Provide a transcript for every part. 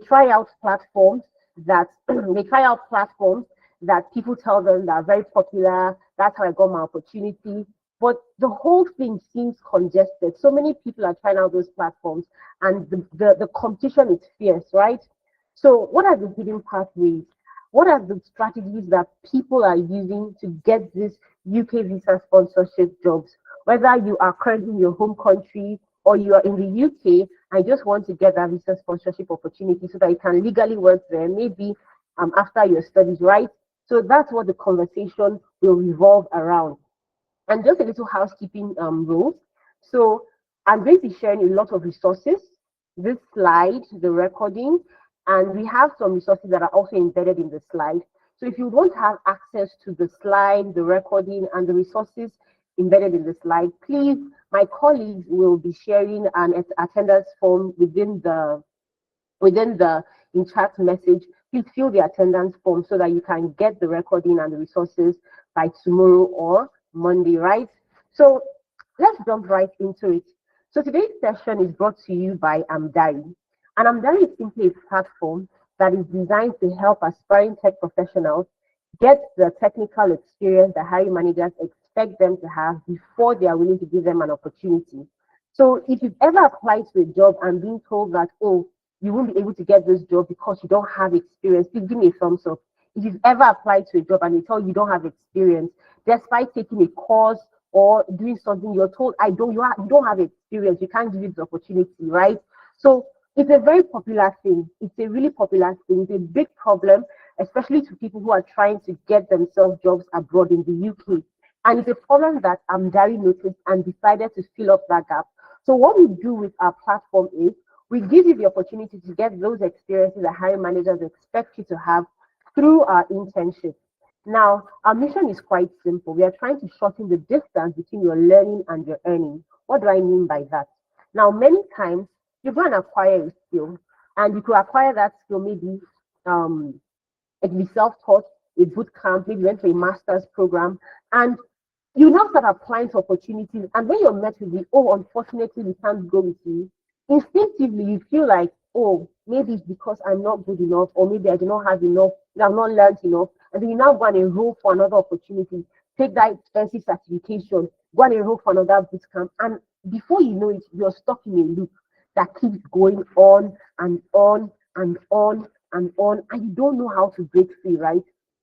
try out platforms that they try out platforms that people tell them that are very popular. That's how I got my opportunity. But the whole thing seems congested. So many people are trying out those platforms, and the competition is fierce, right? So, what are the hidden pathways? What are the strategies that people are using to get these UK visa sponsorship jobs? Whether you are currently in your home country or you are in the UK and just want to get that visa sponsorship opportunity so that you can legally work there, maybe after your studies, right? So that's what the conversation will revolve around. And just a little housekeeping rules. So I'm going to be sharing a lot of resources, this slide, the recording, and we have some resources that are also embedded in the slide. So if you want to have access to the slide, the recording, and the resources embedded in the slide, please, my colleagues will be sharing an attendance form within the in chat message. Please fill the attendance form so that you can get the recording and the resources by tomorrow or Monday, right? So let's jump right into it. So today's session is brought to you by Amdari. And Amdari is simply a platform that is designed to help aspiring tech professionals get the technical experience that hiring managers expect them to have before they are willing to give them an opportunity. So if you've ever applied to a job and been told that, oh, you won't be able to get this job because you don't have experience, please give me a thumbs up. If you've ever applied to a job and they tell you don't have experience, despite taking a course or doing something, you're told, you don't have experience, you can't give you the opportunity, right? So it's a very popular thing. It's a really popular thing. It's a big problem, especially to people who are trying to get themselves jobs abroad in the UK. And it's a problem that Amdari noticed and decided to fill up that gap. So what we do with our platform is we give you the opportunity to get those experiences that hiring managers expect you to have through our internship. Now, our mission is quite simple. We are trying to shorten the distance between your learning and your earning. What do I mean by that? Now, many times you go and acquire a skill, and you could acquire that skill maybe it can be self-taught, a boot camp, maybe you went to a master's program, and you now start applying to opportunities. And when you're met with the, oh, unfortunately, we can't go with you, instinctively you feel like, oh, maybe it's because I'm not good enough, or maybe I do not have enough, I've not learned enough. And then you now go and enroll for another opportunity, take that expensive certification, go and enroll for another boot camp. And before you know it, you're stuck in a loop that keeps going on and on and on and on, and you don't know how to break free, right?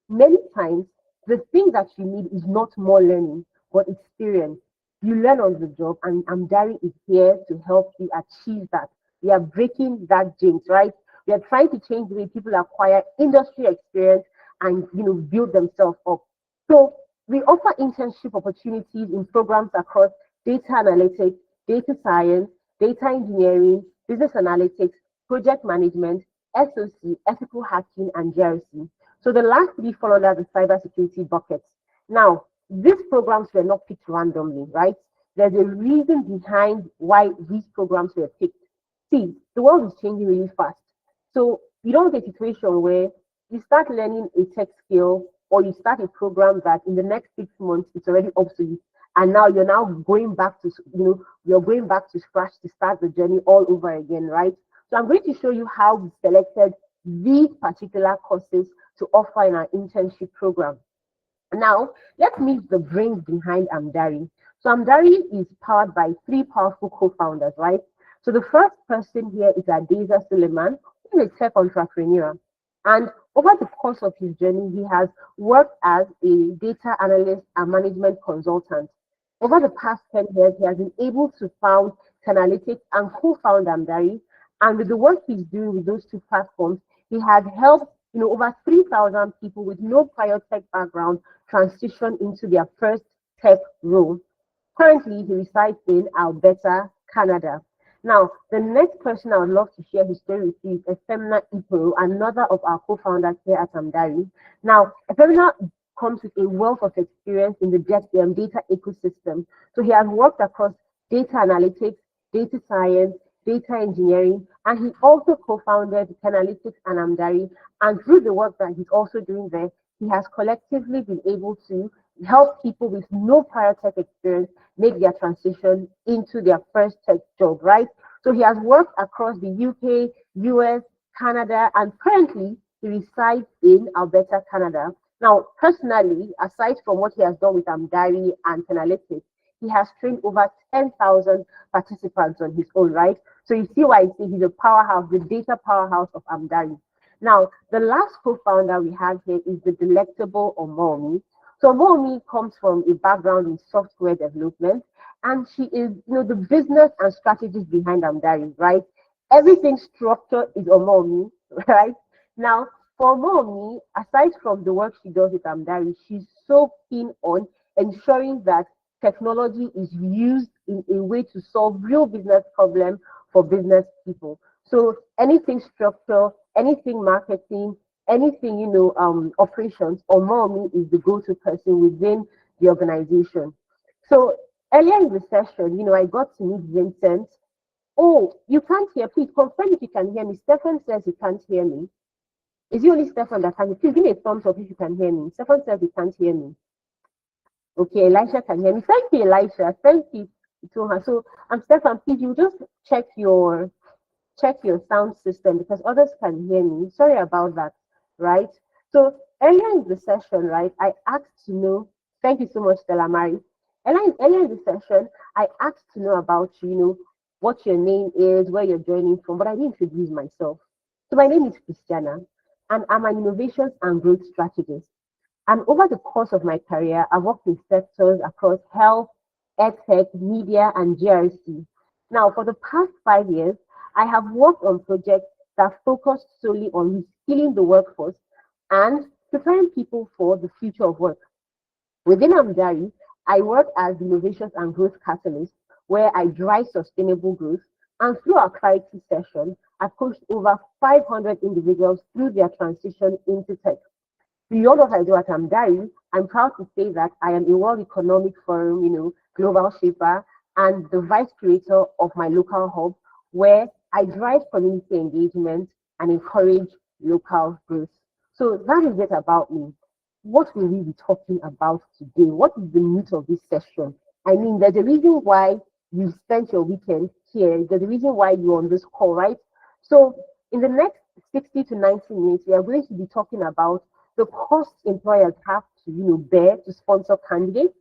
Many times, the thing that you need is not more learning, but experience. You learn on the job, and Amdari is here to help you achieve that. We are breaking that jinx, right? We are trying to change the way people acquire industry experience and build themselves up. So we offer internship opportunities in programs across data analytics, data science, data engineering, business analytics, project management, SOC, ethical hacking, and GRC. So the last three fall under the cybersecurity buckets. Now, these programs were not picked randomly, right? There's a reason behind why these programs were picked. See, the world is changing really fast. So you don't get a situation where you start learning a tech skill or you start a program that in the next 6 months it's already obsolete. And now you're now going back to, you're going back to scratch to start the journey all over again, right? So I'm going to show you how we selected these particular courses to offer in our internship program. Now, let's meet the brains behind Amdari. So Amdari is powered by three powerful co-founders, right? So the first person here is Adeza Suleiman, who is a tech entrepreneur. And over the course of his journey, he has worked as a data analyst and management consultant. Over the past 10 years, he has been able to found Analytics and co-found Amdari. And with the work he's doing with those two platforms, he has helped over 3,000 people with no prior tech background transition into their first tech role. Currently, he resides in Alberta, Canada. Now, the next person I would love to share his story with you is Efemina Iporo, another of our co-founders here at Amdari. Now, Efemina comes with a wealth of experience in the data ecosystem. So he has worked across data analytics, data science, data engineering, and he also co-founded Analytics and Amdari. And through the work that he's also doing there, he has collectively been able to help people with no prior tech experience make their transition into their first tech job, right? So he has worked across the UK, US, Canada, and currently he resides in Alberta, Canada. Now, personally, aside from what he has done with Amdari and Tenalytics, he has trained over 10,000 participants on his own, right? So you see why I say he's a powerhouse, the data powerhouse of Amdari. Now, the last co-founder we have here is the delectable Omomi. So Omomi comes from a background in software development, and she is, the business and strategies behind Amdari, right? Everything structure is Omomi, right? Now, for Omomi, aside from the work she does with Amdari, she's so keen on ensuring that technology is used in a way to solve real business problems for business people. So anything structure, anything marketing, anything, operations, Omomi is the go-to person within the organization. So earlier in the session, I got to meet Vincent. Oh, you can't hear. Please confirm if you can hear me. Stefan says he can't hear me. Is it only Stefan that can hear? Please give me a thumbs up if you can hear me. Stefan says he can't hear me. Okay, Elisha can hear me. Thank you, Elisha. Thank you to her. So, Stefan, please you just check your sound system because others can hear me. Sorry about that, right? So earlier in the session, right, I asked to know. Thank you so much, Stella Marie. Earlier in the session, I asked to know about what your name is, where you're joining from, but I didn't introduce myself. So my name is Christiana, and I'm an innovations and growth strategist. And over the course of my career, I've worked in sectors across health, edtech, media, and GRC. Now, for the past 5 years, I have worked on projects that focus solely on reskilling the workforce and preparing people for the future of work. Within Amdari, I work as the Innovations and Growth Catalyst, where I drive sustainable growth. And through our clarity session, I've coached over 500 individuals through their transition into tech. Beyond what I do at Amdari, I'm proud to say that I am a World Economic Forum, global shaper, and the vice creator of my local hub, where I drive community engagement and encourage local growth. So that is it about me. What will we be talking about today? What is the meat of this session? I mean, there's a reason why you spent your weekend here. There's a reason why you're on this call, right? So in the next 60 to 90 minutes, we are going to be talking about the costs employers have to, bear to sponsor candidates.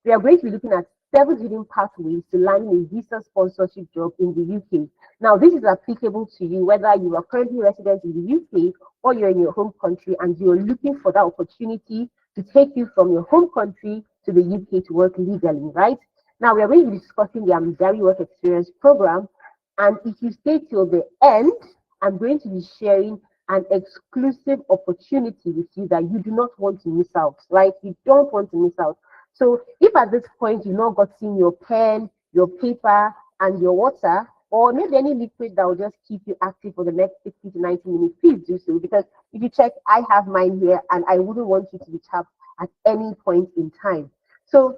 We are going to be looking at 7 hidden pathways to landing a visa sponsorship job in the UK. Now, this is applicable to you whether you are currently resident in the UK or you're in your home country and you're looking for that opportunity to take you from your home country to the UK to work legally, right? Now, we are going to be discussing the Amdari Work Experience Program. And if you stay till the end, I'm going to be sharing an exclusive opportunity with you that you do not want to miss out, right? You don't want to miss out. So if at this point you've not gotten your pen, your paper, and your water, or maybe any liquid that will just keep you active for the next 60 to 90 minutes, please do so. Because if you check, I have mine here and I wouldn't want you to be tapped at any point in time. So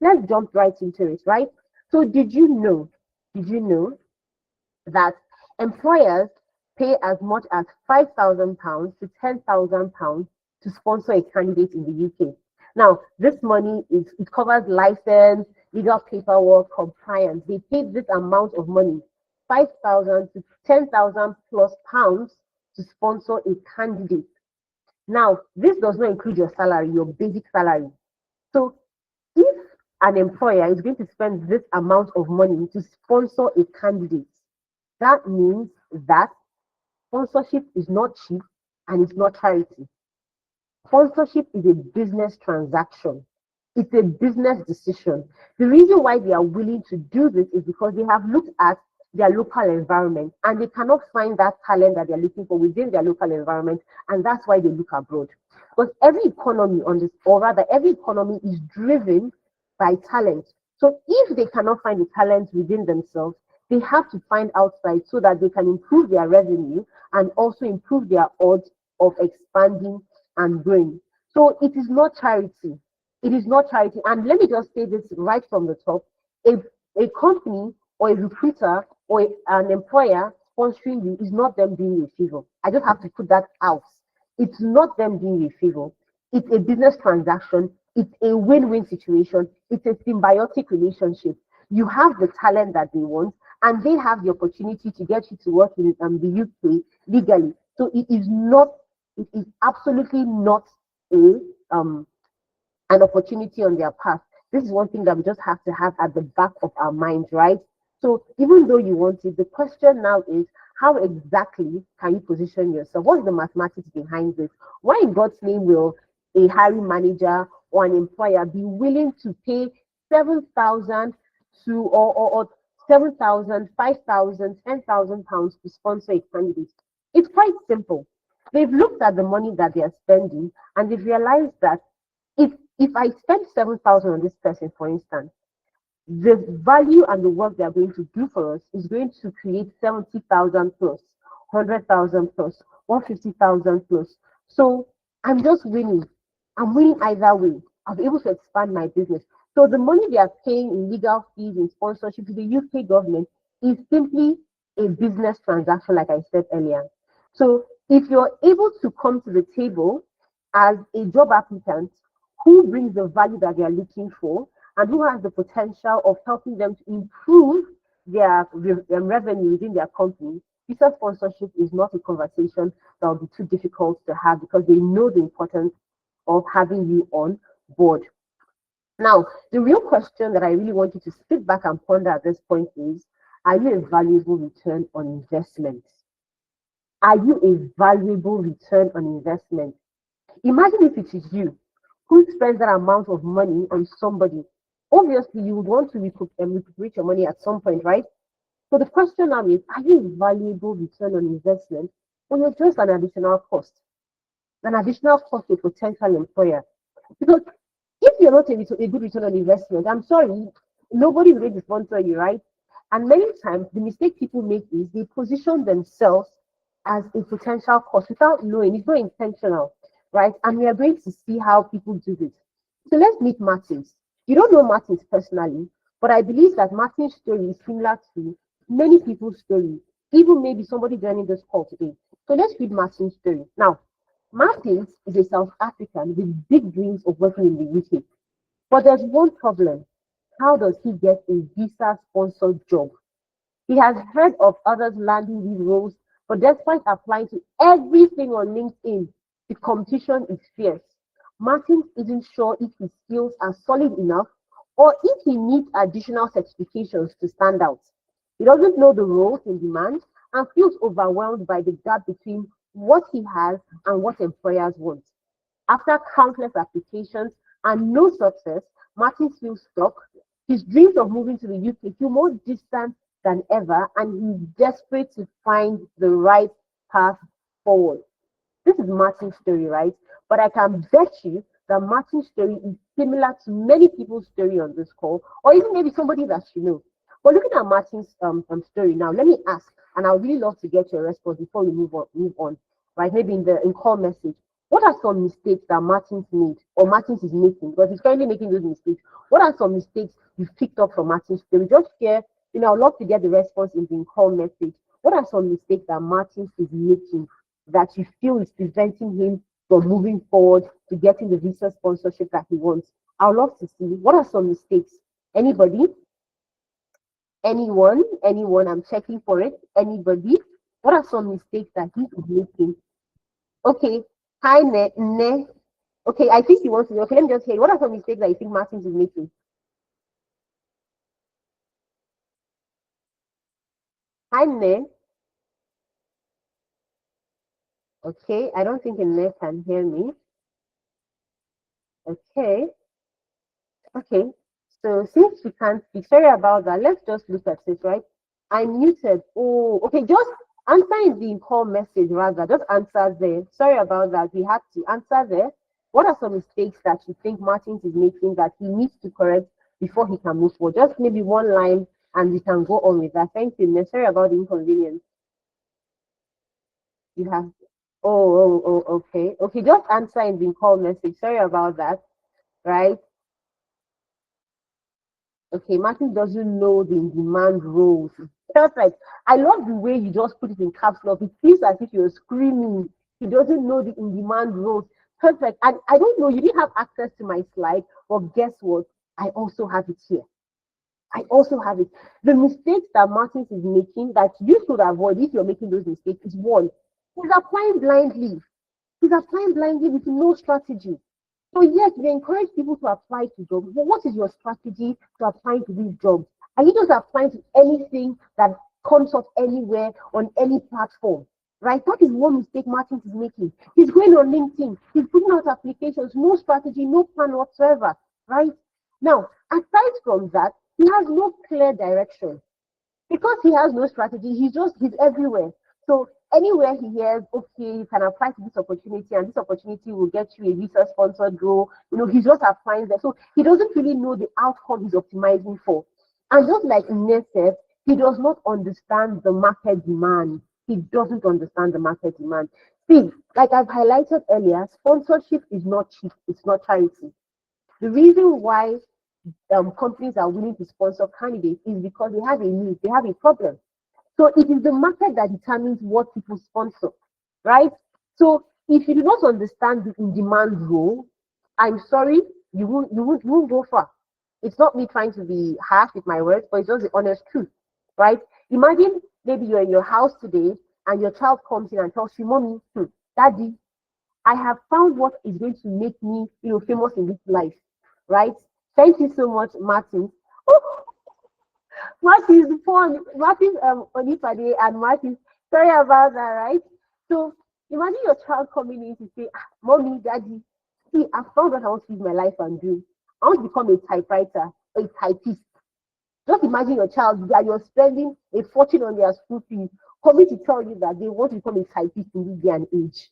let's jump right into it, right? So did you know that employers pay as much as £5,000 to £10,000 to sponsor a candidate in the UK? Now, this money it covers license, legal paperwork, compliance. They pay this amount of money, 5,000 to 10,000 plus pounds, to sponsor a candidate. Now, this does not include your salary, your basic salary. So, if an employer is going to spend this amount of money to sponsor a candidate, that means that sponsorship is not cheap and it's not charity. Sponsorship is a business transaction. It's a business decision. The reason why they are willing to do this is because they have looked at their local environment and they cannot find that talent that they're looking for within their local environment, and that's why they look abroad. Because every economy every economy is driven by talent. So if they cannot find the talent within themselves, they have to find outside so that they can improve their revenue and also improve their odds of expanding and growing. So it is not charity. It is not charity. And let me just say this right from the top. If a company or a recruiter or an employer sponsoring you is not them doing you a favor. I just have to put that out. It's not them doing you a favor. It's a business transaction. It's a win-win situation. It's a symbiotic relationship. You have the talent that they want, and they have the opportunity to get you to work in the UK legally. So it is not, it is absolutely not a an opportunity on their path. This is one thing that we just have to have at the back of our minds, right? So even though you want it, the question now is, how exactly can you position yourself? What's the mathematics behind this? Why in God's name will a hiring manager or an employer be willing to pay 7,000 to or 7,000, 5,000, 10,000 pounds to sponsor a candidate? It's quite simple. They've looked at the money that they are spending and they've realized that if if I spend 7,000 on this person, for instance, the value and the work they are going to do for us is going to create 70,000 plus, 100,000 plus, 150,000 plus. So I'm just winning. I'm winning either way. I'll be able to expand my business. So the money they are paying in legal fees, in sponsorship to the UK government is simply a business transaction, like I said earlier. So if you're able to come to the table as a job applicant who brings the value that they are looking for, and who has the potential of helping them to improve their revenue within their company, visa sponsorship is not a conversation that will be too difficult to have because they know the importance of having you on board. Now, the real question that I really want you to sit back and ponder at this point is, are you a valuable return on investment? Are you a valuable return on investment? Imagine if it is you who spends that amount of money on somebody. Obviously, you would want to recuperate your money at some point, right? So the question now is, are you a valuable return on investment, or you're just an additional cost to a potential employer? Because if you're not a good return on investment, I'm sorry, nobody will really sponsor you, right? And many times the mistake people make is they position themselves as a potential cost without knowing. It's not intentional, right? And we are going to see how people do this. So let's meet Martins. You don't know Martins personally, but I believe that Martins' story is similar to many people's story, even maybe somebody joining this call today. So let's read Martins' story. Now, Martins is a South African with big dreams of working in the UK. But there's one problem. How does he get a visa sponsored job? He has heard of others landing these roles, but despite applying to everything on LinkedIn, the competition is fierce. Martin isn't sure if his skills are solid enough or if he needs additional certifications to stand out. He doesn't know the roles in demand and feels overwhelmed by the gap between what he has and what employers want. After countless applications and no success, Martin feels stuck. His dreams of moving to the UK feel more distant than ever, and he's desperate to find the right path forward. This is Martin's story, right? But I can bet you that Martin's story is similar to many people's story on this call, or even maybe somebody that you know. But looking at Martin's story now, let me ask, and I would really love to get your response before we move on, right? Maybe in the in call message. What are some mistakes that Martins made or Martins is making? Because he's currently making those mistakes. What are some mistakes you've picked up from Martins' story? Just share, I'd love to get the response in the call message. What are some mistakes that Martins is making that you feel is preventing him from moving forward to getting the visa sponsorship that he wants? I'd love to see what are some mistakes. Anybody? Anyone? Anyone? I'm checking for it. Anybody? What are some mistakes that he is making? Okay. Hi, Ne. Okay, I think he wants to. Okay, let me just hear. What are some mistakes that you think Martins is making? Hi, Ne. Okay, I don't think Ne can hear me. Okay. Okay. So since we can't speak, sorry about that. Let's just look at it, right? I'm muted. Oh, okay. Just answer in the call message rather. Just answer there. Sorry about that. We had to answer there. What are some mistakes that you think Martins is making that he needs to correct before he can move forward? Just maybe one line and we can go on with that. Thank you. Ne. Sorry about the inconvenience. You have. Okay. Okay. Just answer in the call message. Sorry about that. Right. Okay, Martin doesn't know the demand roles. Perfect. I love the way you just put it in caps lock. It feels as if you're screaming. He doesn't know the in demand roles. Perfect. And I don't know, you didn't have access to my slide, but guess what? I also have it here. I also have it. The mistakes that Martins is making that you should avoid if you're making those mistakes is one, he's applying blindly. He's applying blindly with no strategy. So yes, we encourage people to apply to jobs. But what is your strategy to applying to these jobs? Are you just applying to anything that comes up anywhere on any platform? Right? That is one mistake Martin is making. He's going on LinkedIn, he's putting out applications, no strategy, no plan whatsoever. Right? Now, aside from that, he has no clear direction because he has no strategy. He's everywhere. So anywhere he hears, okay, you can apply to this opportunity, and this opportunity will get you a visa sponsored role. He's just applying there. So he doesn't really know the outcome he's optimizing for. And just like Ines said, he does not understand the market demand. He doesn't understand the market demand. See, like I've highlighted earlier, sponsorship is not cheap, it's not charity. The reason why companies are willing to sponsor candidates is because they have a need, they have a problem. So it is the market that determines what people sponsor, right? So if you do not understand the in-demand role, I'm sorry, you won't go far. It's not me trying to be harsh with my words, but it's just the honest truth, right? Imagine maybe you're in your house today and your child comes in and tells you, "Mommy, Daddy, I have found what is going to make me, famous in this life," right? Thank you so much, Martin. Oh, Martin is fun. Martin Onipade and Martin. Sorry about that, right? So imagine your child coming in to say, "Mommy, Daddy, see, I found what I want to use my life and do. I want to become a typewriter, a typist." Just imagine your child that you're spending a fortune on their school fees, coming to tell you that they want to become a typist in this day and age.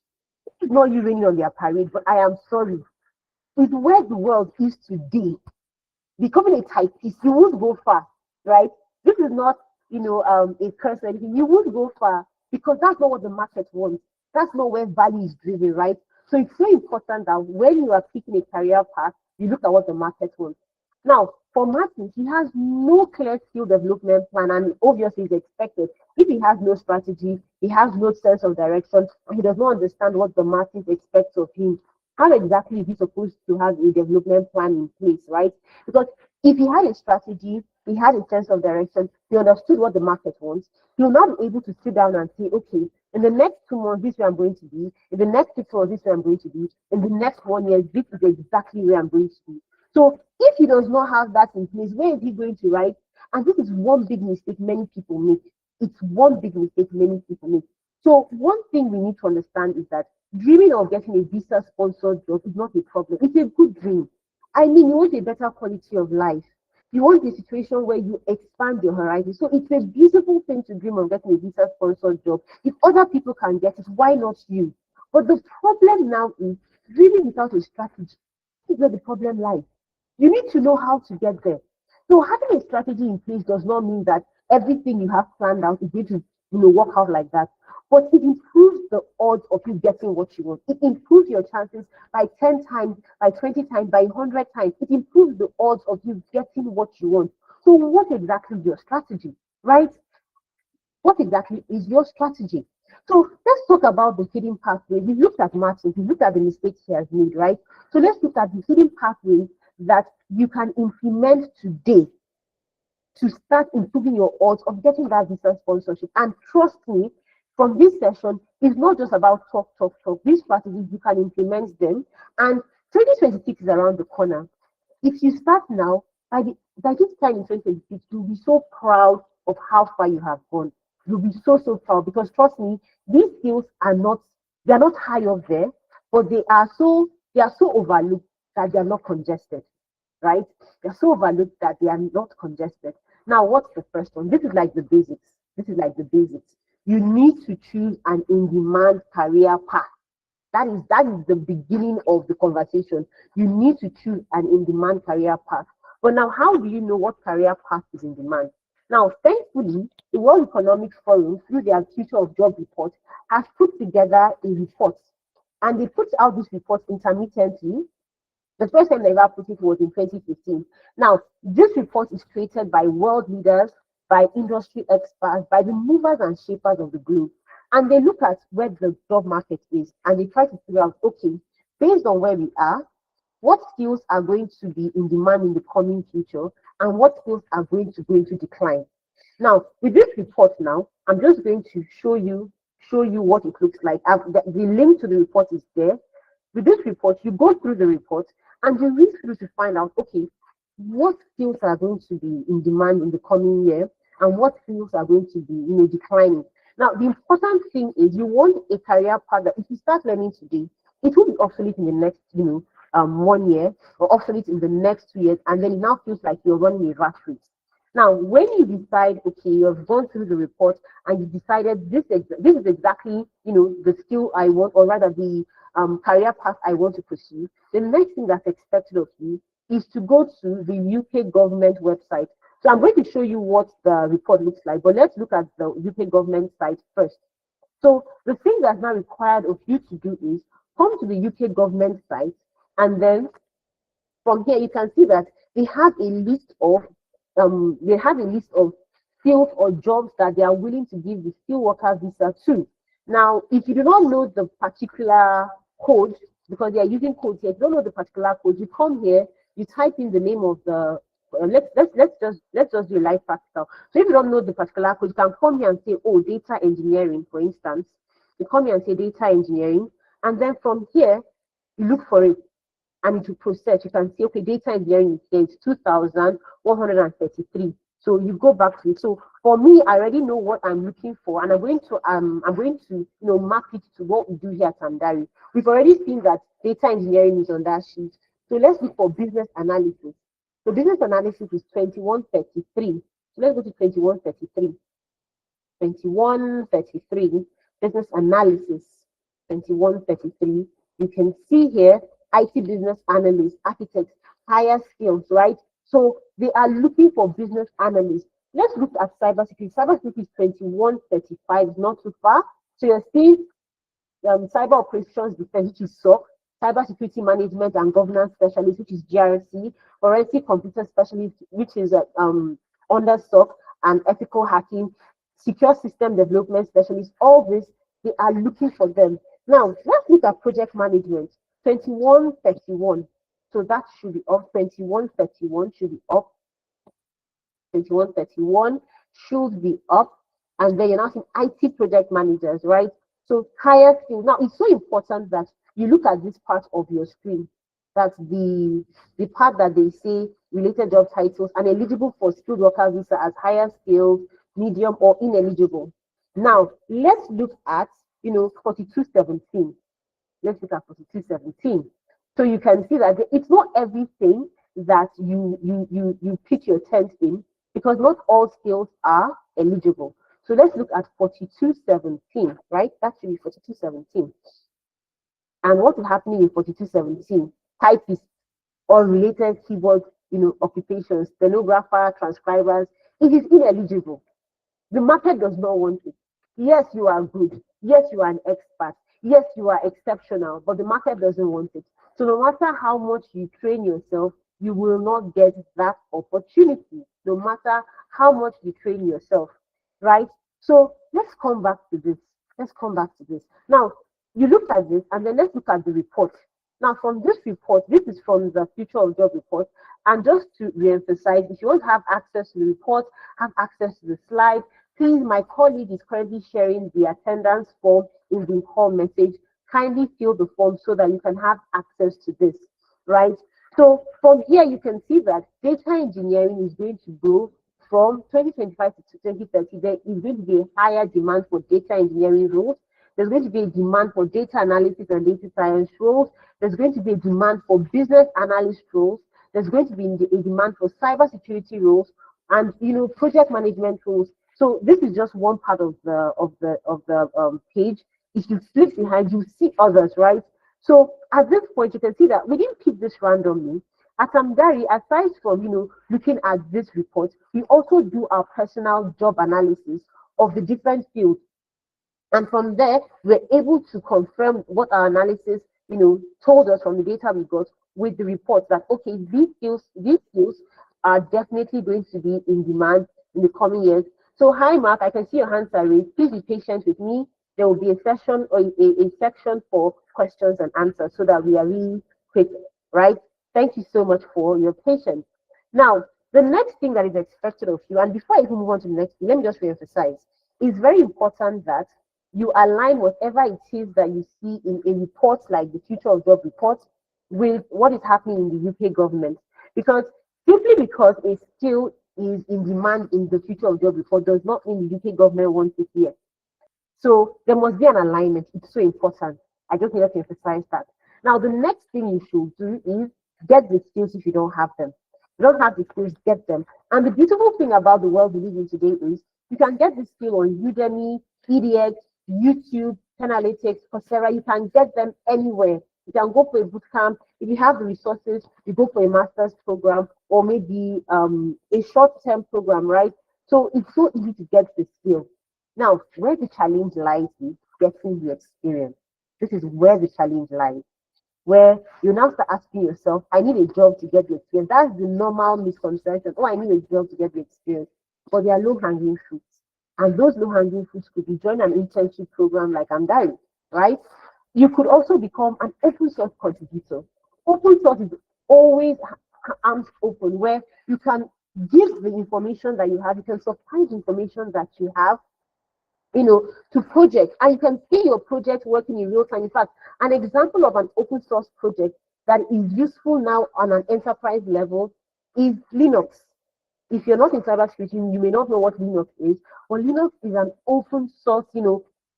It's not you raining on their parade, but I am sorry. With where the world is today, becoming a typist, you won't go far, right? This is not, a curse or anything. You won't go far because that's not what the market wants. That's not where value is driven, right? So it's so important that when you are picking a career path, you look at what the market wants. Now, for Martin, he has no clear skill development plan, and obviously is expected. If he has no strategy, he has no sense of direction, or he does not understand what the market expects of him, how exactly is he supposed to have a development plan in place, right? Because if he had a strategy, he had a sense of direction, he understood what the market wants, he'll now be able to sit down and say, okay, in the next 2 months, this is where I'm going to be. In the next 6 months, this is where I'm going to be. In the next 1 year, this is exactly where I'm going to be. So if he does not have that in place, where is he going to write? And this is one big mistake many people make. It's one big mistake many people make. So one thing we need to understand is that dreaming of getting a visa sponsored job is not a problem. It's a good dream. I mean, you want a better quality of life. You want a situation where you expand your horizon. So it's a beautiful thing to dream of getting a visa sponsored job. If other people can get it, why not you? But the problem now is dreaming without a strategy. This is where the problem lies. You need to know how to get there. So having a strategy in place does not mean that everything you have planned out is going to, work out like that. But it improves the odds of you getting what you want. It improves your chances by 10 times, by 20 times, by 100 times. It improves the odds of you getting what you want. So what exactly is your strategy, right? What exactly is your strategy? So let's talk about the hidden pathway. We've looked at Martin, we've looked at the mistakes he has made, right? So let's look at the hidden pathways that you can implement today to start improving your odds of getting that visa sponsorship. And trust me, from this session, it's not just about talk, talk, talk. These strategies, you can implement them. And 2026 is around the corner. If you start now, by this time in 2026, you'll be so proud of how far you have gone. You'll be so, so proud because trust me, these skills they're not high up there, but they are so overlooked that they're not congested, right? They're so overlooked that they are not congested. Now, what's the first one? This is like the basics. This is like the basics. You need to choose an in-demand career path. That is the beginning of the conversation. You need to choose an in-demand career path. But now, how do you know what career path is in demand? Now, thankfully, the World Economic Forum, through their Future of Job report, has put together a report. And they put out this report intermittently. The first time they ever put it was in 2015. Now, this report is created by world leaders, by industry experts, by the movers and shapers of the globe. And they look at where the job market is and they try to figure out, okay, based on where we are, what skills are going to be in demand in the coming future, and what skills are going to go into decline. Now, with this report now, I'm just going to show you what it looks like. The link to the report is there. With this report, you go through the report and you read through to find out, okay, what skills are going to be in demand in the coming year and what skills are going to be, declining. Now, the important thing is you want a career path that if you start learning today, it will be obsolete in the next, 1 year, or obsolete in the next 2 years, and then it now feels like you're running a rat race. Now, when you decide, okay, you have gone through the report and you decided this is exactly, the skill I want, or rather the career path I want to pursue, the next thing that's expected of you is to go to the UK government website. So I'm going to show you what the report looks like, but let's look at the UK government site first. So the thing that's now required of you to do is come to the UK government site, and then from here you can see that they have a list of skills or jobs that they are willing to give the skilled worker visa to. Now, if you do not know the particular code, because they are using codes here, if you don't know the particular code, you come here, you type in the name of the let's just do a live practical. So if you don't know the particular code, you can come here and say, oh, data engineering, for instance. You come here and say data engineering, and then from here you look for it and it will process. You can see, okay, data engineering is 2,133. So you go back to it. So for me, I already know what I'm looking for, and I'm going to map it to what we do here at Samdari. We've already seen that data engineering is on that sheet. So let's look for business analysis. So business analysis is 2133. So let's go to 2133. 2133, business analysis, 2133. You can see here, IT business analyst, architects, higher skills, right? So they are looking for business analysts. Let's look at cybersecurity. Cybersecurity is 2135, it's not too far. So you're seeing cyber operations defense, which is SOC, cybersecurity management and governance specialist, which is GRC, forensic computer specialist, which is under SOC, and ethical hacking, secure system development specialist. All this, they are looking for them. Now, let's look at project management, 2131. So that should be up. 2131 should be up. 2131 should be up. And then you're now seeing IT project managers, right? So higher skills. Now, it's so important that you look at this part of your screen. That's the part that they say related job titles and eligible for skilled worker visa as higher skills, medium, or ineligible. Now, let's look at, 4217. Let's look at 4217. So you can see that it's not everything that you pitch your tent in, because not all skills are eligible. So let's look at 4217, right? That should be 4217. And what is happening in 4217? Typists or related keyboard, occupations, stenographer, transcribers, it is ineligible. The market does not want it. Yes, you are good. Yes, you are an expert. Yes, you are exceptional, but the market doesn't want it. So no matter how much you train yourself, you will not get that opportunity, no matter how much you train yourself, right? So let's come back to this. Let's come back to this. Now, you look at this, and then let's look at the report. Now, from this report, this is from the Future of Job report. And just to re-emphasize, if you want to have access to the report, have access to the slide, please, my colleague is currently sharing the attendance form in the call message. Kindly fill the form so that you can have access to this, right? So from here, you can see that data engineering is going to grow from 2025 to 2030. There is going to be a higher demand for data engineering roles. There's going to be a demand for data analysis and data science roles. There's going to be a demand for business analyst roles. There's going to be a demand for cybersecurity roles and project management roles. So this is just one part of the page. If you flip behind, you see others, right? So at this point, you can see that we didn't pick this randomly. At Samdari, aside from looking at this report, we also do our personal job analysis of the different fields. And from there, we're able to confirm what our analysis, told us from the data we got with the reports that, okay, these skills are definitely going to be in demand in the coming years. So, hi, Mark, I can see your hands are raised. Please be patient with me. There will be a session or a section for questions and answers so that we are really quick, right? Thank you so much for your patience. Now, The next thing that is expected of you, and before I even move on to the next thing, let me just reemphasize, it's very important that you align whatever it is that you see in a report like the Future of Job report with what is happening in the UK government. Because simply because a skill is in demand in the Future of Job report does not mean the UK government wants it here. So there must be an alignment. It's so important. I just needed to emphasize that. Now, the next thing you should do is get the skills if you don't have them. If you don't have the skills, get them. And the beautiful thing about the world we live in today is you can get the skill on Udemy, EDX, YouTube, Analytics, Coursera. You can get them anywhere. You can go for a boot camp. If you have the resources, you go for a master's program or maybe a short-term program, right? So it's so easy to get the skill. Now, where the challenge lies is getting the experience. This is where the challenge lies, where you now start asking yourself, I need a job to get the experience. That's the normal misconception. Oh, I need a job to get the experience. But there are low-hanging fruits. And those low-hanging fruits could be join an internship program like Amdari, right? You could also become an open source contributor. Open source is always arms open, where you can give the information that you have, you can supply the information that you have, to projects, and you can see your project working in real time. In fact, an example of an open source project that is useful now on an enterprise level is Linux. If you're not in cybersecurity, you may not know what Linux is. But Linux is an open source,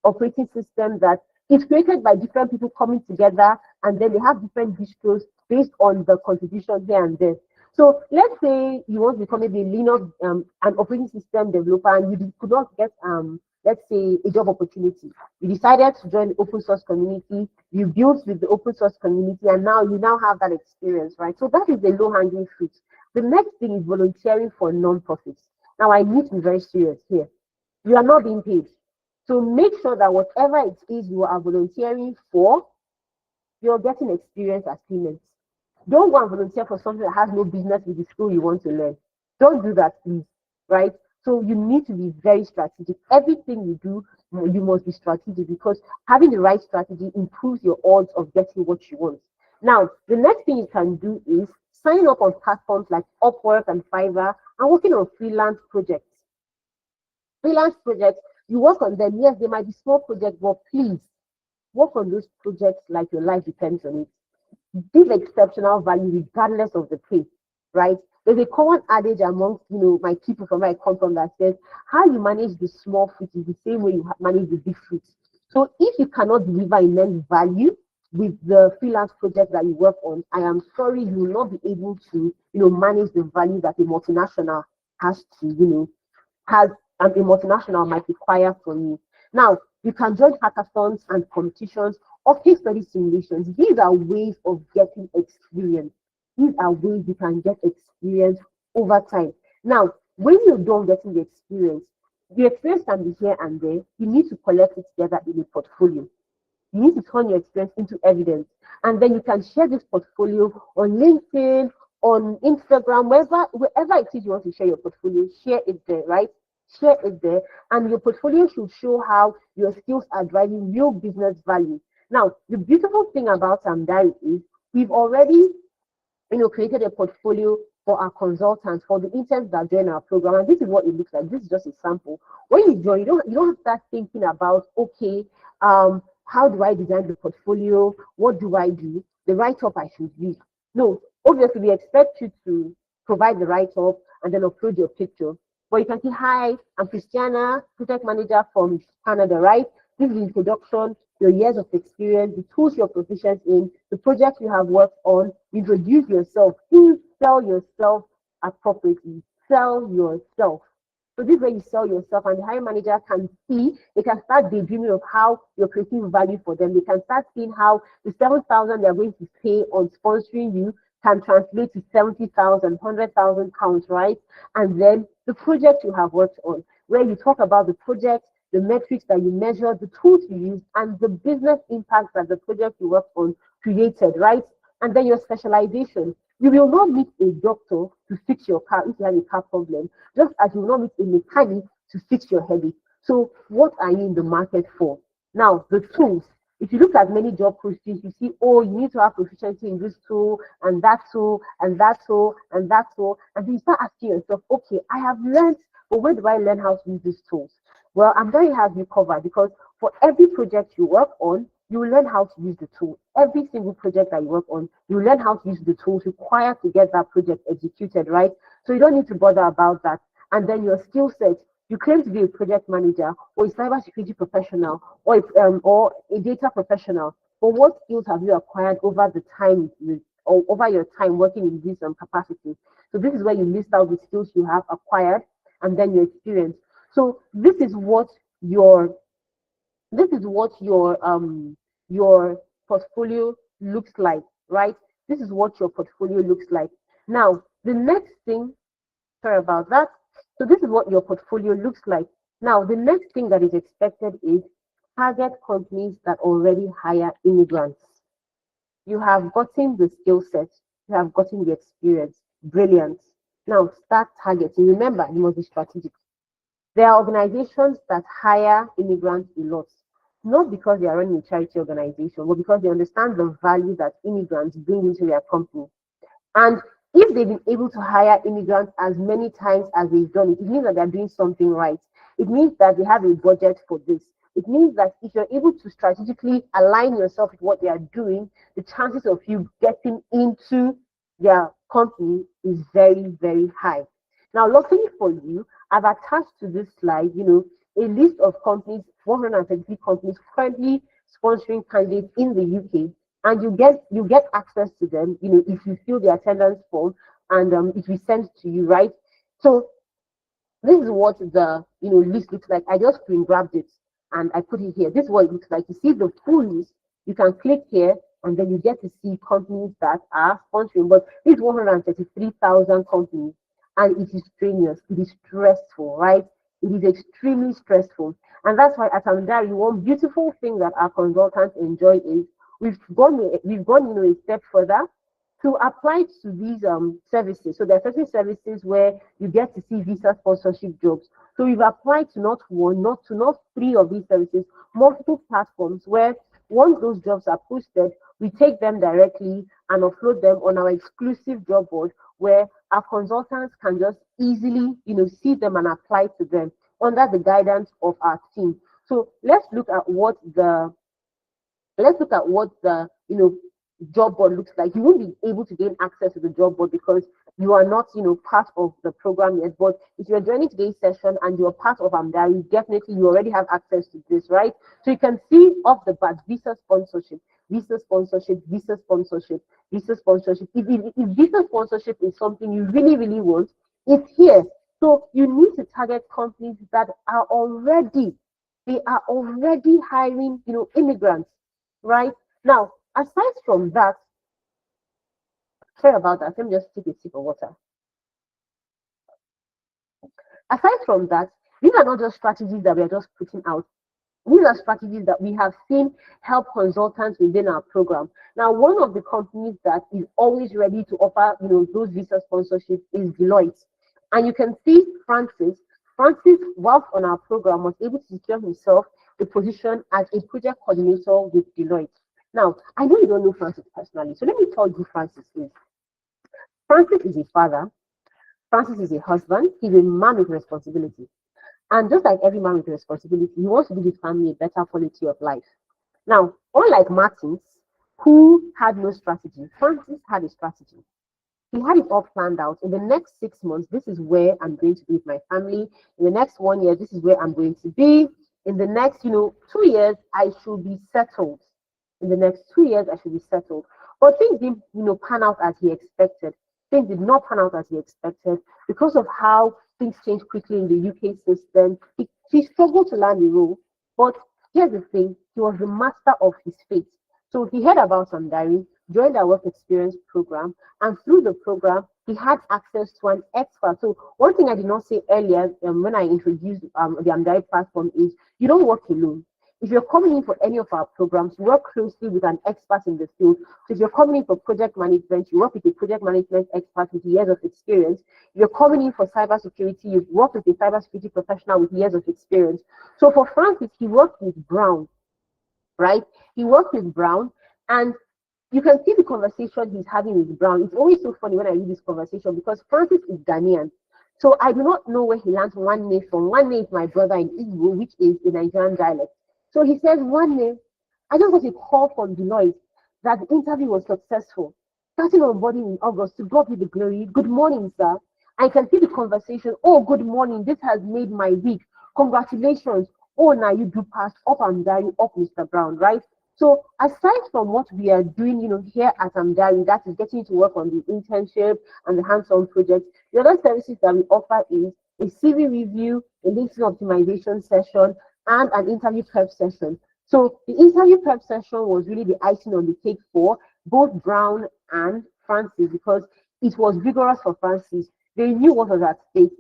operating system that is created by different people coming together, and then they have different distros based on the contribution here and there. So let's say you want to become maybe Linux, an operating system developer, and you could not get let's say a job opportunity. You decided to join the open source community, you built with the open source community, and now you have that experience, right? So that is the low-hanging fruit. The next thing is volunteering for non-profits. Now I need to be very serious here. You are not being paid. So make sure that whatever it is you are volunteering for, you're getting experience as payments. Don't go and volunteer for something that has no business with the skill you want to learn. Don't do that, please, right? So you need to be very strategic. Everything you do, you must be strategic, because having the right strategy improves your odds of getting what you want. Now, the next thing you can do is sign up on platforms like Upwork and Fiverr and working on freelance projects. Freelance projects, you work on them. Yes, they might be small projects, but please work on those projects like your life depends on it. Give exceptional value regardless of the pay, right? There's a common adage amongst my people from where I come from that says how you manage the small fruit is the same way you manage the big fruit. So if you cannot deliver immense value with the freelance project that you work on, I am sorry, you will not be able to manage the value that a multinational has to a multinational might require from you. Now, you can join hackathons and competitions or case study simulations. These are ways of getting experience. These are ways you can get experience over time. Now, when you're done getting the experience can be here and there. You need to collect it together in a portfolio. You need to turn your experience into evidence. And then you can share this portfolio on LinkedIn, on Instagram, wherever it is you want to share your portfolio, share it there, right? Share it there. And your portfolio should show how your skills are driving real business value. Now, the beautiful thing about Amdari is we've already created a portfolio for our consultants, for the interns that join our program. And this is what it looks like. This is just a sample. When you join, you don't have to start thinking about, okay, how do I design the portfolio? What do I do? The write-up I should read. No, obviously we expect you to provide the write-up and then upload your picture. But you can see, hi, I'm Christiana, project manager from Canada, right? This is the introduction, your years of experience, the tools you're proficient in, the projects you have worked on. Introduce yourself. Please sell yourself appropriately. Sell yourself. So this way you sell yourself, and the hiring manager can see, they can start daydreaming of how you're creating value for them. They can start seeing how the 7,000 they're going to pay on sponsoring you can translate to 70,000, 100,000 pounds, right? And then the project you have worked on, where you talk about the project, the metrics that you measure, the tools you use, and the business impact that the project you worked on created, right? And then your specialization. You will not meet a doctor to fix your car if you have a car problem, just as you will not meet a mechanic to fix your headache. So what are you in the market for? Now, the tools. If you look at many job postings, you see, oh, you need to have proficiency in this tool and that tool and that tool and that tool. And then you start asking yourself, okay, I have learned, but where do I learn how to use these tools? Well, I'm going to have you covered because for every project you work on, you will learn how to use the tool. Every single project that you work on, you learn how to use the tools required to get that project executed, right? So you don't need to bother about that. And then your skill set, you claim to be a project manager or a cybersecurity professional or a data professional. But what skills have you acquired over the time or over your time working in these capacities? So this is where you list out the skills you have acquired and then your experience. So this is what your portfolio looks like, right? This is what your portfolio looks like. Now, the next thing, sorry about that. So this is what your portfolio looks like. Now, the next thing that is expected is target companies that already hire immigrants. You have gotten the skill set, you have gotten the experience. Brilliant. Now start targeting. Remember, you must be strategic. There are organizations that hire immigrants a lot, not because they are running a charity organization, but because they understand the value that immigrants bring into their company. And if they've been able to hire immigrants as many times as they've done it, it means that they're doing something right. It means that they have a budget for this. It means that if you're able to strategically align yourself with what they are doing, the chances of you getting into their company is very, very high. Now, luckily for you, I've attached to this slide, a list of companies, 133 companies currently sponsoring candidates in the UK, and you get access to them, if you fill the attendance form and it will be sent to you, right? So this is what the list looks like. I just screen grabbed it and I put it here. This is what it looks like. You see the full list. You can click here and then you get to see companies that are sponsoring. But these 133,000 companies, and it is strenuous, it is stressful, right? It is extremely stressful. And that's why at Amdari, one beautiful thing that our consultants enjoy is we've gone a step further to apply to these services. So there are certain services where you get to see visa sponsorship jobs. So we've applied to not one, not two, not three of these services, multiple platforms where once those jobs are posted, we take them directly and upload them on our exclusive job board where our consultants can just easily, see them and apply to them under the guidance of our team. So let's look at what the job board looks like. You won't be able to gain access to the job board because you are not, part of the program yet. But if you're joining today's session and you're part of Amdari, definitely you already have access to this, right? So you can see off the bat, visa sponsorship, visa sponsorship, visa sponsorship, visa sponsorship. If visa sponsorship is something you really, really want, it's here. So you need to target companies that are already hiring, immigrants, right? Now, aside from that, sorry about that. Let me just take a sip of water. Aside from that, these are not just strategies that we are just putting out. These are strategies that we have seen help consultants within our program. Now, one of the companies that is always ready to offer, those visa sponsorships is Deloitte. And you can see Francis, whilst on our program, was able to secure himself a position as a project coordinator with Deloitte. Now, I know you don't know Francis personally, so let me tell you who Francis is. Francis is a father. Francis is a husband. He's a man with responsibility. And just like every man with responsibility, he wants to give his family a better quality of life. Now, unlike Martins, who had no strategy, Francis had a strategy. He had it all planned out. In the next 6 months, this is where I'm going to be with my family. In the next 1 year, this is where I'm going to be. In the next, 2 years, I should be settled. In the next 2 years, I should be settled. But things didn't, pan out as he expected. Things did not pan out as he expected because of how things change quickly in the UK system. He struggled to land the role. But here's the thing, he was the master of his fate. So he heard about Amdari, joined our work experience program, and through the program, he had access to an expert. So one thing I did not say earlier when I introduced the Amdari platform is you don't work alone. If you're coming in for any of our programs, you work closely with an expert in the field. So if you're coming in for project management, you work with a project management expert with years of experience. If you're coming in for cybersecurity, you work with a cybersecurity professional with years of experience. So for Francis, he worked with Brown. right? He worked with Brown, and you can see the conversation he's having with Brown. It's always so funny when I read this conversation because Francis is Ghanaian. So I do not know where he learned one name from. One name is my brother in Igbo, which is the Nigerian dialect. So he says, one name, I just got a call from Deloitte that the interview was successful. Starting on boarding in August, to God be the glory. Good morning, sir. I can see the conversation. Oh, good morning. This has made my week. Congratulations. Oh, now you do pass up and down, up, Mr. Brown, right? So aside from what we are doing, here at Amdari, that is getting to work on the internship and the hands-on project, the other services that we offer is a CV review, a LinkedIn optimization session, and an interview prep session. So the interview prep session was really the icing on the cake for both Brown and Francis because it was rigorous for Francis. They knew what was at stake.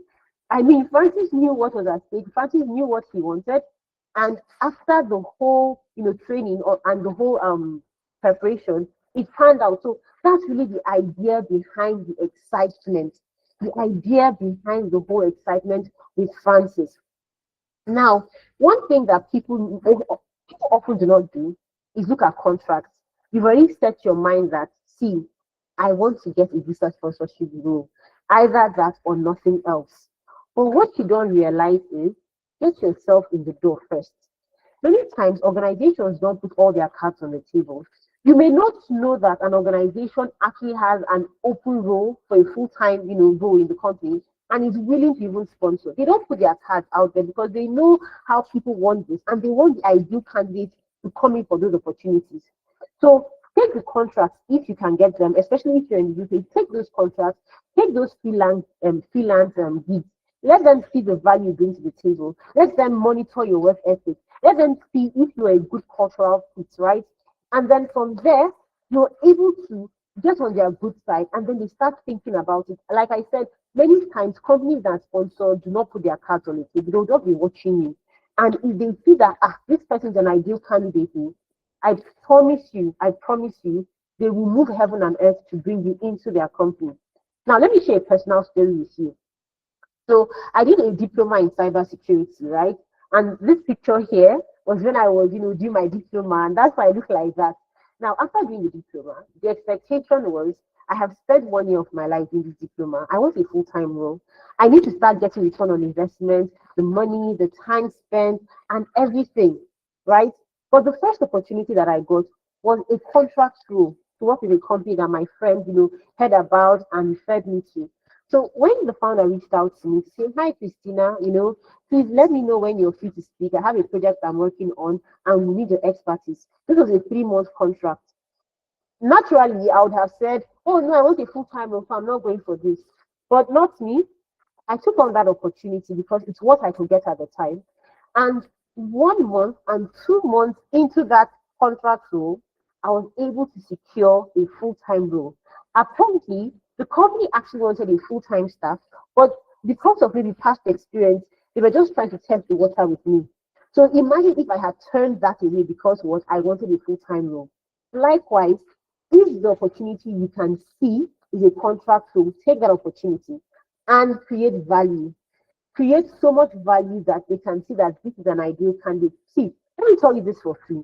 I mean, Francis knew what was at stake. Francis knew what he wanted. And after the whole, training and the whole preparation, it turned out. So that's really the idea behind the excitement, the idea behind the whole excitement with Francis. Now, one thing that people often do not do is look at contracts. You've already set your mind that, see, I want to get a visa sponsorship role, either that or nothing else. But what you don't realize is get yourself in the door first. Many times, organizations don't put all their cards on the table. You may not know that an organization actually has an open role for a full-time, role in the company and is willing to even sponsor. They don't put their cards out there because they know how people want this and they want the ideal candidate to come in for those opportunities. So take the contracts if you can get them, especially if you're in the UK. Take those contracts, take those freelance gigs. Let them see the value you bring to the table. Let them monitor your work ethic. Let them see if you're a good cultural fit, right? And then from there, you're able to get on their good side and then they start thinking about it. Like I said, many times companies that sponsor do not put their cards on it. They'll just be watching you. And if they see that this person is an ideal candidate, I promise you, they will move heaven and earth to bring you into their company. Now, let me share a personal story with you. So I did a diploma in cybersecurity, right? And this picture here was when I was, doing my diploma, and that's why I look like that. Now, after doing the diploma, the expectation was I have spent 1 year of my life in this diploma. I want a full-time role. I need to start getting return on investment, the money, the time spent, and everything, right? But the first opportunity that I got was a contract role to work with a company that my friend, heard about and referred me to. So when the founder reached out to me to say, hi, Christina, please let me know when you're free to speak. I have a project I'm working on and we need your expertise. This was a 3-month contract. Naturally, I would have said, oh, no, I want a full-time role, so I'm not going for this. But not me. I took on that opportunity because it's what I could get at the time. And 1 month and 2 months into that contract role, I was able to secure a full-time role. Apparently, the company actually wanted a full-time staff, but because of maybe past experience, they were just trying to test the water with me. So imagine if I had turned that away because what I wanted a full-time role. Likewise, if the opportunity you can see is a contract role, take that opportunity and create value. Create so much value that they can see that this is an ideal candidate. See, let me tell you this for free.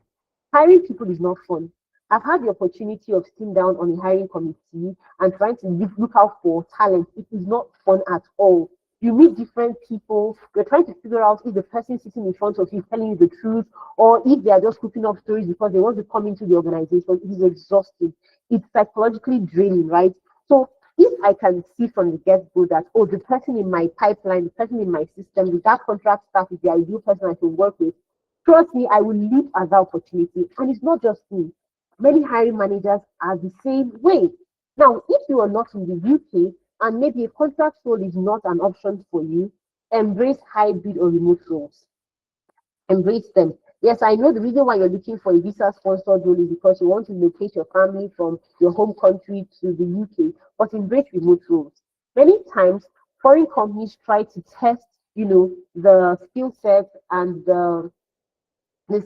Hiring people is not fun. I've had the opportunity of sitting down on a hiring committee and trying to look out for talent. It is not fun at all. You meet different people. You're trying to figure out if the person sitting in front of you is telling you the truth or if they are just cooking up stories because they want to come into the organization. It is exhausting. It's psychologically draining, right? So if I can see from the get-go that, oh, the person in my pipeline, the person in my system, that contract staff is the ideal person I should work with, trust me, I will leap at that opportunity. And it's not just me. Many hiring managers are the same way. Now, if you are not in the UK and maybe a contract role is not an option for you, embrace hybrid or remote roles. Embrace them. Yes, I know the reason why you're looking for a visa sponsored role is because you want to locate your family from your home country to the UK, but embrace remote roles. Many times, foreign companies try to test, the skill set and the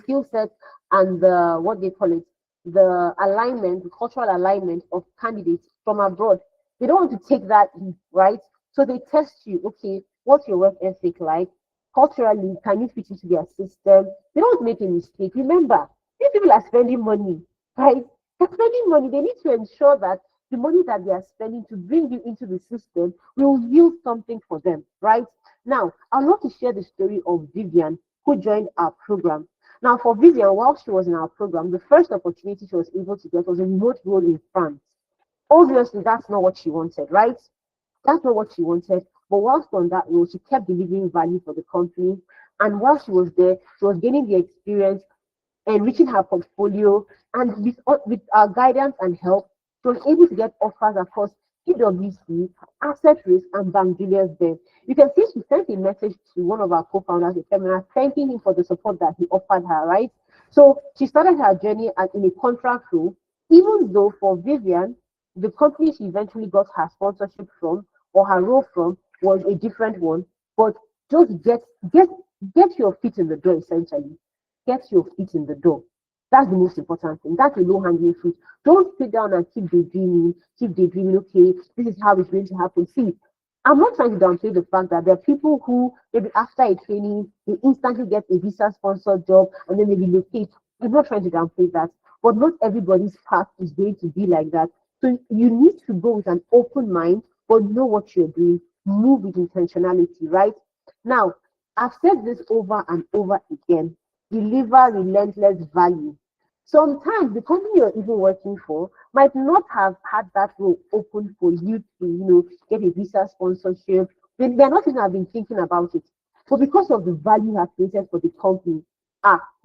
skill set and the what they call it, the alignment, the cultural alignment of candidates from abroad. They don't want to take that leap, right? So they test you. Okay, what's your work ethic like? Culturally, can you fit into their system? They don't make a mistake. Remember, These people are spending money, right? They're spending money. They need to ensure that the money that they are spending to bring you into the system will yield something for them, right? Now, I'd love to share the story of Vivian, who joined our program. Now, for Vivian, while she was in our program, the first opportunity she was able to get was a remote role in France. Obviously, that's not what she wanted, right? That's not what she wanted. But whilst on that role, she kept delivering value for the company. And while she was there, she was gaining the experience, enriching her portfolio, and with our guidance and help, she was able to get offers across PwC, Asset Risk, and Bank Julius Baer. You can see she sent a message to one of our co-founders, Femina, thanking him for the support that he offered her, right? So she started her journey in a contract role, even though for Vivian, the company she eventually got her sponsorship from or her role from was a different one. But just get your feet in the door, essentially. Get your feet in the door. That's the most important thing. That's a low-hanging fruit. Don't sit down and keep daydreaming, okay, this is how it's going to happen. See, I'm not trying to downplay the fact that there are people who maybe after a training, they instantly get a visa sponsored job and then they relocate. I'm not trying to downplay that. But not everybody's path is going to be like that. So you need to go with an open mind, but know what you're doing. Move with intentionality, right? Now, I've said this over and over again. Deliver relentless value. Sometimes the company you're even working for might not have had that role open for you to, get a visa sponsorship. They're not even have been thinking about it. But because of the value you have created for the company,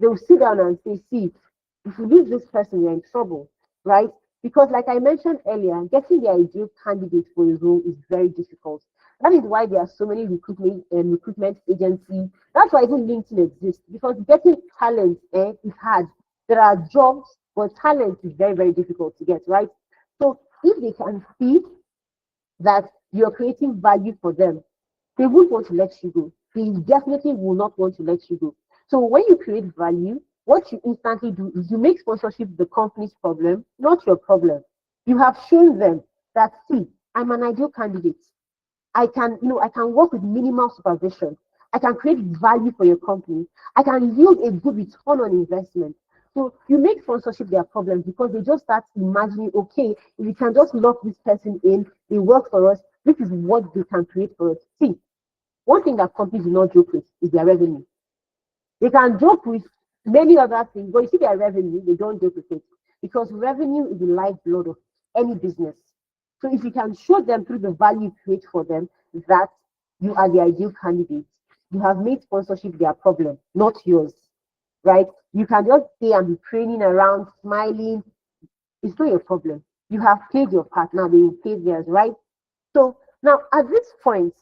they'll sit down and say, see, if you leave this person, you're in trouble, right? Because like I mentioned earlier, getting the ideal candidate for a role is very difficult. That is why there are so many recruitment agencies. That's why even LinkedIn exists, because getting talent is hard. There are jobs, but talent is very, very difficult to get, right? So if they can see that you're creating value for them, they won't want to let you go. They definitely will not want to let you go. So when you create value, what you instantly do is you make sponsorship the company's problem, not your problem. You have shown them that, see, I'm an ideal candidate. I can work with minimal supervision. I can create value for your company. I can yield a good return on investment. So you make sponsorship their problem because they just start imagining, okay, if we can just lock this person in, they work for us, this is what they can create for us. See, one thing that companies do not joke with is their revenue. They can joke with many other things, but you see their revenue, they don't joke with it because revenue is the lifeblood of any business. So if you can show them through the value you create for them that you are the ideal candidate, you have made sponsorship their problem, not yours, right? You can just stay and be training around, smiling. It's not your problem. You have played your part. Now they will play theirs, right? So now at this point,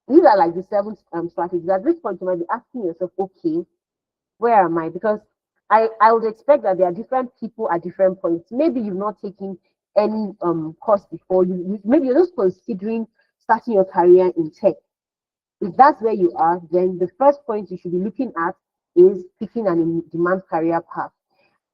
these are like the seven strategies. At this point, you might be asking yourself, okay, where am I? Because I would expect that there are different people at different points. Maybe you've not taken any course before. Maybe you're just considering starting your career in tech. If that's where you are, then the first point you should be looking at is picking an in-demand career path.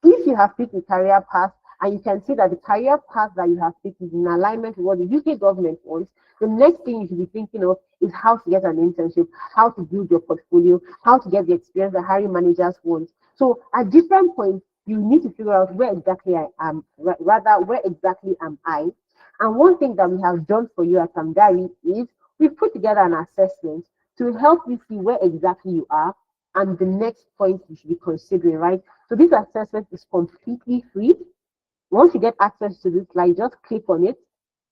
If you have picked a career path and you can see that the career path that you have picked is in alignment with what the UK government wants, the next thing you should be thinking of is how to get an internship, how to build your portfolio, how to get the experience that hiring managers want. So at different points, you need to figure out where exactly I am, rather, where exactly am I? And one thing that we have done for you at Samdari is we've put together an assessment to help you see where exactly you are and the next point you should be considering, right? So this assessment is completely free. Once you get access to this slide, just click on it.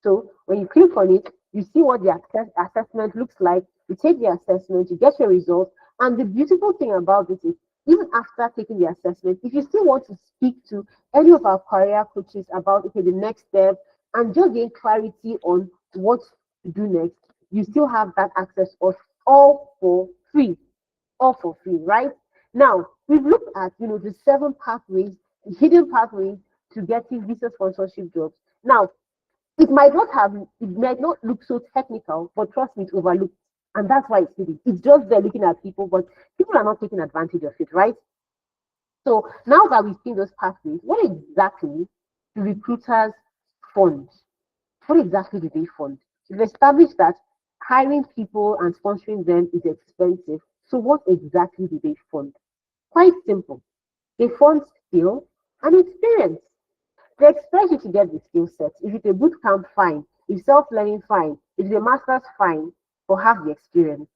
So when you click on it, you see what the assessment looks like. You take the assessment, you get your results. And the beautiful thing about this is, even after taking the assessment, if you still want to speak to any of our career coaches about, okay, the next step, and just gain clarity on what to do next, you still have that access of all for free. All for free, right? Now, we've looked at, the 7 pathways, hidden pathways to getting visa sponsorship jobs. Now, it might not look so technical, but trust me, it's overlooked. And that's why it's hidden. It's just there looking at people, but people are not taking advantage of it, right? So now that we've seen those pathways, what exactly do recruiters fund? What exactly do they fund? We've established that hiring people and sponsoring them is expensive. So what exactly do they fund? Quite simple. They fund skill and experience. They expect you to get the skill set. If it's a boot camp, fine. If self-learning, fine. If it's a master's, fine. But have the experience.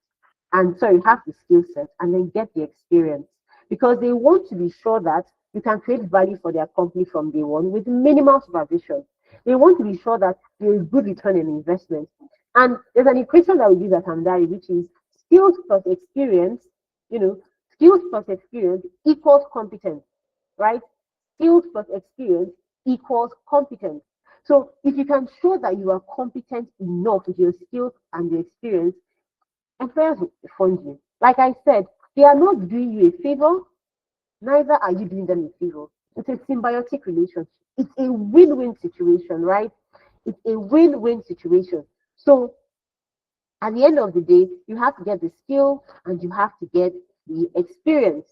And so you have the skill set and then get the experience. Because they want to be sure that you can create value for their company from day one with minimal supervision. They want to be sure that there is good return on investment. And there's an equation that we use at Hamdari, which is skills plus experience, you know, skills plus experience equals competence, right? Skills plus experience equals competence. So if you can show that you are competent enough with your skills and your experience, employers will fund you. Like I said, they are not doing you a favor, neither are you doing them a favor. It's a symbiotic relationship. It's a win-win situation, right? It's a win-win situation. So at the end of the day, you have to get the skill and you have to get the experience.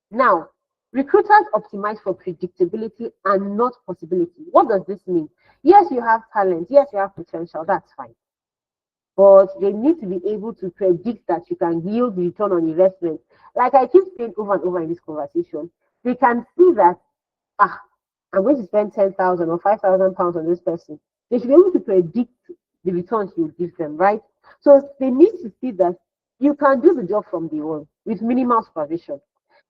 Now, recruiters optimize for predictability and not possibility. What does this mean? Yes, you have talent. Yes, you have potential. That's fine. But they need to be able to predict that you can yield return on investment. Like I keep saying over and over in this conversation, they can see that, I'm going to spend 10,000 or 5,000 pounds on this person. They should be able to predict the returns you give them, right? So they need to see that you can do the job from day one with minimal supervision.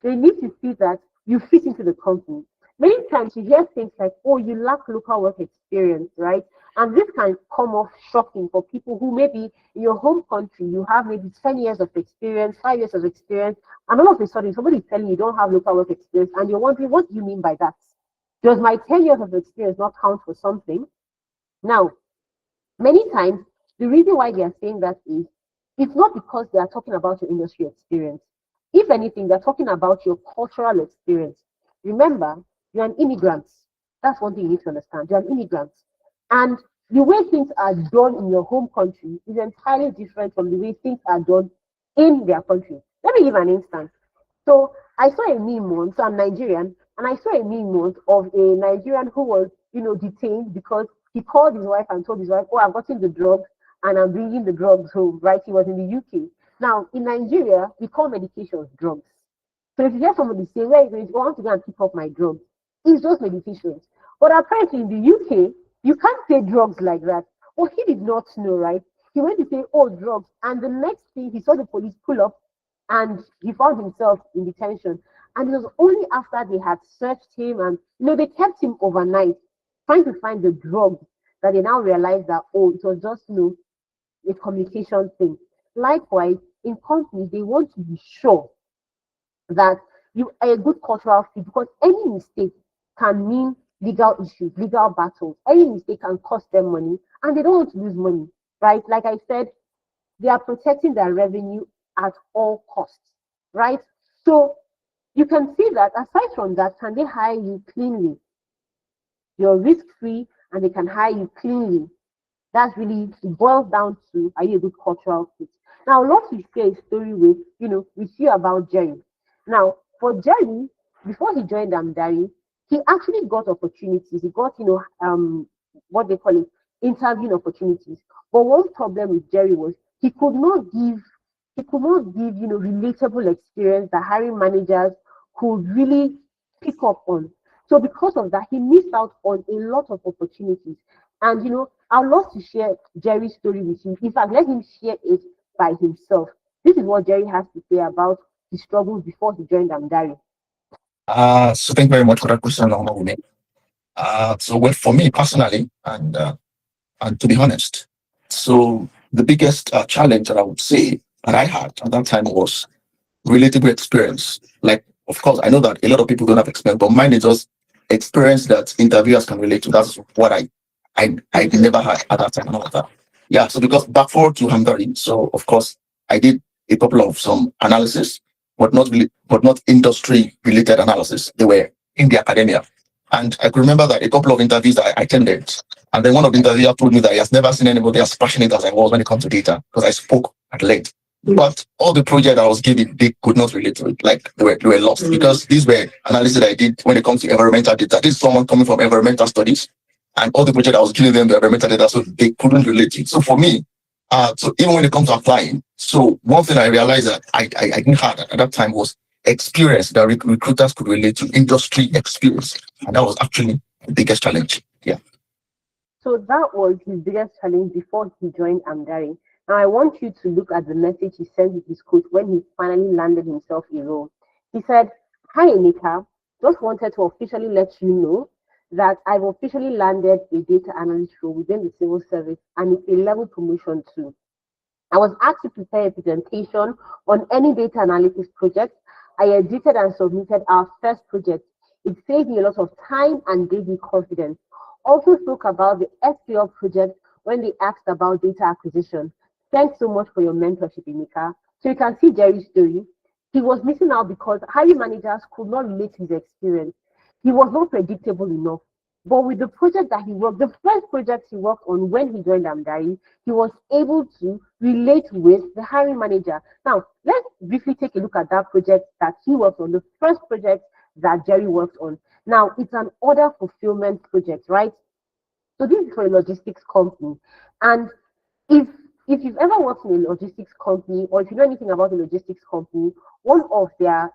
They need to see that you fit into the company. Many times you hear things like, oh, you lack local work experience, right? And this can come off shocking for people who maybe in your home country, you have maybe 10 years of experience, 5 years of experience, and all of a sudden somebody is telling you don't have local work experience, and you're wondering, what do you mean by that? Does my 10 years of experience not count for something? Now, many times, the reason why they are saying that is it's not because they are talking about your industry experience. If anything, they're talking about your cultural experience. Remember, you're an immigrant. That's one thing you need to understand. You're an immigrant. And the way things are done in your home country is entirely different from the way things are done in their country. Let me give an instance. So I saw a meme once, so I'm Nigerian, and I saw a meme once of a Nigerian who was, detained because he called his wife and told his wife, oh, I've gotten the drugs and I'm bringing the drugs home, right? He was in the UK. Now, in Nigeria, we call medications drugs. So if you hear somebody say, where are you going to go? I want to go and pick up my drugs, it's just medications. But apparently in the UK, you can't say drugs like that. Oh, he did not know, right? He went to say, oh, drugs. And the next thing, he saw the police pull up and he found himself in detention. And it was only after they had searched him and, they kept him overnight trying to find the drugs that they now realized that, oh, it was just, a communication thing. Likewise, in companies, they want to be sure that you are a good cultural fit, because any mistake can mean legal issues, legal battles. Any mistake can cost them money, and they don't want to lose money, right? Like I said, they are protecting their revenue at all costs, right? So you can see that aside from that, can they hire you cleanly? You're risk-free and they can hire you cleanly. That's really, it boils down to, are you a good cultural fit? Now, let's share a story with, we see about Jerry. Now, for Jerry, before he joined Hamdari, he actually got opportunities. He got, what they call it, interviewing opportunities. But one problem with Jerry was he could not give, relatable experience that hiring managers could really pick up on. So because of that, he missed out on a lot of opportunities. And I'd love to share Jerry's story with you. In fact, let him share it by himself. This is what Jerry has to say about his struggles before he joined Hamdari. So thank you very much for that question, Omawumi. So well, for me personally, and to be honest, so the biggest challenge that I would say that I had at that time was relatable experience. Like, of course, I know that a lot of people don't have experience, but mine is just experience that interviewers can relate to. That's what I never had at that time and all of that. Yeah, so because back forward to Hamdari, so of course I did a couple of some analysis, but not really, but not industry related analysis. They were in the academia. And I could remember that a couple of interviews that I attended, and then one of the interviewers told me that he has never seen anybody as passionate as I was when it comes to data, because I spoke at length. But all the project I was given, they could not relate to it. Like they were lost, because these were analysis that I did when it comes to environmental data. This is someone coming from environmental studies, and all the project I was giving them, the environmental data, so they couldn't relate to it. So for me, so even when it comes to applying, so one thing I realized that I didn't have at that time was experience that recruiters could relate to, industry experience. And that was actually the biggest challenge. Yeah. So that was his biggest challenge before he joined Amdari. Now I want you to look at the message he sent with his coach when he finally landed himself a role. He said, "Hi Emeka, just wanted to officially let you know that I've officially landed a data analyst role within the civil service and it's a level promotion too. I was asked to prepare a presentation on any data analytics project. I edited and submitted our first project. It saved me a lot of time and gave me confidence. Also spoke about the SQL project when they asked about data acquisition. Thanks so much for your mentorship, Emeka." So you can see Jerry's story. He was missing out because hiring managers could not relate to his experience. He was not predictable enough. But with the project that he worked, the first project he worked on when he joined Amdari, he was able to relate with the hiring manager. Now, let's briefly take a look at that project that he worked on, the first project that Jerry worked on. Now, it's an order fulfillment project, right? So this is for a logistics company. And if if you've ever worked in a logistics company or if you know anything about a logistics company, one of their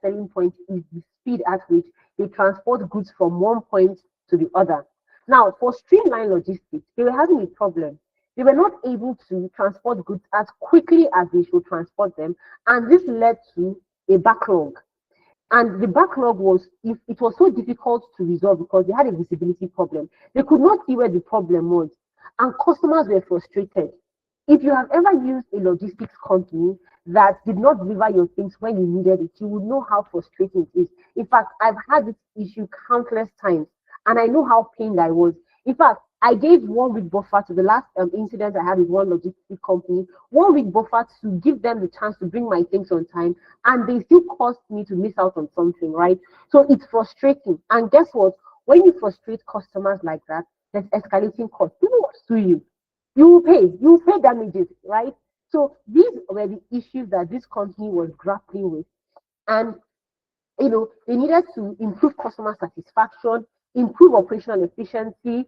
selling points is the speed at which they transport goods from one point to the other. Now, for streamline logistics, they were having a problem. They were not able to transport goods as quickly as they should transport them, and this led to a backlog. And the backlog was, if it was so difficult to resolve because they had a visibility problem. They could not see where the problem was, and customers were frustrated. If you have ever used a logistics company that did not deliver your things when you needed it, you would know how frustrating it is. In fact, I've had this issue countless times, and I know how pained I was. In fact, I gave 1 week buffer to the last incident I had with one logistics company, 1 week buffer to give them the chance to bring my things on time, and they still caused me to miss out on something, right? So it's frustrating. And guess what? When you frustrate customers like that, there's escalating costs. People will sue you. You will pay damages, right? So these were the issues that this company was grappling with. And they needed to improve customer satisfaction, improve operational efficiency,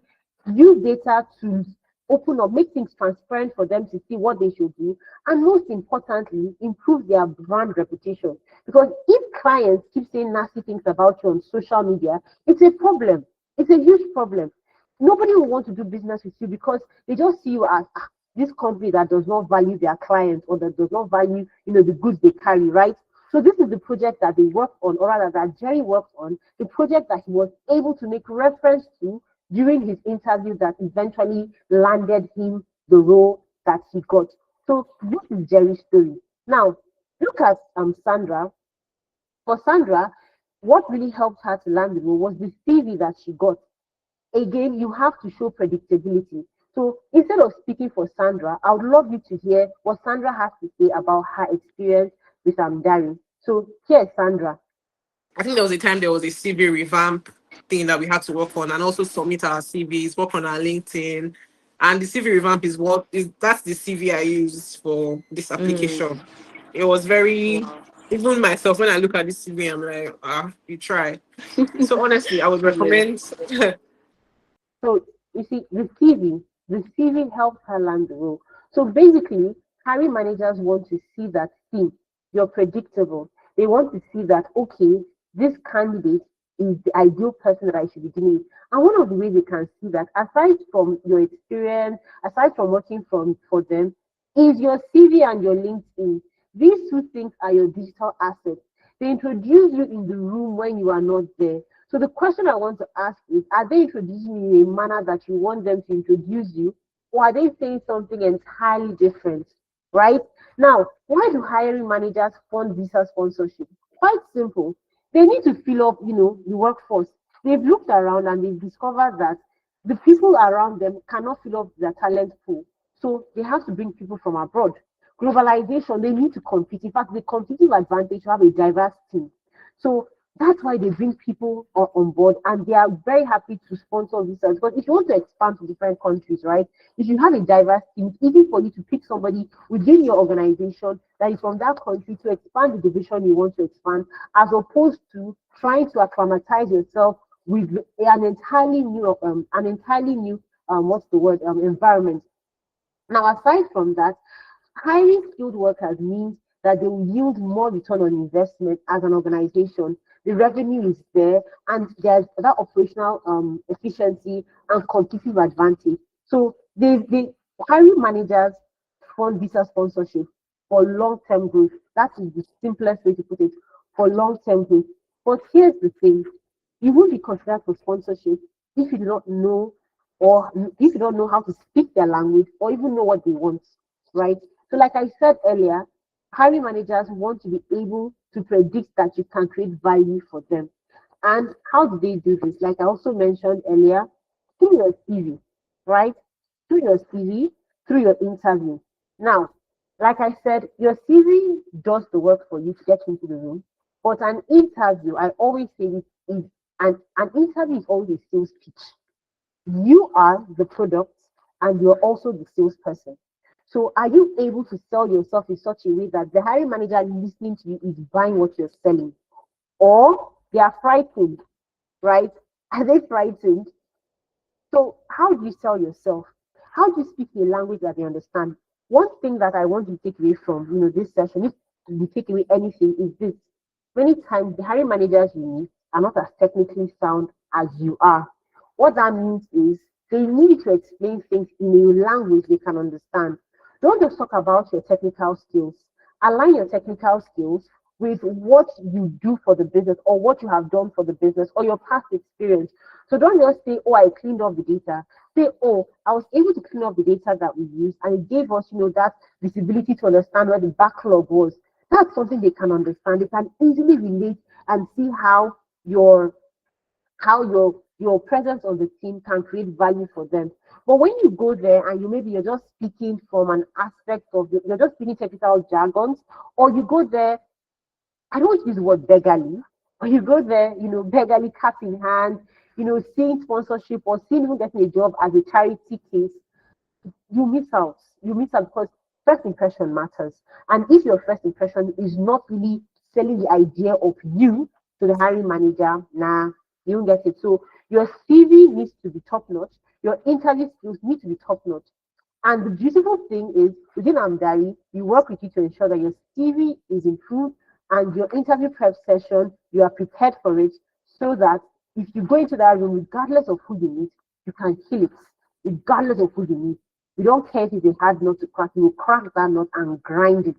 use data to open up, make things transparent for them to see what they should do, and most importantly, improve their brand reputation. Because if clients keep saying nasty things about you on social media, it's a problem. It's a huge problem. Nobody will want to do business with you because they just see you as this company that does not value their clients or that does not value, the goods they carry, right? So this is the project that they worked on, or rather that Jerry worked on, the project that he was able to make reference to during his interview that eventually landed him the role that he got. So this is Jerry's story. Now, look at Sandra. For Sandra, what really helped her to land the role was the CV that she got. Again, you have to show predictability. So instead of speaking for Sandra, I would love you to hear what Sandra has to say about her experience with Amdari. So here's Sandra. I think there was a time there was a CV revamp thing that we had to work on and also submit our CVs, work on our LinkedIn. And the CV revamp that's the CV I used for this application. It was very, even myself, when I look at this CV, I'm like, you try. So honestly, I would recommend. So you see, the CV helps her land the role. So basically, hiring managers want to see, you're predictable. They want to see that, okay, this candidate is the ideal person that I should be dealing with. And one of the ways they can see that, aside from your experience, aside from working for them, is your CV and your LinkedIn. These two things are your digital assets. They introduce you in the room when you are not there. So the question I want to ask is, are they introducing you in a manner that you want them to introduce you, or are they saying something entirely different? Right? Now, why do hiring managers fund visa sponsorship? Quite simple. They need to fill up, the workforce. They've looked around and they've discovered that the people around them cannot fill up their talent pool. So they have to bring people from abroad. Globalization, they need to compete. In fact, the competitive advantage to have a diverse team. So that's why they bring people on board and they are very happy to sponsor visas. But if you want to expand to different countries, right, if you have a diverse team, it's easy for you to pick somebody within your organization that is from that country to expand the division you want to expand, as opposed to trying to acclimatize yourself with an entirely new environment. Now, aside from that, hiring skilled workers means that they will yield more return on investment as an organization. The revenue is there, and there's that operational efficiency and competitive advantage. So they hiring managers fund visa sponsorship for long-term growth. That is the simplest way to put it, for long-term growth. But here's the thing: you won't be considered for sponsorship if you do not know, or if you don't know how to speak their language or even know what they want, right? So, like I said earlier, hiring managers want to be able to predict that you can create value for them. And how do they do this? Like I also mentioned earlier, through your CV, right? Through your CV, through your interview. Now, like I said, your CV does the work for you to get into the room, but an interview, I always say this, is an interview is always a sales pitch. You are the product and you're also the salesperson. So are you able to sell yourself in such a way that the hiring manager listening to you is buying what you're selling? Or they are frightened, right? Are they frightened? So how do you sell yourself? How do you speak a language that they understand? One thing that I want to take away from this session, if you take away anything, is this: many times the hiring managers you meet are not as technically sound as you are. What that means is they need to explain things in a language they can understand. Don't just talk about your technical skills. Align your technical skills with what you do for the business or what you have done for the business or your past experience. So don't just say, oh, I cleaned up the data. Say, oh, I was able to clean up the data that we used and it gave us, that visibility to understand where the backlog was. That's something they can understand. They can easily relate and see how your presence on the team can create value for them. But when you go there and you're just speaking from an aspect of you're just speaking technical jargons, or you go there, I don't use the word beggarly, but you go there, beggarly cap in hand, seeing sponsorship or seeing even getting a job as a charity case, you miss out. You miss out because first impression matters. And if your first impression is not really selling the idea of you to the hiring manager, nah, you won't get it. So your CV needs to be top notch. Your interview skills need to be top notch. And the beautiful thing is, within Amdari, we work with you to ensure that your CV is improved and your interview prep session, you are prepared for it so that if you go into that room, regardless of who you meet, you can kill it, regardless of who you meet. We don't care if it's a hard nut to crack, you will crack that nut and grind it,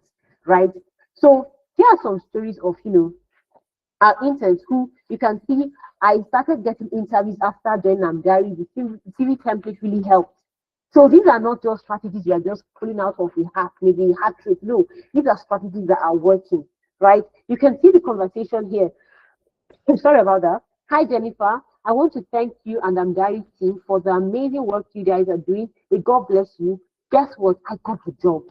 right? So here are some stories of, our interns who you can see I started getting interviews after joining Amdari. The CV template really helped. So these are not just strategies you are just pulling out of a hat, maybe a hat trick. No, these are strategies that are working, right? You can see the conversation here. I'm sorry about that. Hi, Jennifer. I want to thank you and Amdari team for the amazing work you guys are doing. May God bless you. Guess what? I got the job,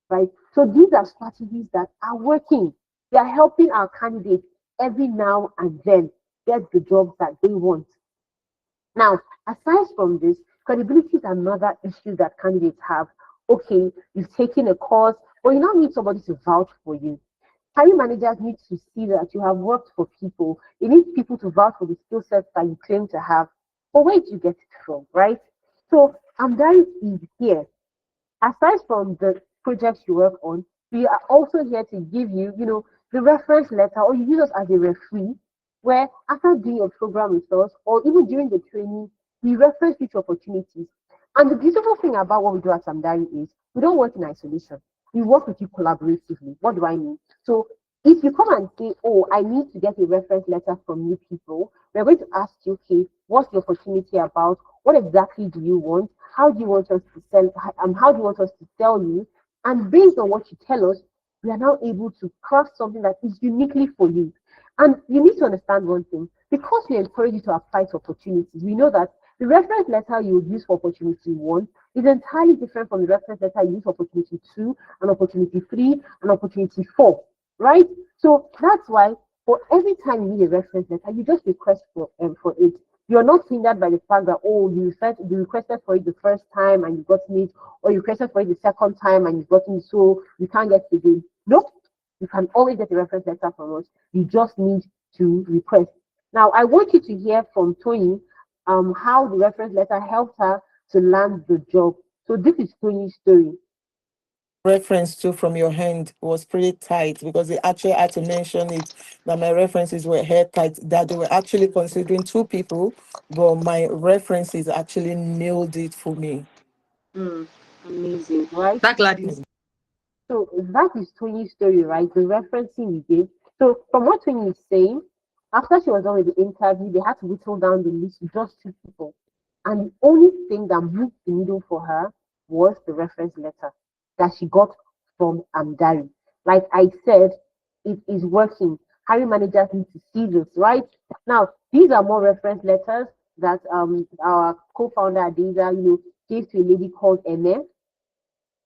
right? So these are strategies that are working. They are helping our candidates every now and then get the jobs that they want. Now, aside from this, credibility is another issue that candidates have. Okay, you've taken a course, but you now need somebody to vouch for you. Hiring managers need to see that you have worked for people. You need people to vouch for the skill sets that you claim to have. But where do you get it from, right? So Amdari is here. Aside from the projects you work on, we are also here to give you, the reference letter, or you use us as a referee, where after doing your program with us, or even during the training, we reference future opportunities. And the beautiful thing about what we do at Samdari is we don't work in isolation. We work with you collaboratively. What do I mean? So if you come and say, oh, I need to get a reference letter from you people, we're going to ask you, okay, what's the opportunity about? What exactly do you want? How do you want us to sell? How do you want us to sell you? And based on what you tell us, we are now able to craft something that is uniquely for you. And you need to understand one thing, because we encourage you to apply to opportunities, we know that the reference letter you would use for opportunity 1 is entirely different from the reference letter you use for opportunity 2, and opportunity 3, and opportunity 4, right? So that's why for every time you need a reference letter, you just request for it. You're not hindered by the fact that, oh, you requested for it the first time and you got it, or you requested for it the second time and you got it, so you can't get it again. Nope. You can always get a reference letter from us. You just need to request. Now, I want you to hear from Tony how the reference letter helped her to land the job. So this is Tony's story. reference too from your hand was pretty tight, because they actually had to mention it that my references were hair tight, that they were actually considering two people, but my references actually nailed it for me. Amazing, right? That Gladys. So that is Tony's story, right? The referencing we gave. So from what Tony is saying, after she was done with the interview, they had to whittle down the list to just two people. And the only thing that moved the needle for her was the reference letter that she got from Amdari. Like I said, it is working. Hiring managers need to see this, right? Now, these are more reference letters that our co-founder Adeza, gave to a lady called Ene.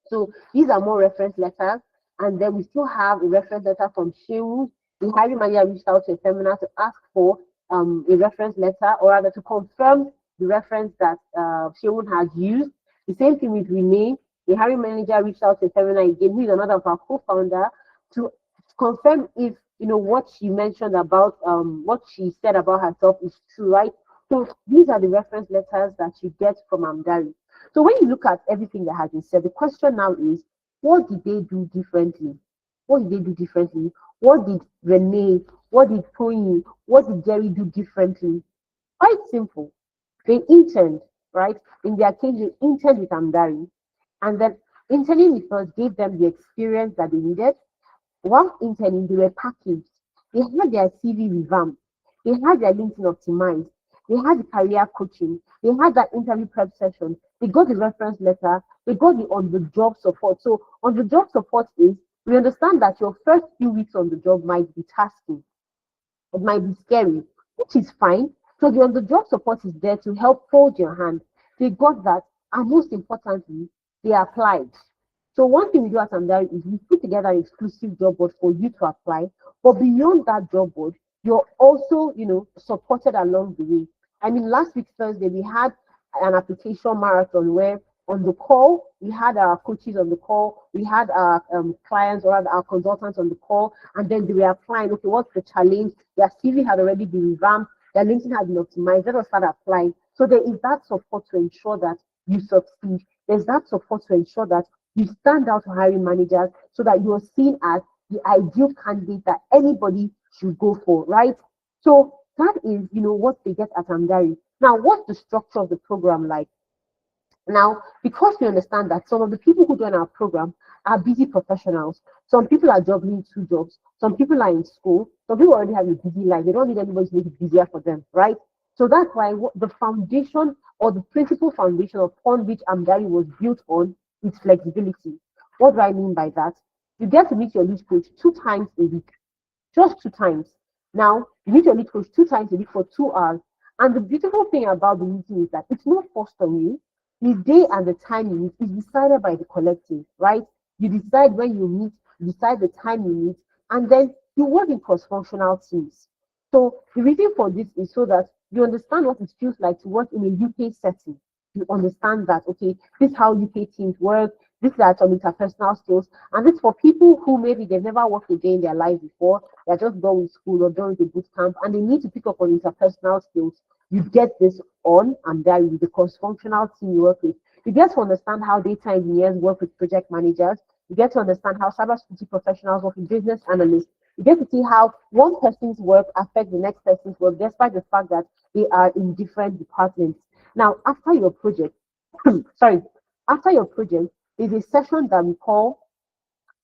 So these are more reference letters. And then we still have a reference letter from Shehu. The hiring manager reached out to a seminar to ask for a reference letter, or rather to confirm the reference that Shehu has used. The same thing with Renee. The hiring manager reached out to a seminar again, who is another of our co-founder, to confirm if what she mentioned about what she said about herself is true, right? So these are the reference letters that you get from Amdari. So when you look at everything that has been said, the question now is, what did they do differently? What did they do differently? What did Renee, what did Tony, what did Jerry do differently? Quite simple. They interned, right? In their case, they interned with Amdari. And then interning with us gave them the experience that they needed. While interning, they were packaged. They had their CV revamped. They had their LinkedIn optimized. They had the career coaching. They had that interview prep session. They got the reference letter. They got the on-the-job support. So on-the-job support is, we understand that your first few weeks on the job might be tasking. It might be scary, which is fine. So the on-the-job support is there to help hold your hand. They got that, and most importantly, they applied. So one thing we do at Amdari is we put together an exclusive job board for you to apply. But beyond that job board, you're also, supported along the way. I mean, last week Thursday we had an application marathon where on the call we had our coaches on the call, we had our clients or our consultants on the call, and then they were applying. Okay, what's the challenge? Their CV had already been revamped, their LinkedIn had been optimized. Let us start applying. So there is that support to ensure that you succeed. There's that support to ensure that you stand out to hiring managers so that you're seen as the ideal candidate that anybody should go for, right? So that is, what they get at Amdari. Now, what's the structure of the program like? Now, because we understand that some of the people who join our program are busy professionals, some people are juggling two jobs, some people are in school, some people already have a busy life. They don't need anybody to make it busier for them, right? So that's why the foundation or the principal foundation upon which Amdari was built on is flexibility. What do I mean by that? You get to meet your lead coach 2 times a week, just 2 times. Now, you meet your lead coach 2 times a week for 2 hours. And the beautiful thing about the meeting is that it's not forced on you. The day and the time you meet is decided by the collective, right? You decide when you meet, you decide the time you meet, and then you work in cross-functional teams. So the reason for this is so that you understand what it feels like to work in a UK setting. You understand that, okay, this is how UK teams work, these are some interpersonal skills, and it's for people who maybe they've never worked a day in their life before, they're just done with school or done with a boot camp, and they need to pick up on interpersonal skills. You get this on, and there is the cross-functional team you work with. You get to understand how data engineers work with project managers. You get to understand how cybersecurity professionals work with business analysts. You get to see how one person's work affects the next person's work, despite the fact that they are in different departments. Now, after your project, after your project, there's a session that we call,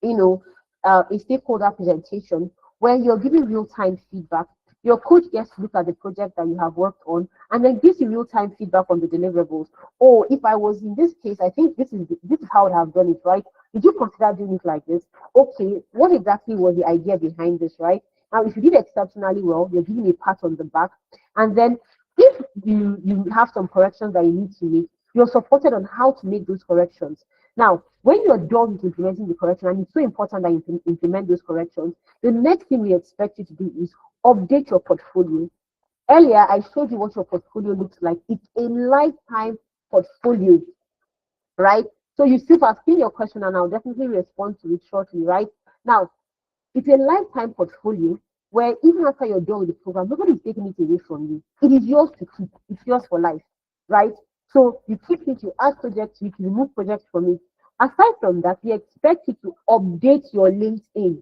a stakeholder presentation where you're giving real-time feedback. Your coach gets to look at the project that you have worked on and then gives you real-time feedback on the deliverables. Oh, if I was in this case, I think this is how I would have done it, right? Did you consider doing it like this? Okay, what exactly was the idea behind this, right? Now, if you did exceptionally well, you're giving a pat on the back. And then if you have some corrections that you need to make, you're supported on how to make those corrections. Now, when you're done with implementing the correction, and it's so important that you implement those corrections, the next thing we expect you to do is update your portfolio. Earlier, I showed you what your portfolio looks like. It's a lifetime portfolio, right? So you still asking your question, and I'll definitely respond to it shortly, right? Now, it's a lifetime portfolio where even after you're done with the program, nobody's taking it away from you. It is yours to keep. It's yours for life, right? So you keep it, you add projects, you can remove projects from it. Aside from that, we expect you to update your LinkedIn.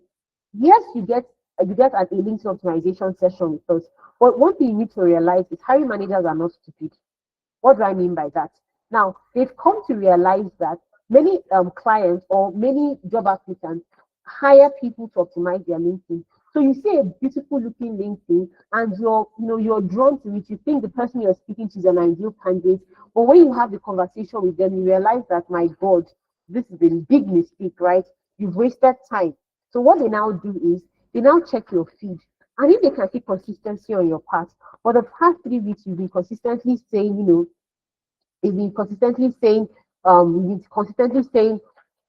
Yes, you get an a LinkedIn optimization session with us. But one thing you need to realize is hiring managers are not stupid. What do I mean by that? Now, they've come to realize that many clients or many job applicants hire people to optimize their LinkedIn. So you see a beautiful looking LinkedIn and you're drawn to it. You think the person you're speaking to is an ideal candidate. But when you have the conversation with them, you realize that, my God, this is a big mistake, right? You've wasted time. So what they now do is they now check your feed. And if they can see consistency on your part, for the past 3 weeks, you've been consistently saying, you've been consistently saying, you've been consistently saying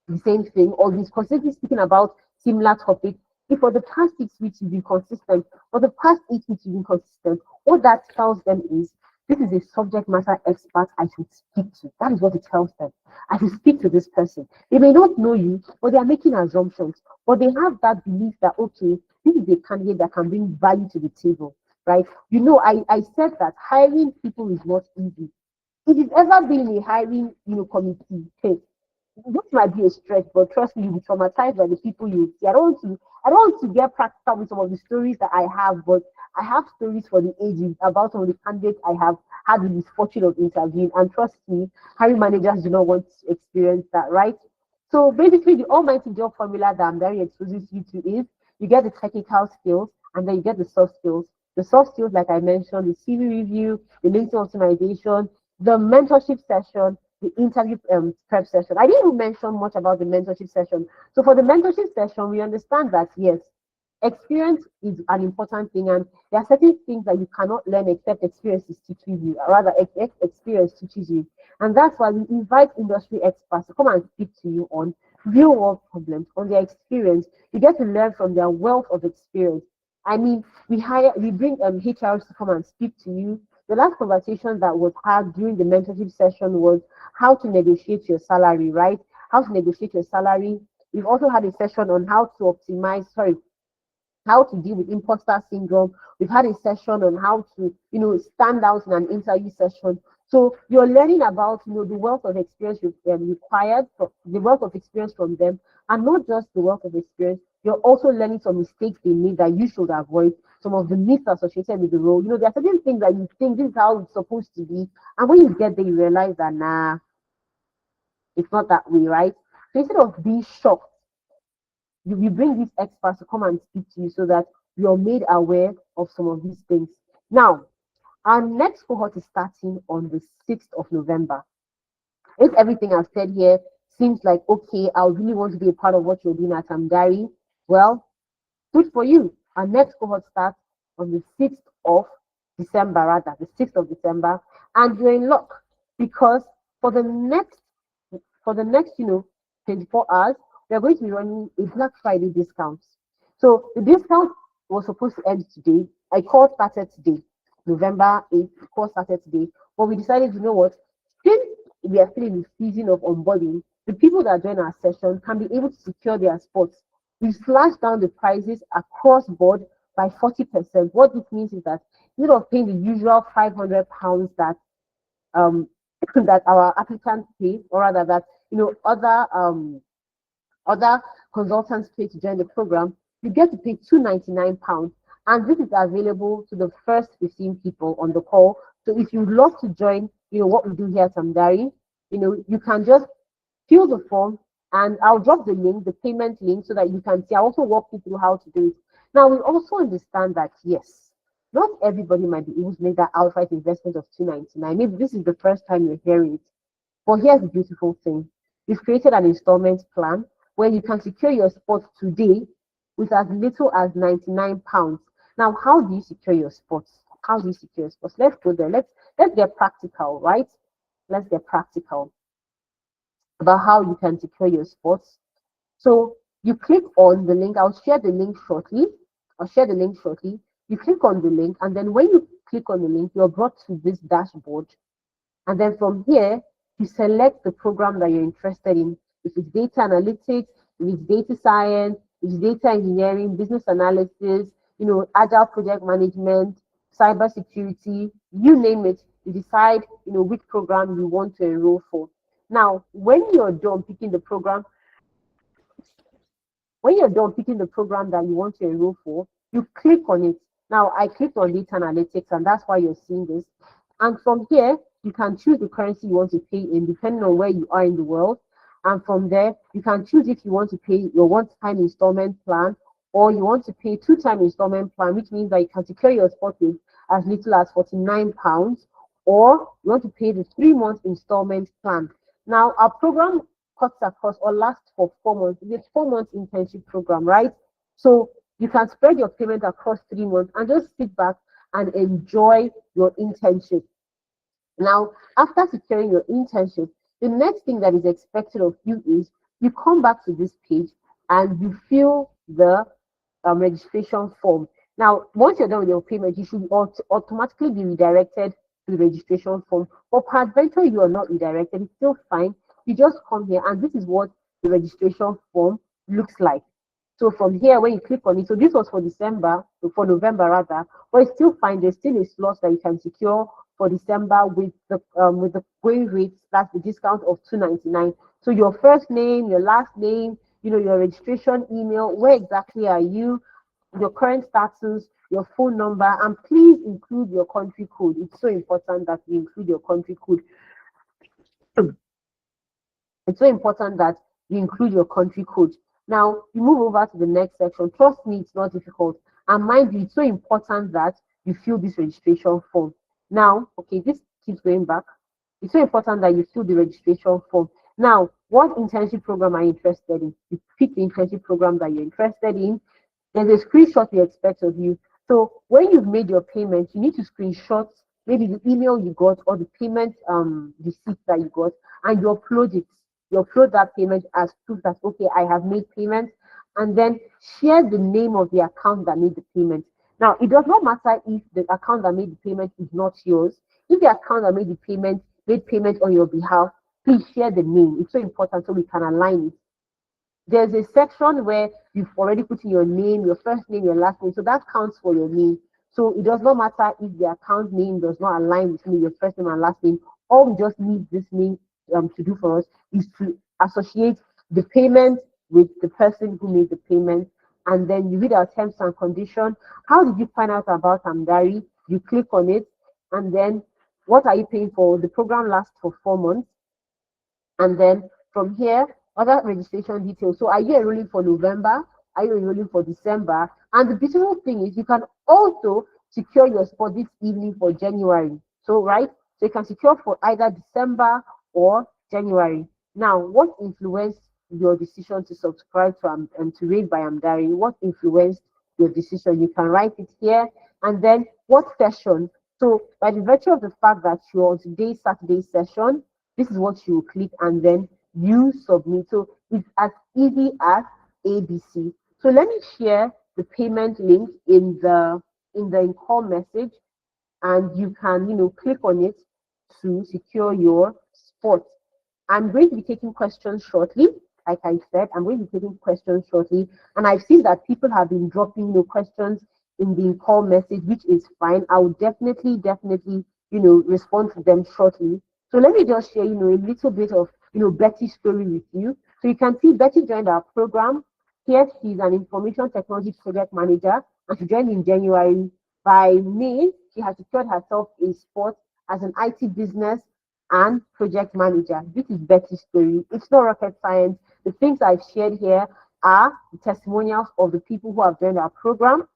the same thing, or you've consistently speaking about similar topics. If for the past 6 weeks you've been consistent, for the past 8 weeks you've been consistent, what that tells them is this is a subject matter expert I should speak to. That is what it tells them. I should speak to this person. They may not know you, but they are making assumptions. But they have that belief that, okay, this is a candidate that can bring value to the table, right? I said that hiring people is not easy. If you've ever been in a hiring, committee, hey, this might be a stretch, but trust me, you'll be traumatized by the people you see. I don't want to get practical with some of the stories that I have, but I have stories for the ages about some of the candidates I have had the misfortune of interviewing. And trust me, hiring managers do not want to experience that, right? So basically, the almighty job formula that I'm very exposes you to is you get the technical skills and then you get the soft skills. The soft skills, like I mentioned, the CV review, the LinkedIn optimization, the mentorship session, the interview prep session. I didn't even mention much about the mentorship session. So for the mentorship session, we understand that yes, experience is an important thing, and there are certain things that you cannot learn except experience is teaching you, or rather, experience teaches you. And that's why we invite industry experts to come and speak to you on real world problems, on their experience. You get to learn from their wealth of experience. I mean, we bring HRs to come and speak to you. The last conversation that was had during the mentorship session was how to negotiate your salary, right? How to negotiate your salary. We've also had a session on how to deal with imposter syndrome. We've had a session on how to, stand out in an interview session. So you're learning about, the wealth of experience required, the wealth of experience from them, and not just the wealth of experience. You're also learning some mistakes they made that you should avoid, some of the myths associated with the role. There are certain things that you think this is how it's supposed to be, and when you get there, you realize that nah, it's not that way, right? So instead of being shocked, you bring these experts to come and speak to you so that you're made aware of some of these things. Now, our next cohort is starting on the 6th of November. If everything I've said here seems like, okay, I really want to be a part of what you're doing at Amdari, well, good for you. Our next cohort starts on the 6th of December, rather, the 6th of December, and you're in luck because for the next 24 hours, we are going to be running a Black Friday discount. So the discount was supposed to end today. I called started today, November 8th. The call started today, but we decided, what? Since we are still in the season of onboarding, the people that join our session can be able to secure their spots. We slashed down the prices across board by 40%. What this means is that instead of paying the usual £500 that that our applicants pay, or rather that other consultants pay to join the program, you get to pay £299, and this is available to the first 15 people on the call. So if you'd love to join, what we do here at Amdari, you can just fill the form, and I'll drop the link, the payment link, so that you can see. I also walk you through how to do it. Now, we also understand that yes, not everybody might be able to make that outright investment of $299. Maybe this is the first time you're hearing it. But here's the beautiful thing. We've created an installment plan where you can secure your spot today with as little as £99. Now, how do you secure your spots? How do you secure your spots? Let's go there. Let's get practical, right? Let's get practical about how you can secure your spots. So you click on the link. I'll share the link shortly. You click on the link, and then when you click on the link, you're brought to this dashboard. And then from here, you select the program that you're interested in. If it's data analytics, if it's data science, if it's data engineering, business analysis, agile project management, cybersecurity, you name it, you decide, which program you want to enroll for. Now, when you're done picking the program, that you want to enroll for, you click on it. Now, I clicked on data analytics, and that's why you're seeing this. And from here, you can choose the currency you want to pay in, depending on where you are in the world. And from there, you can choose if you want to pay your one-time installment plan, or you want to pay two-time installment plan, which means that you can secure your spot with as little as £49, or you want to pay the 3-month installment plan. Now, our program cuts across or lasts for 4 months. It's a 4-month internship program, right? So you can spread your payment across 3 months and just sit back and enjoy your internship. Now, after securing your internship, the next thing that is expected of you is you come back to this page and you fill the registration form. Now, once you're done with your payment, you should automatically be redirected to the registration form. But peradventure you are not redirected, it's still fine. You just come here, and this is what the registration form looks like. So from here, when you click on it, so this was for November rather, but it's still fine. There's still a slot that you can secure for December with the going rates. That's the discount of $2.99. So your first name, your last name, your registration email, where exactly are you, your current status, your phone number, and please include your country code. It's so important that you include your country code. It's so important that you include your country code. Now, you move over to the next section. Trust me, it's not difficult. And mind you, it's so important that you fill this registration form. Now, okay, this keeps going back. It's so important that you fill the registration form. Now, what internship program are you interested in? You pick the internship program that you're interested in. There's a screenshot we expect of you. So when you've made your payment, you need to screenshot maybe the email you got or the payment receipt that you got, and you upload it. You upload that payment as proof that, okay, I have made payment, and then share the name of the account that made the payment. Now, it does not matter if the account that made the payment is not yours. If the account that made payment on your behalf, please share the name. It's so important so we can align it. There's a section where you've already put in your name, your first name, your last name. So that counts for your name. So it does not matter if the account name does not align with your first name and last name. All we just need this name to do for us is to associate the payment with the person who made the payment. And then you read our terms and conditions. How did you find out about Amdari? You click on it. And then what are you paying for? The program lasts for 4 months. And then from here, other registration details. So are you enrolling for November? Are you enrolling for December? And the beautiful thing is you can also secure your spot this evening for January. So, right? So you can secure for either December or January. Now, what influenced your decision to subscribe to and to Read by Amdari? What influenced your decision? You can write it here. And then what session? So by the virtue of the fact that you're on today's Saturday session, this is what you click and then you submit. So it's as easy as ABC. So let me share the payment link in the call message, and you can click on it to secure your spot. I'm going to be taking questions shortly. Like I said, I'm going to be taking questions shortly, and I've seen that people have been dropping questions in the call message, which is fine. I will definitely respond to them shortly. So let me just share a little bit of Betty's story with you. So you can see Betty joined our program. Here she's an information technology project manager, and she joined in January. By May, she has secured herself a spot as an IT business and project manager. This is Betty's story. It's not rocket science. The things I've shared here are the testimonials of the people who have joined our program.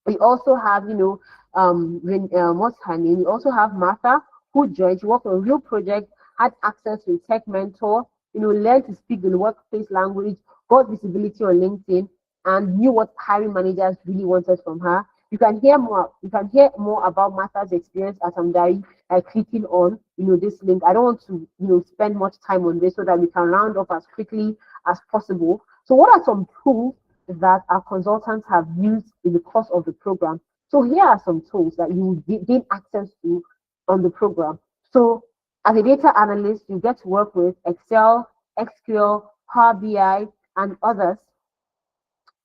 We also have, what's her name? We also have Martha, who joined. She worked on a real project, had access to a tech mentor, learned to speak the workplace language, got visibility on LinkedIn, and knew what hiring managers really wanted from her. You can hear more. You can hear more about Martha's experience at Amdari by clicking on, this link. I don't want to, spend much time on this so that we can round up as quickly as possible. So, what are some tools that our consultants have used in the course of the program? So, here are some tools that you will gain access to on the program. So, as a data analyst, you get to work with Excel, SQL, Power BI, and others.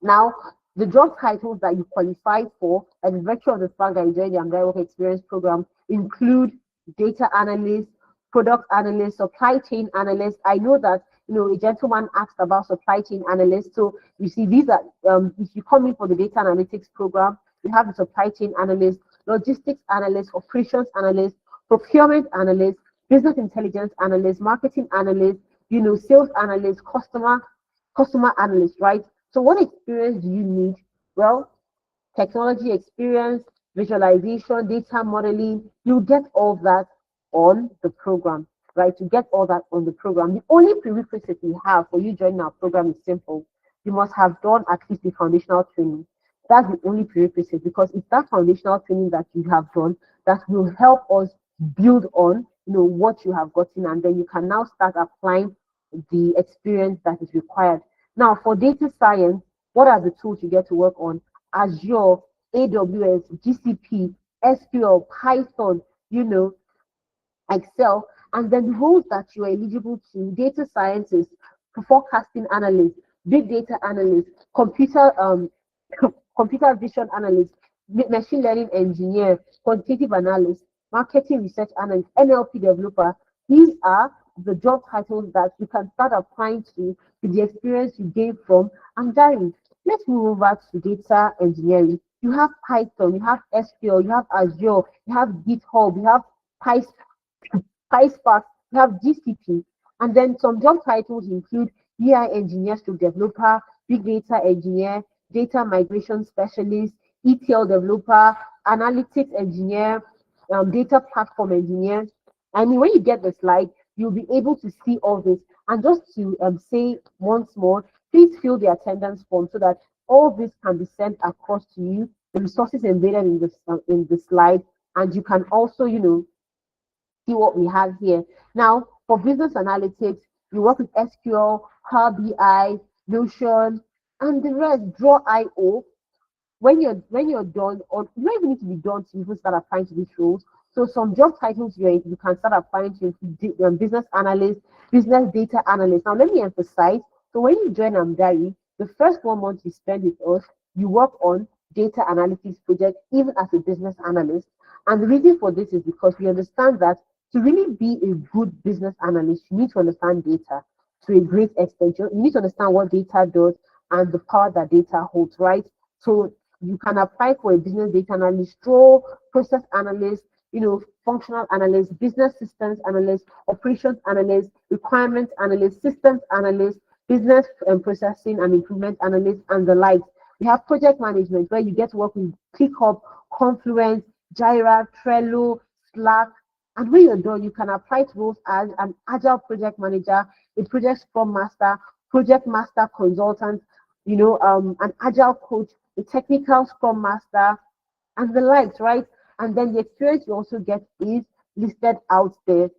Now, the job titles that you qualify for, as a virtue of the fact that you joined the Amdari Work Experience program, include data analyst, product analyst, supply chain analyst. I know that a gentleman asked about supply chain analyst. So you see, these are if you come in for the data analytics program, you have the supply chain analyst, logistics analyst, operations analyst, procurement analyst, business intelligence analyst, marketing analyst, sales analyst, customer analyst, right? So what experience do you need? Well, technology experience, visualization, data modeling, you get all that on the program, right? To get all that on the program. The only prerequisite we have for you joining our program is simple. You must have done at least the foundational training. That's the only prerequisite, because it's that foundational training that you have done that will help us build on what you have gotten, and then you can now start applying the experience that is required. Now, for data science, what are the tools you get to work on? Azure, AWS, GCP, SQL, Python, Excel, and then the roles that you are eligible to: data scientist, forecasting analyst, big data analyst, computer vision analyst, machine learning engineer, quantitative analyst, marketing research analyst, NLP developer. These are the job titles that you can start applying to with the experience you gain from Andari. Let's move over to data engineering. You have Python, you have SQL, you have Azure, you have GitHub, you have PySpark, you have GCP, and then some job titles include BI engineer to developer, big data engineer, data migration specialist, ETL developer, analytics engineer, data platform engineer. And when you get the slide, you'll be able to see all this. And just to say once more, please fill the attendance form so that all this can be sent across to you. The resources embedded in the slide, and you can also, see what we have here. Now, for business analytics, you work with SQL, Power BI, Notion, and the rest. Draw.io. When you're done, or you don't even need to be done to even start applying to these roles. So some job titles you can start applying to: business analyst, business data analyst. Now, let me emphasize. So when you join Amdari, the first 1 month you spend with us, you work on data analytics project, even as a business analyst. And the reason for this is because we understand that to really be a good business analyst, you need to understand data to a great extent. You need to understand what data does and the power that data holds, right? So you can apply for a business data analyst role, process analyst, functional analyst, business systems analyst, operations analyst, requirements analyst, systems analyst, business processing and improvement analyst, and the likes. We have project management, where you get to work with ClickUp, Confluence, Jira, Trello, Slack. And when you're done, you can apply to roles as an agile project manager, a project scrum master, project master consultant, an agile coach, a technical scrum master, and the likes, right? And then the experience you also get is listed out there.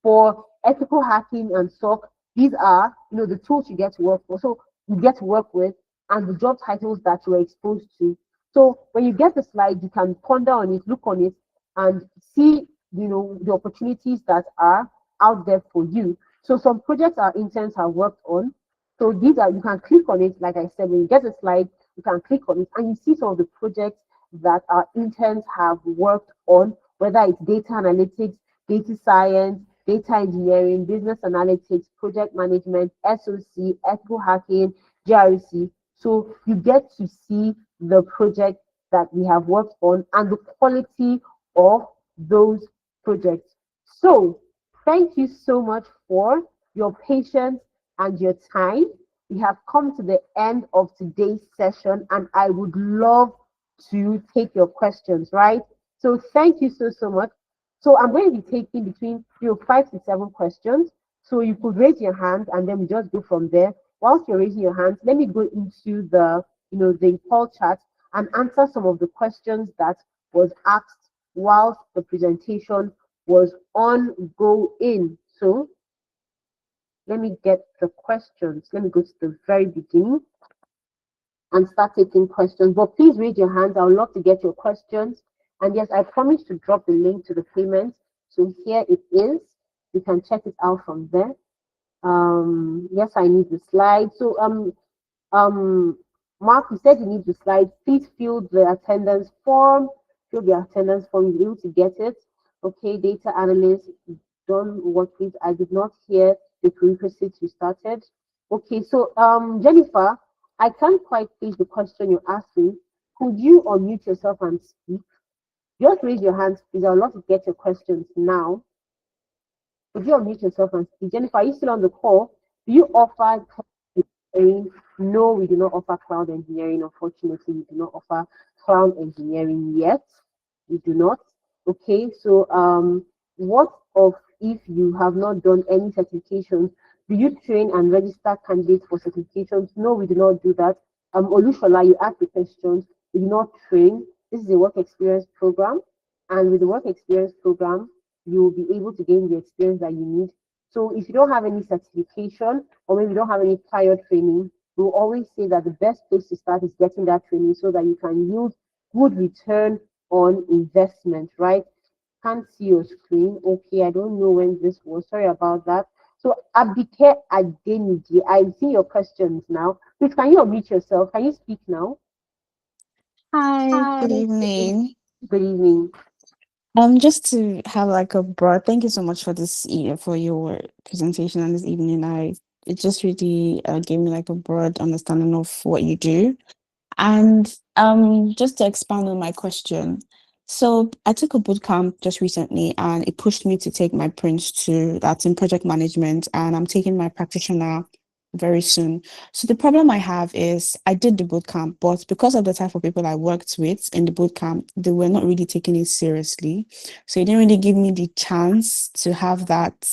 For ethical hacking and SOC, these are, the tools you get to work for. So you get to work with, and the job titles that you are exposed to. So when you get the slide, you can ponder on it, look on it, and see, the opportunities that are out there for you. So some projects our interns have worked on. So these are, you can click on it. Like I said, when you get the slide, you can click on it, and you see some of the projects that our interns have worked on, whether it's data analytics, data science, data engineering, business analytics, project management, SOC, ethical hacking, GRC. So you get to see the project that we have worked on and the quality of those projects. So thank you so much for your patience and your time. We have come to the end of today's session, and I would love to take your questions, right? So thank you so much. So I'm going to be taking between 5 to 7 questions. So you could raise your hand, and then we just go from there. Whilst you're raising your hands, let me go into the the call chat and answer some of the questions that was asked whilst the presentation was ongoing. So let me get the questions. Let me go to the very beginning and start taking questions. But please raise your hands. I would love to get your questions. And yes, I promised to drop the link to the payment. So here it is. You can check it out from there. Yes, I need the slide. So Mark, you said you need the slide. Please fill the attendance form. Fill the attendance form. You'll be able to get it. Okay, data analyst, done what, please? I did not hear the prerequisites you started. Okay, so Jennifer, I can't quite face the question you're asking. Could you unmute yourself and speak? Just raise your hands, please. I would love to get your questions now. Could you unmute yourself and speak? Jennifer, are you still on the call? Do you offer cloud engineering? No, we do not offer cloud engineering. Unfortunately, we do not offer cloud engineering yet. We do not. Okay, so what of if you have not done any certifications? Do you train and register candidates for certifications? No, we do not do that. Olushola, you asked the questions. We do not train. This is a work experience program, and with the work experience program, you will be able to gain the experience that you need. So if you don't have any certification or maybe you don't have any prior training, we'll always say that the best place to start is getting that training so that you can yield good return on investment, right? Can't see your screen. Okay, I don't know when this was. Sorry about that. So Abike Adeniji, I see your questions now. Please, can you unmute yourself? Can you speak now? Hi, Hi. good evening. Good evening. Just to have like a broad, thank you so much for for your presentation on this evening. It just really gave me like a broad understanding of what you do. And just to expand on my question, so I took a boot camp just recently, and it pushed me to take my Prince 2, that's in project management, and I'm taking my practitioner very soon. So the problem I have is I did the boot camp, but because of the type of people I worked with in the boot camp, they were not really taking it seriously. So it didn't really give me the chance to have that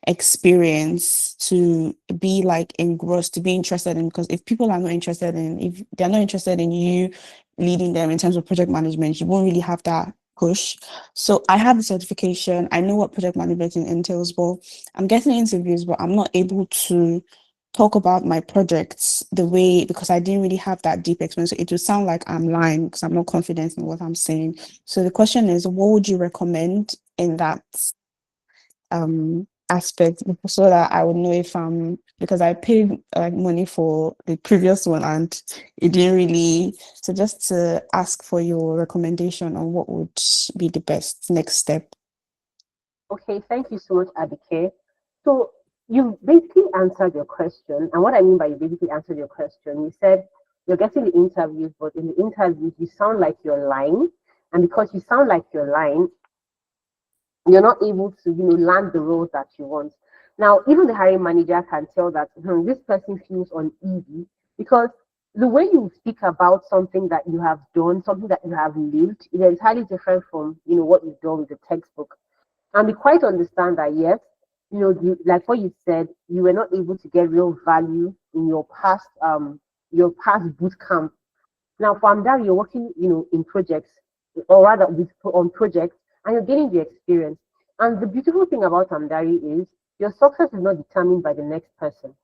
experience, to be like engrossed, to be interested in, because if people are not interested in, if they're not interested in you leading them in terms of project management, you won't really have that push. So I have the certification, I know what project management entails, but I'm getting interviews, but I'm not able to talk about my projects the way, because I didn't really have that deep experience. So it will sound like I'm lying because I'm not confident in what I'm saying. So the question is, what would you recommend in that aspect, so that I would know if I'm, because I paid like money for the previous one and it didn't really, so just to ask for your recommendation on what would be the best next step. Okay, thank you so much, Abike. So you basically answered your question. And what I mean by you basically answered your question, you said you're getting the interviews, but in the interviews, you sound like you're lying. And because you sound like you're lying, you're not able to, land the roles that you want. Now, even the hiring manager can tell that this person feels uneasy because the way you speak about something that you have done, something that you have lived, is entirely different from, what you've done with the textbook. And we quite understand that, yes, like what you said, you were not able to get real value in your past boot camp. Now, from that, you're working, in projects, or rather on projects, and you're getting the experience. And the beautiful thing about Amdari is your success is not determined by the next person,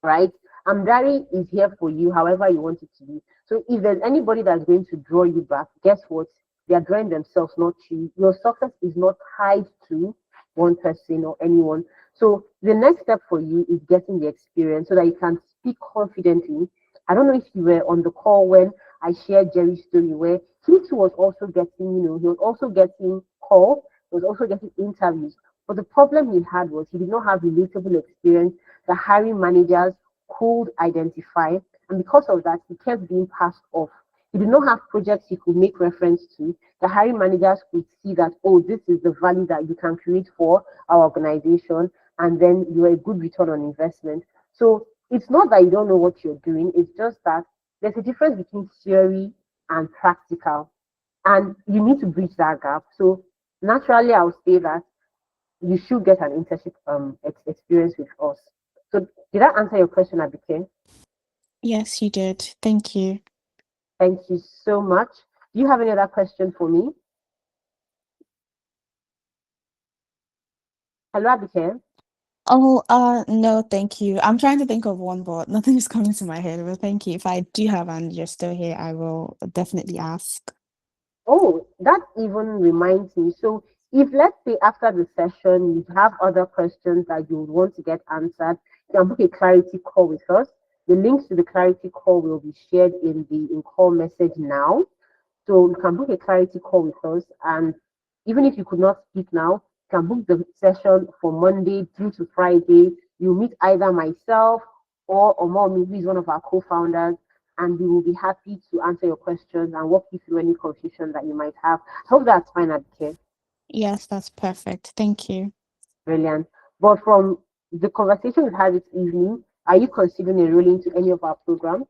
right? Amdari is here for you however you want it to be. So if there's anybody that's going to draw you back, guess what? They are drawing themselves, not you. Your success is not tied to one person or anyone. So the next step for you is getting the experience so that you can speak confidently. I don't know if you were on the call when I shared Jerry's story, where he too was also getting, he was also getting calls, he was also getting interviews. But the problem he had was he did not have relatable experience the hiring managers could identify. And because of that, he kept being passed off. He did not have projects he could make reference to. The hiring managers could see that, oh, this is the value that you can create for our organization, and then you're a good return on investment. So it's not that you don't know what you're doing, it's just that there's a difference between theory and practical, and you need to bridge that gap. So naturally, I'll say that you should get an internship experience with us. So did that answer your question, Abike? Yes, you did. Thank you. Thank you so much. Do you have any other question for me? Hello, Abike. Oh, no, thank you. I'm trying to think of one, but nothing is coming to my head. But thank you. If I do have and you're still here, I will definitely ask. Oh, that even reminds me. So if, let's say, after the session you have other questions that you would want to get answered, you can book a clarity call with us. The links to the clarity call will be shared in the in-call message now. So you can book a clarity call with us, and even if you could not speak now, You can book the session for Monday through to Friday. You meet either myself or Omomi, who is one of our co-founders, and we will be happy to answer your questions and walk you through any confusion that you might have. I hope that's fine, Abike. Yes, that's perfect. Thank you. Brilliant. But from the conversation we had this evening, are you considering enrolling to any of our programs?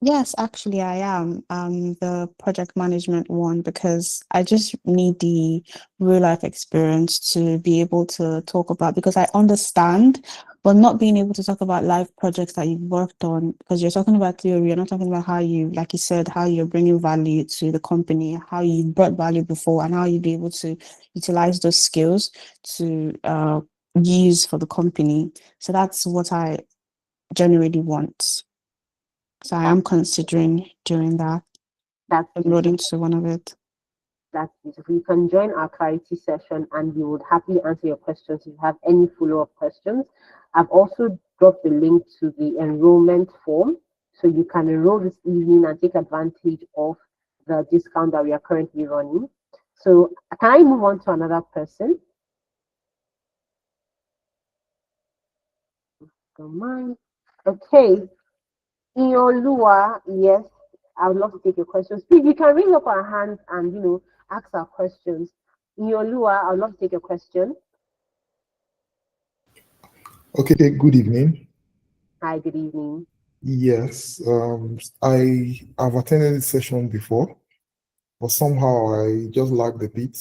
Yes, actually, I am. The project management one because I just need the real life experience to be able to talk about because I understand, but not being able to talk about live projects that you've worked on because you're talking about theory, you're not talking about how you, like you said, how you're bringing value to the company, how you brought value before, and how you'd be able to utilize those skills to use for the company. So that's what I genuinely want. So I am considering doing that, That's enrolling to one of it. That's beautiful. You can join our clarity session and we would happily answer your questions if you have any follow-up questions. I've also dropped the link to the enrollment form so you can enroll this evening and take advantage of the discount that we are currently running. So can I move on to another person? Don't mind. Okay. Iolua, yes, I would love to take your questions. Please, you can raise up our hands and ask our questions. Iolua, I would love to take your question. Okay, good evening. Hi, good evening. Yes, I have attended this session before, but somehow I just lagged a bit.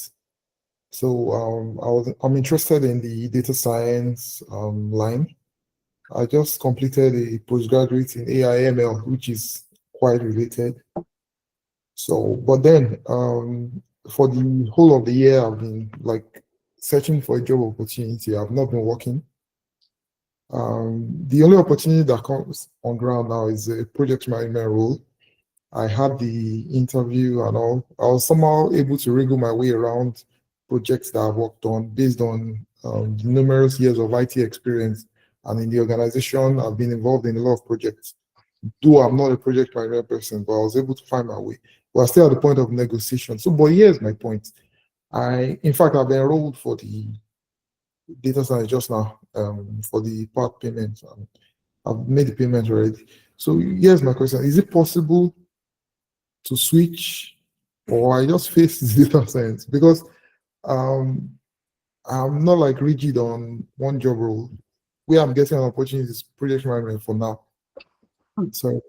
So I'm interested in the data science line. I just completed a postgraduate in AI ML, which is quite related. So, but then for the whole of the year, I've been like searching for a job opportunity. I've not been working. The only opportunity that comes on ground now is a project management role. I had the interview and all. I was somehow able to wriggle my way around projects that I've worked on based on the numerous years of IT experience. And in the organization, I've been involved in a lot of projects. Though I'm not a project management person, but I was able to find my way. But I'm still at the point of negotiation. So, but here's my point. In fact, I've enrolled for the data science just now for the part payment. I've made the payment already. So here's my question. Is it possible to switch or I just face the data science? Because I'm not like rigid on one job role. Where I'm getting an opportunity is project management for now. So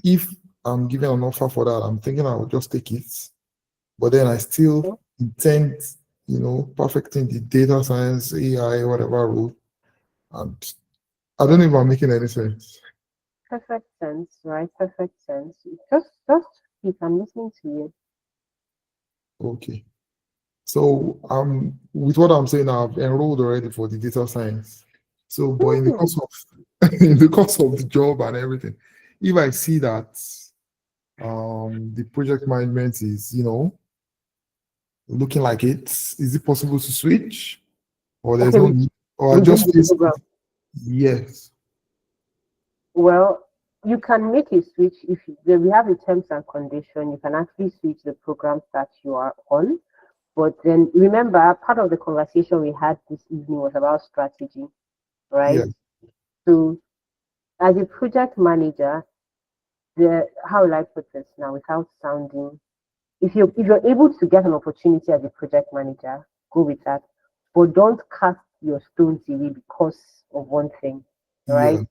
if I'm given an offer for that, I'm thinking I will just take it. But then I still intend, perfecting the data science, AI, whatever role. And I don't know if I'm making any sense. Perfect sense, right? Perfect sense. Just speak. I'm listening to you. Okay. So with what I'm saying, I've enrolled already for the data science. So, but in the course of in the course of the job and everything, if I see that the project management is, looking like is it possible to switch? Or there's no need? Or I within just the face program. yes. Well, you can make a switch if we have the terms and condition. You can actually switch the programs that you are on. But then remember, part of the conversation we had this evening was about strategy, right? Yeah. So, as a project manager, how will I put this now without sounding? If you're able to get an opportunity as a project manager, go with that. But don't cast your stones away because of one thing, right? Yeah.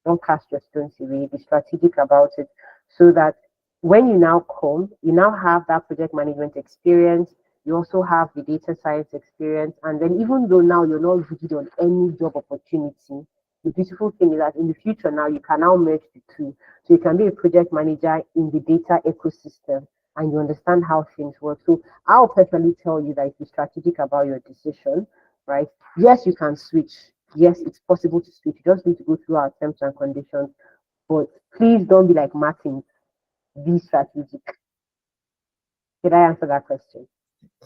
Don't cast your stones away. Be strategic about it so that when you now come, you now have that project management experience. You also have the data science experience. And then even though now you're not rigid on any job opportunity, the beautiful thing is that in the future now you can now merge the two. So you can be a project manager in the data ecosystem and you understand how things work. So I'll personally tell you that if you're strategic about your decision, right? Yes, you can switch. Yes, it's possible to switch. You just need to go through our terms and conditions. But please don't be like Martin. Be strategic. Did I answer that question?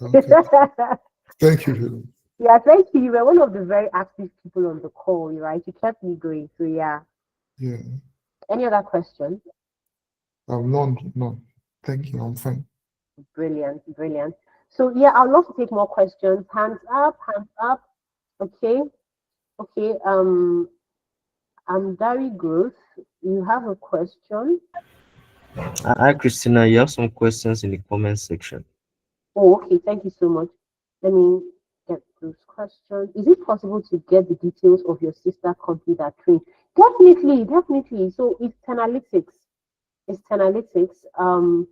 Okay. Thank you. Yeah, thank you. You were one of the very active people on the call, right? You kept me going. So yeah. Yeah. Any other question? None. Thank you. I'm fine. Brilliant, brilliant. So yeah, I'd love to take more questions. Hands up, hands up. Okay, okay. I'm Dari Growth. You have a question? Hi, Christina. You have some questions in the comment section. Oh, okay. Thank you so much. Let me get those questions. Is it possible to get the details of your sister company that train? Definitely, definitely. So it's Tenalytics. It's Tenalytics.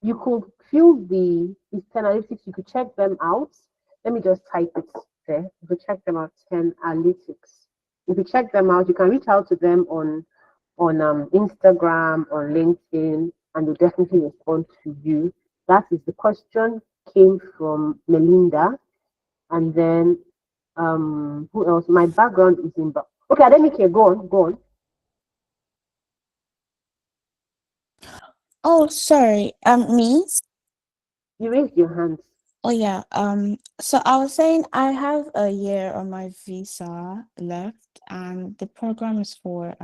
You could fill the it's Tenalytics. You could check them out. Let me just type it there. You could check them out. Tenalytics. If you check them out, you can reach out to them on Instagram or LinkedIn, and they'll definitely respond to you. That is the question came from Melinda, and then who else? My background is in. Okay, Adenike, go on, go on. Oh, sorry. Me? You raised your hands. Oh yeah. So I was saying I have a year on my visa left, and the program is for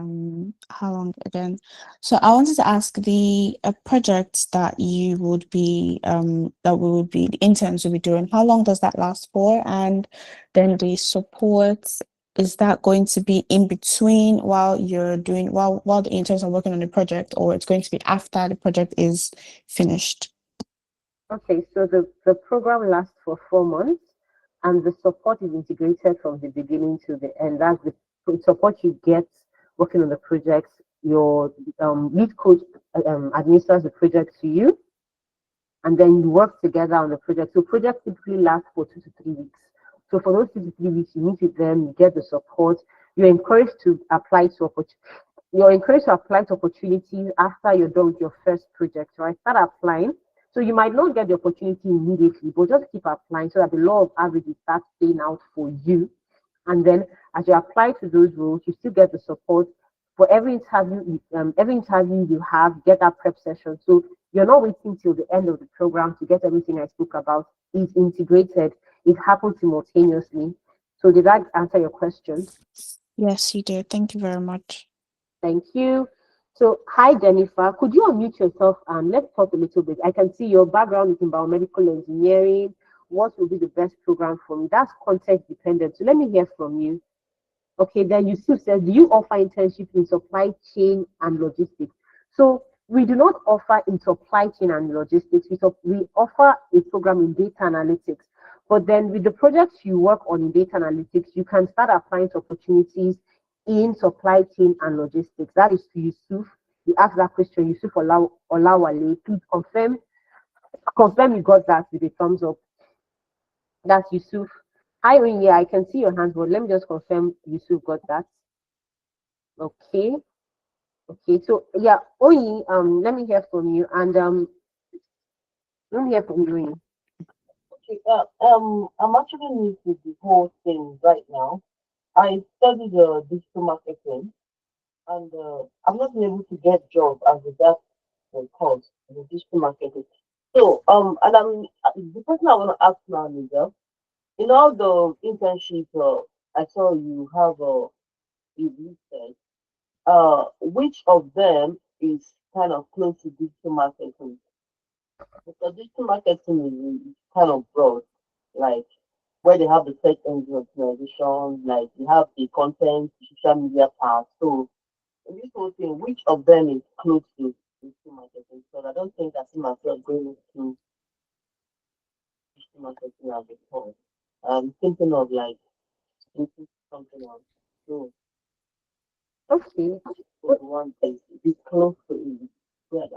how long again? So I wanted to ask the projects that you would be that we would be the interns will be doing. How long does that last for? And then the support, is that going to be in between while you're doing while the interns are working on the project, or it's going to be after the project is finished? Okay, so the program lasts for 4 months, and the support is integrated from the beginning to the end. That's the support you get working on the projects. Your lead coach administers the project to you, and then you work together on the project. So projects typically last for 2 to 3 weeks. So for those 2 to 3 weeks, you meet with them, you get the support. You're encouraged to apply to opportunities after you're done with your first project, right? Start applying. So you might not get the opportunity immediately, but just keep applying so that the law of averages starts playing out for you. And then as you apply to those roles, you still get the support for every interview. Every interview you have, get that prep session. So you're not waiting till the end of the program to get everything I spoke about. It's integrated. It happens simultaneously. So did that answer your question? Yes, you did. Thank you very much. Thank you. So, hi Jennifer, could you unmute yourself and let's talk a little bit? I can see your background is in biomedical engineering. What will be the best program for me? That's context dependent. So let me hear from you. Okay, then Yusuf says, do you offer internship in supply chain and logistics? So we do not offer in supply chain and logistics. We offer a program in data analytics. But then with the projects you work on in data analytics, you can start applying to opportunities in supply chain and logistics. That is to Yusuf. You asked that question, Yusuf Olawale. Please confirm you got that with a thumbs up. That's Yusuf. Hi, Onya, I can see your hands, but let me just confirm Yusuf got that. Okay. Okay, so yeah, Oyi, let me hear from you, and let me hear from you, Oyi. Okay, I'm actually new to the whole thing right now. I studied digital marketing, and I've not been able to get job as regards the course the digital marketing. So and the person I want to ask now is in all the internships I saw you have you listed, which of them is kind of close to digital marketing? Because digital marketing is kind of broad, like where they have the search engine optimization, like you have the content, social media part. So in this whole thing, which of them is close to digital marketing? Because I don't think I see myself going into digital marketing as a whole. I'm thinking of like into something else. So Okay. one is be close to it. But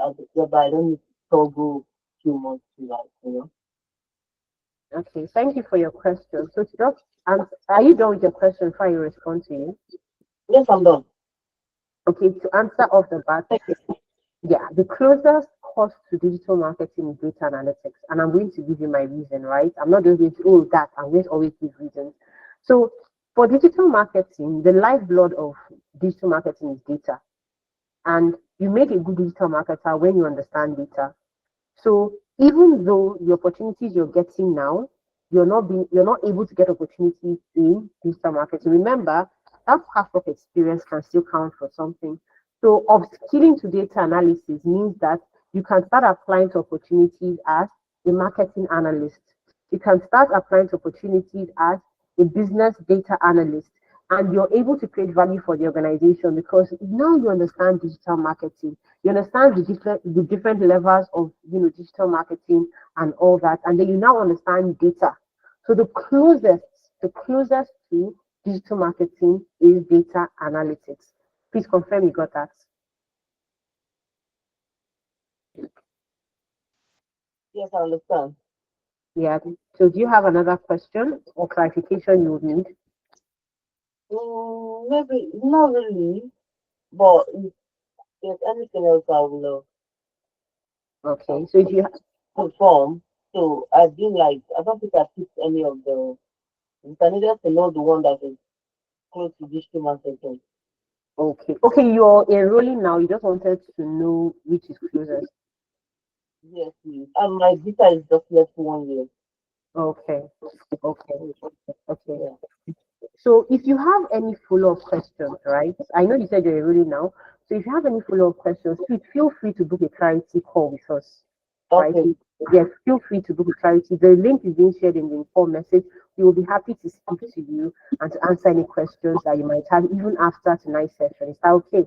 I don't need to struggle too much to like. Okay, thank you for your question. So to just answer, are you done with your question before I respond to you? Yes, I'm done. Okay, to answer off the bat, yeah, the closest course to digital marketing is data analytics, and I'm going to give you my reason, right? I'm not just going to that. I'm going to always give reasons. So for digital marketing, the lifeblood of digital marketing is data, and you make a good digital marketer when you understand data. So even though the opportunities you're getting now, you're not able to get opportunities in digital marketing. Remember, that past work experience can still count for something. So upskilling to data analysis means that you can start applying to opportunities as a marketing analyst. you can start applying to opportunities as a business data analyst, and you're able to create value for the organization because now you understand digital marketing. You understand the different levels of digital marketing and all that, and then you now understand data. So the closest to digital marketing is data analytics. Please confirm you got that. Yes, I understand. Yeah. So do you have another question or clarification you would need? Maybe not really, but if there's anything else, I will Okay. So if you confirm. So I didn't like. I don't think I picked any of the. I needed to know the one that is close to digital marketing. okay, you're enrolling now. You just wanted to know which is closest. Yes, please. And my visa is just left 1 year. Okay. Okay. Okay. Yeah. So if you have any follow-up questions, right? I know you said you're enrolling now. So if you have any follow-up questions, please feel free to book a clarity call with us. Right? Okay. Yes, feel free to book a clarity. The link is being shared in the inform message. We will be happy to speak to you and to answer any questions that you might have even after tonight's session. Is that okay?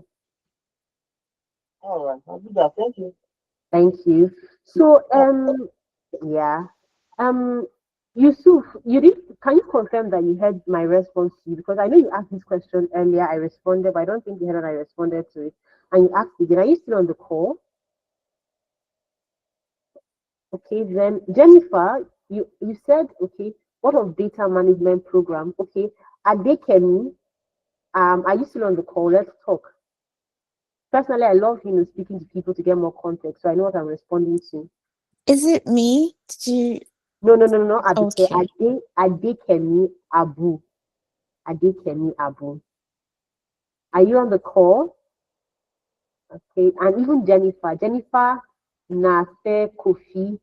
All right. I'll do that. Thank you. Thank you. So yeah. Yusuf, can you confirm that you heard my response to you? Because I know you asked this question earlier. I responded, but I don't think you heard that I responded to it. And you asked again, are you still on the call? Okay, then Jennifer, you said, okay, what of data management program? Okay, Adekemi, are you still on the call? Let's talk. Personally, I love speaking to people to get more context, so I know what I'm responding to. Is it me? Did you? No, Abike. Okay. Adekemi Abu. Adekemi Abu. Are you on the call? Okay, and even Jennifer Nafe Kofi.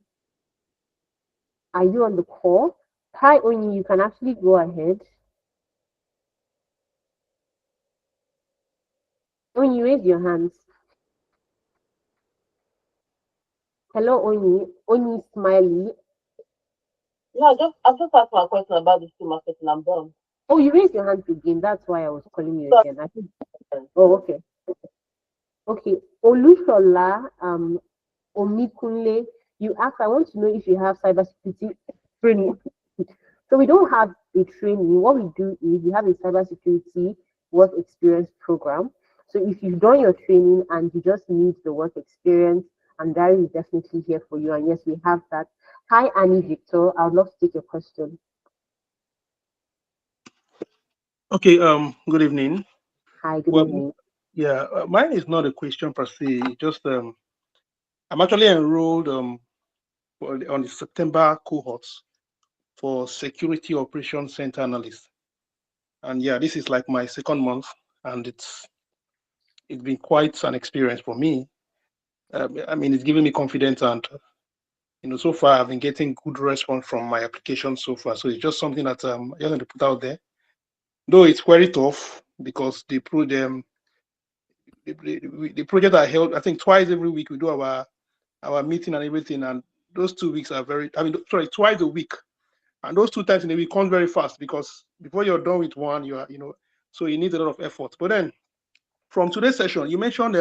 Are you on the call? Hi, Oni, you can actually go ahead. Oni, raise your hands. Hello, Oni. Oni Smiley. No, I just asked my question about digital marketing. I'm done. Oh, you raised your hands again. That's why I was calling you Sorry. again. I think. Oh, okay. Okay. Olushola, Omikunle, you asked, I want to know if you have cybersecurity training. So we don't have a training. What we do is we have a cybersecurity work experience program. So if you've done your training and you just need the work experience, and that is definitely here for you. And yes, we have that. Hi, Annie Victor. I would love to take your question. Okay, good evening. Hi, good Well, evening. yeah, mine is not a question per se. Just I'm actually enrolled on the September cohorts for Security Operations Center Analyst, and yeah, this is like my second month, and it's been quite an experience for me. I mean, it's given me confidence, and so far I've been getting good response from my application so far. So it's just something that I want to put out there. Though it's very tough because the project I held, I think twice every week we do our meeting and everything, and those 2 weeks are sorry, twice a week, and those 2 times in a week comes very fast because before you're done with one, you are so you need a lot of effort. But then from today's session, you mentioned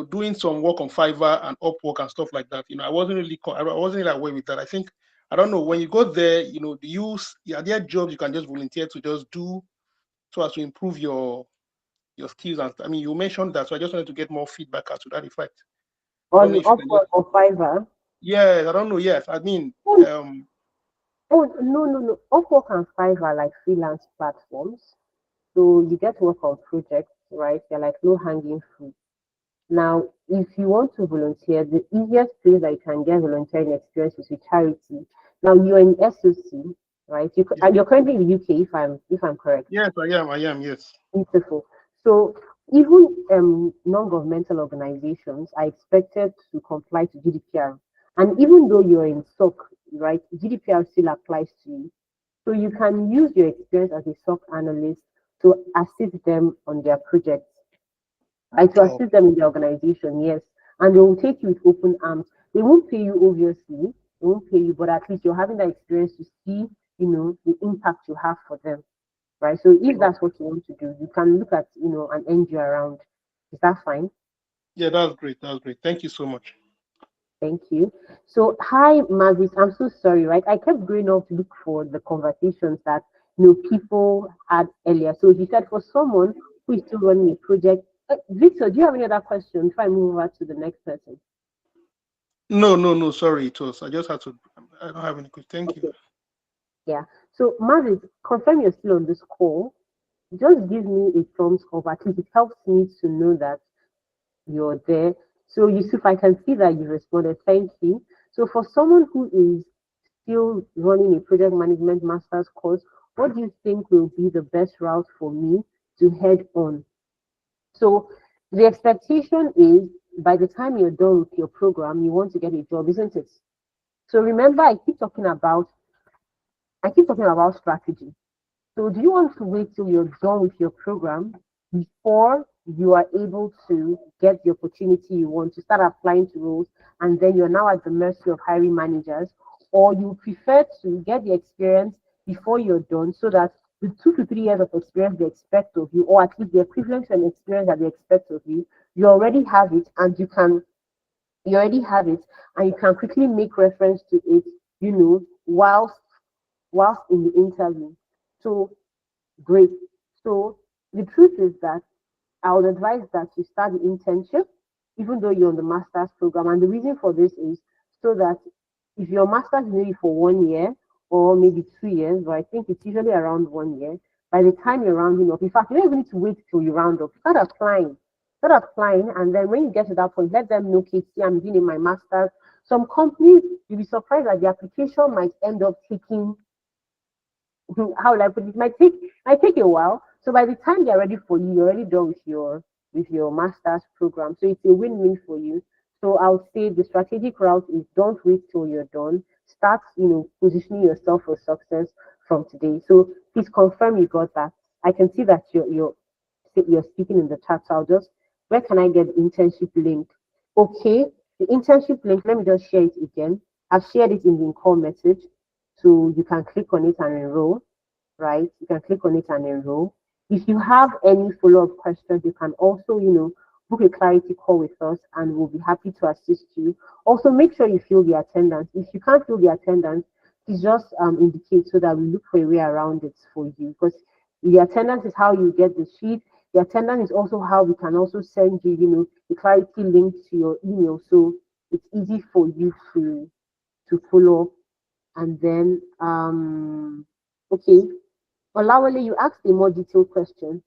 doing some work on Fiverr and Upwork and stuff like that. I wasn't really aware with that. I think I don't know when you go there, are there jobs you can just volunteer to just do so as to improve your skills? And I mean, you mentioned that, so I just wanted to get more feedback as to that effect. On Upwork or Fiverr? Yeah, I don't know. Yes, I mean, Oh, no. Upwork and Fiverr are like freelance platforms. So you get to work on projects, right? They're like low hanging fruit. Now, if you want to volunteer, the easiest place that you can get volunteering experience is with charity. Now you're in SOC, right? You're currently in the UK, if I'm correct. Yes, I am. Yes. Beautiful. So even non-governmental organizations are expected to comply to GDPR. And even though you're in SOC, right, GDPR still applies to you. So you can use your experience as a SOC analyst to assist them on their projects, right? To assist them in the organization, yes. And they will take you with open arms. They won't pay you, obviously, they won't pay you, but at least you're having that experience to see, you know, the impact you have for them, right? So if that's what you want to do, you can look at, you know, an NGO around. Is that fine? Yeah, that's great. That's great. Thank you so much. Thank you. So, hi, Mavis. I'm so sorry, right? I kept going off to look for the conversations that, you know, people had earlier. So he said for someone who is still running a project. Victor, do you have any other questions before I move over to the next person? No, no, no. Sorry, it was. I just had to. I don't have any questions. Thank you. Okay. Yeah. So, Mavis, confirm you're still on this call. Just give me a thumbs up. At least it helps me to know that you're there. So, Yusuf, I can see that you responded. Thank you. So, for someone who is still running a project management master's course, what do you think will be the best route for me to head on? So the expectation is by the time you're done with your program, you want to get a job, isn't it? So remember, I keep talking about strategy. So do you want to wait till you're done with your program before you are able to get the opportunity you want to start applying to roles, and then you're now at the mercy of hiring managers, or you prefer to get the experience before you're done so that the 2 to 3 years of experience they expect of you, or at least the equivalent to an experience that they expect of you, you already have it and you can quickly make reference to it, you know, whilst in the interview. So great. So the truth is that I would advise that you start the internship, even though you're on the master's program. And the reason for this is so that if your master's is maybe for 1 year or maybe 2 years, but I think it's usually around 1 year, by the time you're rounding up, in fact, you don't even need to wait till you round up. Start applying. Start applying, and then when you get to that point, let them know, okay, see, I'm doing my master's. Some companies, you'll be surprised that the application might end up taking how will I put it? Might take a while. So by the time they're ready for you, you're already done with your master's program. So it's a win-win for you. So I would say the strategic route is don't wait till you're done. Start, you know, positioning yourself for success from today. So please confirm you got that. I can see that you're speaking in the chat. So I'll just where can I get the internship link? Okay, the internship link, let me just share it again. I've shared it in the call message. So you can click on it and enroll, right? You can click on it and enroll. If you have any follow-up questions, you can also, you know, book a clarity call with us and we'll be happy to assist you. Also, make sure you fill the attendance. If you can't fill the attendance, please just indicate so that we look for a way around it for you. Because the attendance is how you get the sheet. The attendance is also how we can also send you, you know, the clarity link to your email. So it's easy for you to follow up. And then, okay, Olawale, you asked a more detailed question.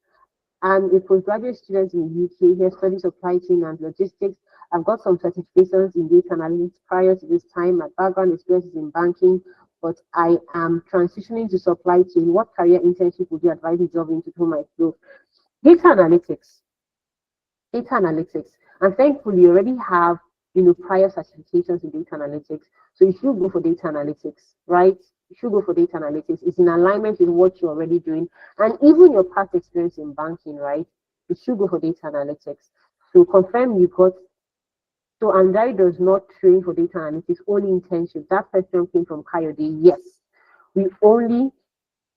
I'm a postgraduate student in the UK here studying supply chain and logistics. I've got some certifications in data analytics prior to this time. My background experience is in banking, but I am transitioning to supply chain. What career internship would you advise me delving into through my field? Data analytics. Data analytics. And thankfully, you already have, you know, prior certifications in data analytics. So you should go for data analytics, right? You should go for data analytics. It's in alignment with what you're already doing. And even your past experience in banking, right? You should go for data analytics. So confirm you got. So Andai does not train for data analytics, only internship. That question came from Coyote. Yes. We only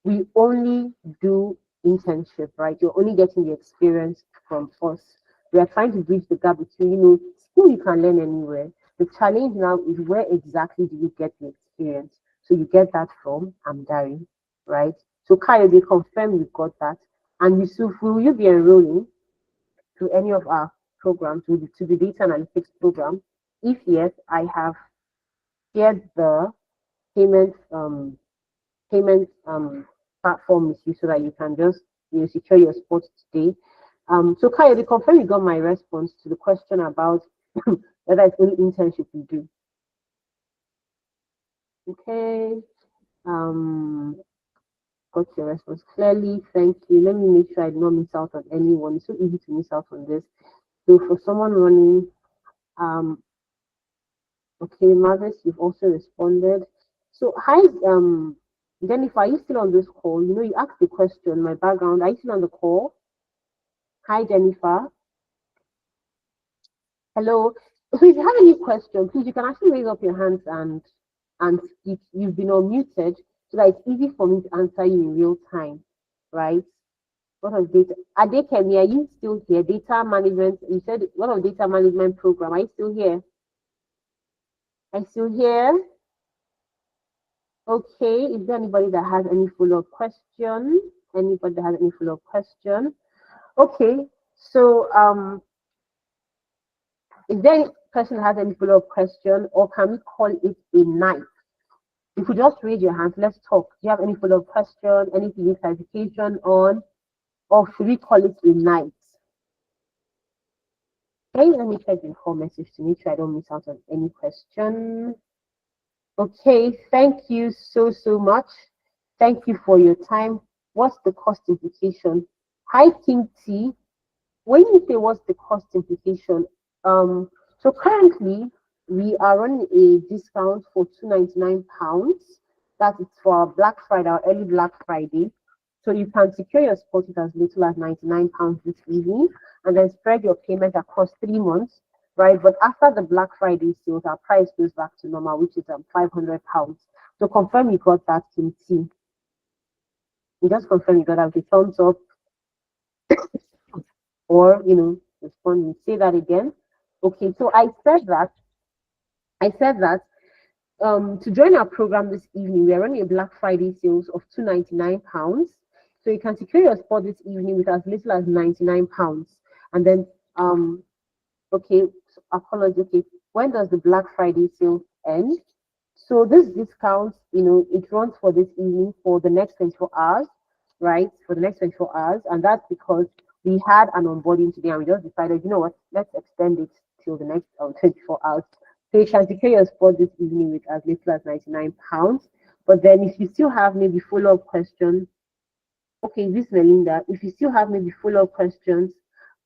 do internship, right? You're only getting the experience from us. We are trying to bridge the gap between, you know, skill you can learn anywhere. The challenge now is where exactly do you get the experience? So you get that from Amdari, right? So Kyle, they confirm you got that. And Yusuf, will you be enrolling to any of our programs, to the data analytics program? If yes, I have shared the payment payment platform with you so that you can just, you know, secure your spot today. So Kaya, they confirm you got my response to the question about whether it's only internship you do. Okay. Got your response clearly. Thank you. Let me make sure I do not miss out on anyone. It's so easy to miss out on this. So for someone running, okay, Marvis, you've also responded. So hi, Jennifer, are you still on this call? You know, you asked the question, my background. Are you still on the call? Hi, Jennifer. Hello. So if you have any question, please, you can actually raise up your hands and and speak. You've been unmuted, so that it's easy for me to answer you in real time, right? What of data? Adekemi, are you still here? Data management. You said what of data management program? Are you still here? Are you still here? Okay. Is there anybody that has any follow-up question? Anybody that has any follow-up question? Okay. So is there any person that has any follow-up question, or can we call it a night? You could just raise your hands. Let's talk. Do you have any follow-up question? Anything you need clarification on? Or should we call it a night? Okay, let me check the call message to make sure I don't miss out on any question. Okay, thank you so much. Thank you for your time. What's the cost implication? Hi, Team T. When you say what's the cost implication, so currently we are running a discount for £299. That is for our Black Friday, our early Black Friday. So you can secure your spot with as little as £99 this evening, and then spread your payment across 3 months, right? But after the Black Friday sales, our price goes back to normal, which is £500. So confirm you got that, Team T. You just confirm you got that with a thumbs up, or respond and say that again. Okay, so I said that to join our program this evening, we are running a Black Friday sales of £299. So you can secure your spot this evening with as little as £99. And then okay, so apologies. Okay, when does the Black Friday sale end? So this discount, it runs for this evening for the next 24 hours, right? For the next 24 hours, and that's because we had an onboarding today, and we just decided, you know what, let's extend it till the next 24 hours. So you can secure your spot this evening with as little as £99. But then if you still have maybe follow-up questions, okay, this is Melinda. If you still have maybe follow-up questions,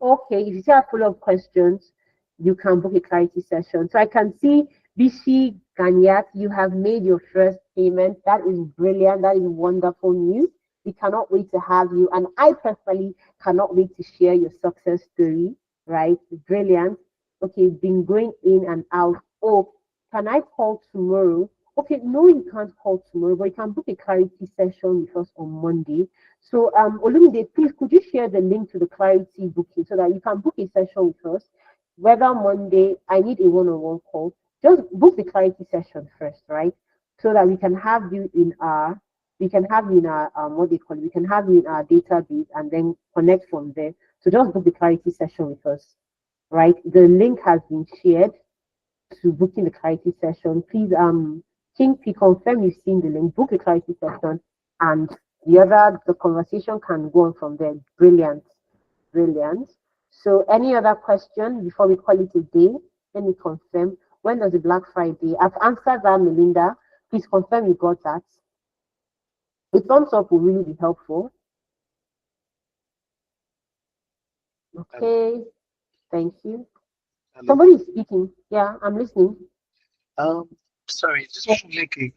okay, if you still have follow-up questions, you can book a clarity session. So I can see Bishi Ganyat, you have made your first payment. That is brilliant. That is wonderful news. We cannot wait to have you. And I personally cannot wait to share your success story, right? Brilliant. Okay, been going in and out. Oh, can I call tomorrow? Okay, no, you can't call tomorrow, but you can book a clarity session with us on Monday. So, Olumide, please, could you share the link to the clarity booking so that you can book a session with us? Whether Monday, I need a one-on-one call. Just book the clarity session first, right? So that we can have you in our, what they call it, we can have you in our database and then connect from there. So just book the clarity session with us, right? The link has been shared to booking the clarity session. Please, King P, confirm you've seen the link, book the clarity session, and the conversation can go on from there. Brilliant. So any other question before we call it a day? Let me confirm. When does the Black Friday? I've answered that, Melinda. Please confirm you got that. A thumbs up will really be helpful. Okay, thank you. Hello. Somebody is speaking. Yeah, I'm listening. Sorry, just want to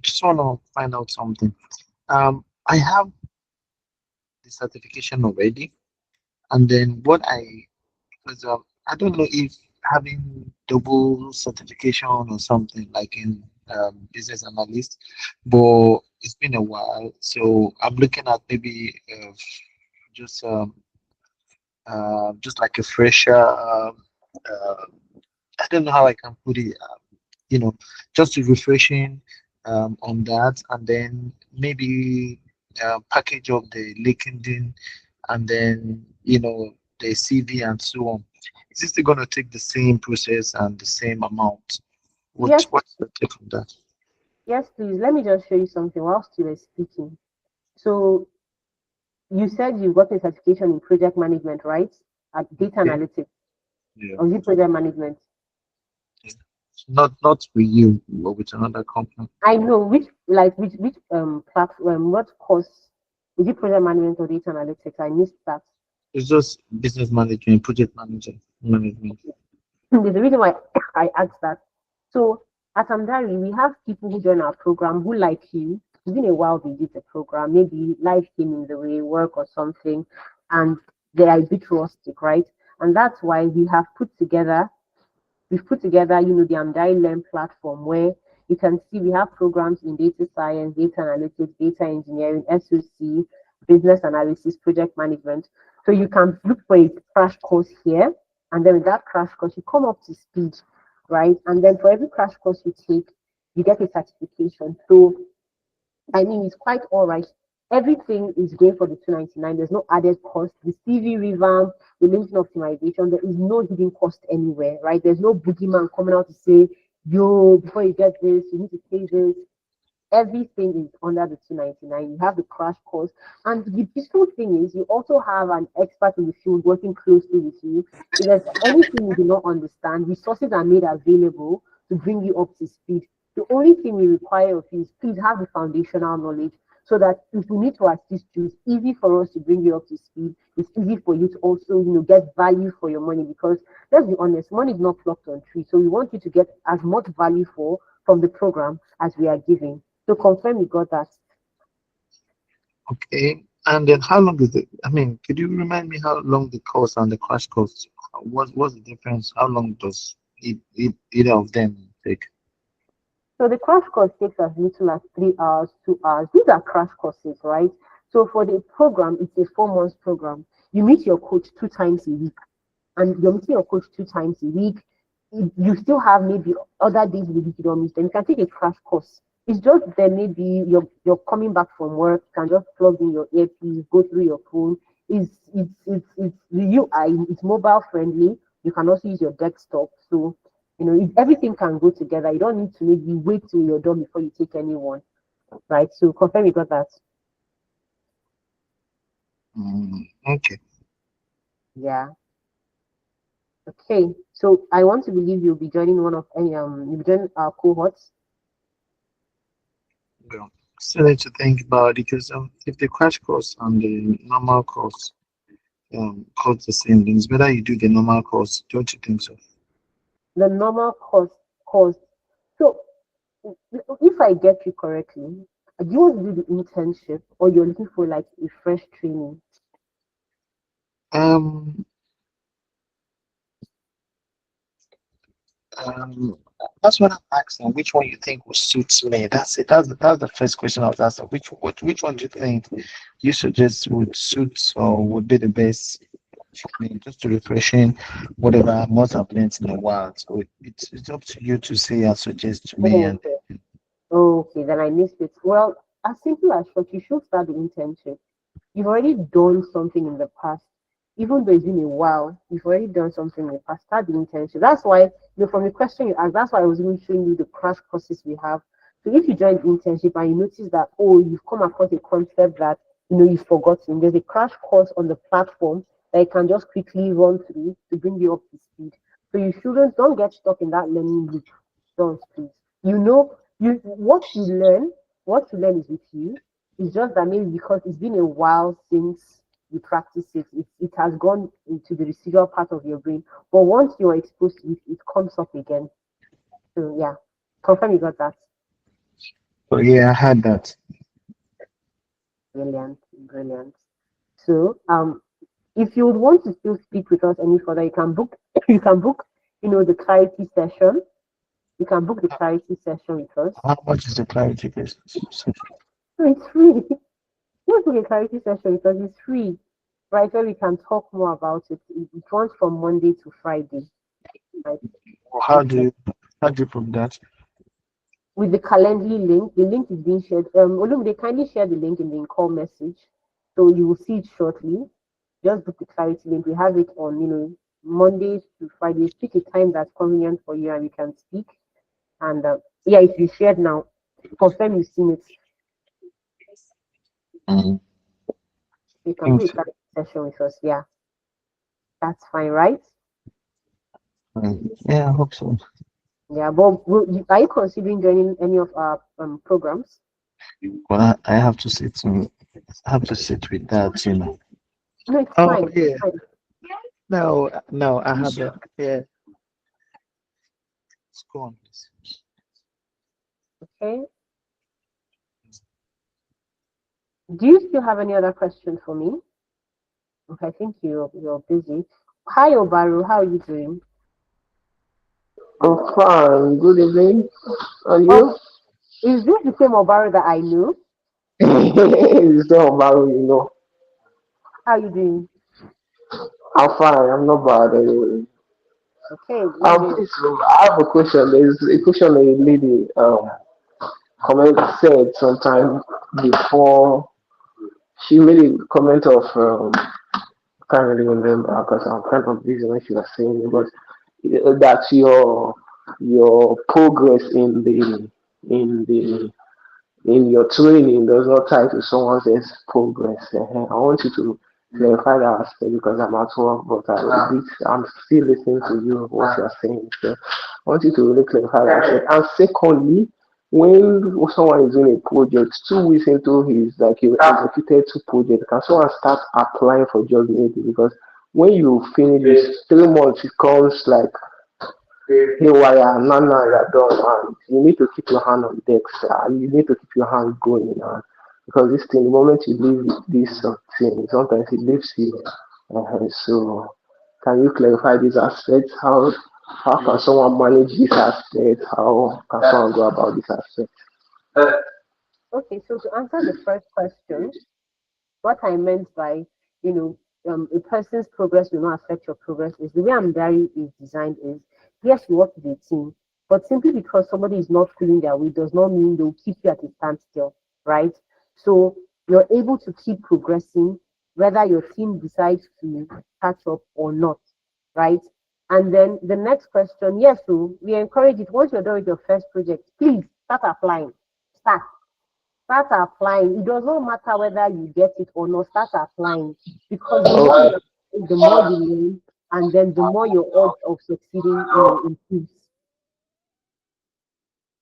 just want to find out something. I have the certification already, and then because I don't know if having double certification or something like in business analyst, but it's been a while, so I'm looking at maybe just like a fresher. I don't know how I can put it. Just to refreshing on that, and then maybe package up the LinkedIn, and then the CV and so on. Is this going to take the same process and the same amount? Yes. What's the take on that? Yes, please. Let me just show you something whilst you were speaking. So you said you got a certification in project management, right? At data analytics. Yeah. Or is it project management? Not with you, but with another company. I know which platform, what course is it, project management or data analytics? I missed that. It's just business management, project management. There's a reason why I asked that. So at Amdari, we have people who join our program who, like you, it's been a while they did the program. Maybe life came in the way, work or something, and they are a bit rustic, right? And that's why we've put together, the Amdari Learn platform, where you can see we have programs in data science, data analytics, data engineering, SOC, business analysis, project management. So you can look for a crash course here, and then with that crash course, you come up to speed, right? And then for every crash course you take, you get a certification. So I mean, it's quite all right. Everything is going for the 299. There's no added cost. The CV revamp, the LinkedIn optimization, there is no hidden cost anywhere, right? There's no boogeyman coming out to say, yo, before you get this, you need to pay this. Everything is under the 299. You have the crash course. And the beautiful thing is you also have an expert in the field working closely with you. If there's anything you do not understand, resources are made available to bring you up to speed. The only thing we require of you is please have the foundational knowledge so that if we need to assist you, it's easy for us to bring you up to speed. It's easy for you to also, get value for your money, because let's be honest, money is not plucked on trees. So we want you to get as much value from the program as we are giving. So confirm you got that. Okay. And then how long is it? I mean, could you remind me how long the course and the crash course? What's the difference? How long does either of them take? So the crash course takes as little as 3 hours, 2 hours. These are crash courses, right? So for the program, it's a 4 month program. You meet your coach 2 times a week, and you're meeting your coach 2 times a week. You still have maybe other days in the week you don't meet them. You can take a crash course. It's just that maybe you're coming back from work, you can just plug in your earpiece, go through your phone. It's the UI, it's mobile friendly. You can also use your desktop. So everything can go together. You don't need to maybe wait till you're done before you take anyone, right? So confirm you got that. Okay. Yeah. Okay. So I want to believe you'll be joining you'll be joining our cohorts. Well, still need to think about it, because if the crash course and the normal course cost the same things, better you do the normal course, don't you think so? The normal cost. So if I get you correctly, do you want to do the internship or you're looking for like a fresh training? Um, that's what I'm asking. Which one you think will suit me? That's it. That's the first question I was asking. Which one do you think you suggest would suit or would be the best for me, just to refreshing whatever I must have learned in a while. So it's up to you to say and suggest to me. And Okay, then I missed it. Well, as simple as short, you should start the internship. You've already done something in the past. Even though it's been a while, you've already done something in the past. Start the internship. That's why, from the question you asked, that's why I was even showing you the crash courses we have. So if you join the internship and you notice that, you've come across a concept that, you've forgotten, there's a crash course on the platform that you can just quickly run through to bring you up to speed. So don't get stuck in that learning loop. Don't, please. What you learn is with you. It's just that maybe because it's been a while since you practice it has gone into the residual part of your brain. But once you're exposed to it, it comes up again. So yeah, confirm you got that. so yeah, I had that. Brilliant, brilliant. So if you would want to still speak with us any further, you can book the clarity session. You can book the clarity session with us. How much is the clarity session? So it's free. You book a clarity session with us. It's free, right? Where we can talk more about it. It runs from Monday to Friday, right? How do you prove that? With the Calendly link, the link is being shared. They kindly share the link in the call message, so you will see it shortly. Just book the clarity link. We have it on, Mondays to Fridays. Pick a time that's convenient for you, and we can speak. And yeah, if you shared now, confirm you've seen it. You can do a clarity session with us. Yeah, that's fine, right? Yeah, I hope so. Yeah, but are you considering joining any of our programs? Well, I have to sit with that, No, it's Oh fine. yeah. It's fine. No, I have that. Yeah. Let's go on, please. Okay. Do you still have any other questions for me? Okay, I think you're busy. Hi, Obaru. How are you doing? I'm fine. Good evening. And Oh, you? is this the same Obaro that I knew? It's not about you know. How you doing? I'm fine. I'm not bad anyway. Okay, good. Please, I have a question. There's a question a lady comment said sometime before. She made a comment of can't really remember because I'm kind of busy when she was saying it, but that your progress in the in your training does not tie to someone else's progress. I want you to clarify that aspect because I'm at work, but I'm still listening to you what you're saying. So I want you to really clarify that aspect. And secondly, when someone is doing a project, 2 weeks into his like you executed 2 projects, can someone start applying for job immediately? Because when you finish this 3 months, it comes like haywire, now you're done, and you need to keep your hand on deck, sir. You need to keep your hand going, because this thing, the moment you leave this thing, sometimes it leaves you. So, can you clarify these aspects? How can someone manage this aspect? How can someone go about this aspect? Okay, so to answer the first question, what I meant by, you know, a person's progress will not affect your progress is the way Amdari is designed is, yes, you work with a team, but simply because somebody is not pulling their weight does not mean they'll keep you at a standstill, right? So you're able to keep progressing whether your team decides to catch up or not, right? And then the next question, yes, so we encourage it once you're done with your first project, please start applying. Start applying. It does not matter whether you get it or not. Start applying because the more you Okay, apply, the more you learn, and then the more your odds of succeeding, improves.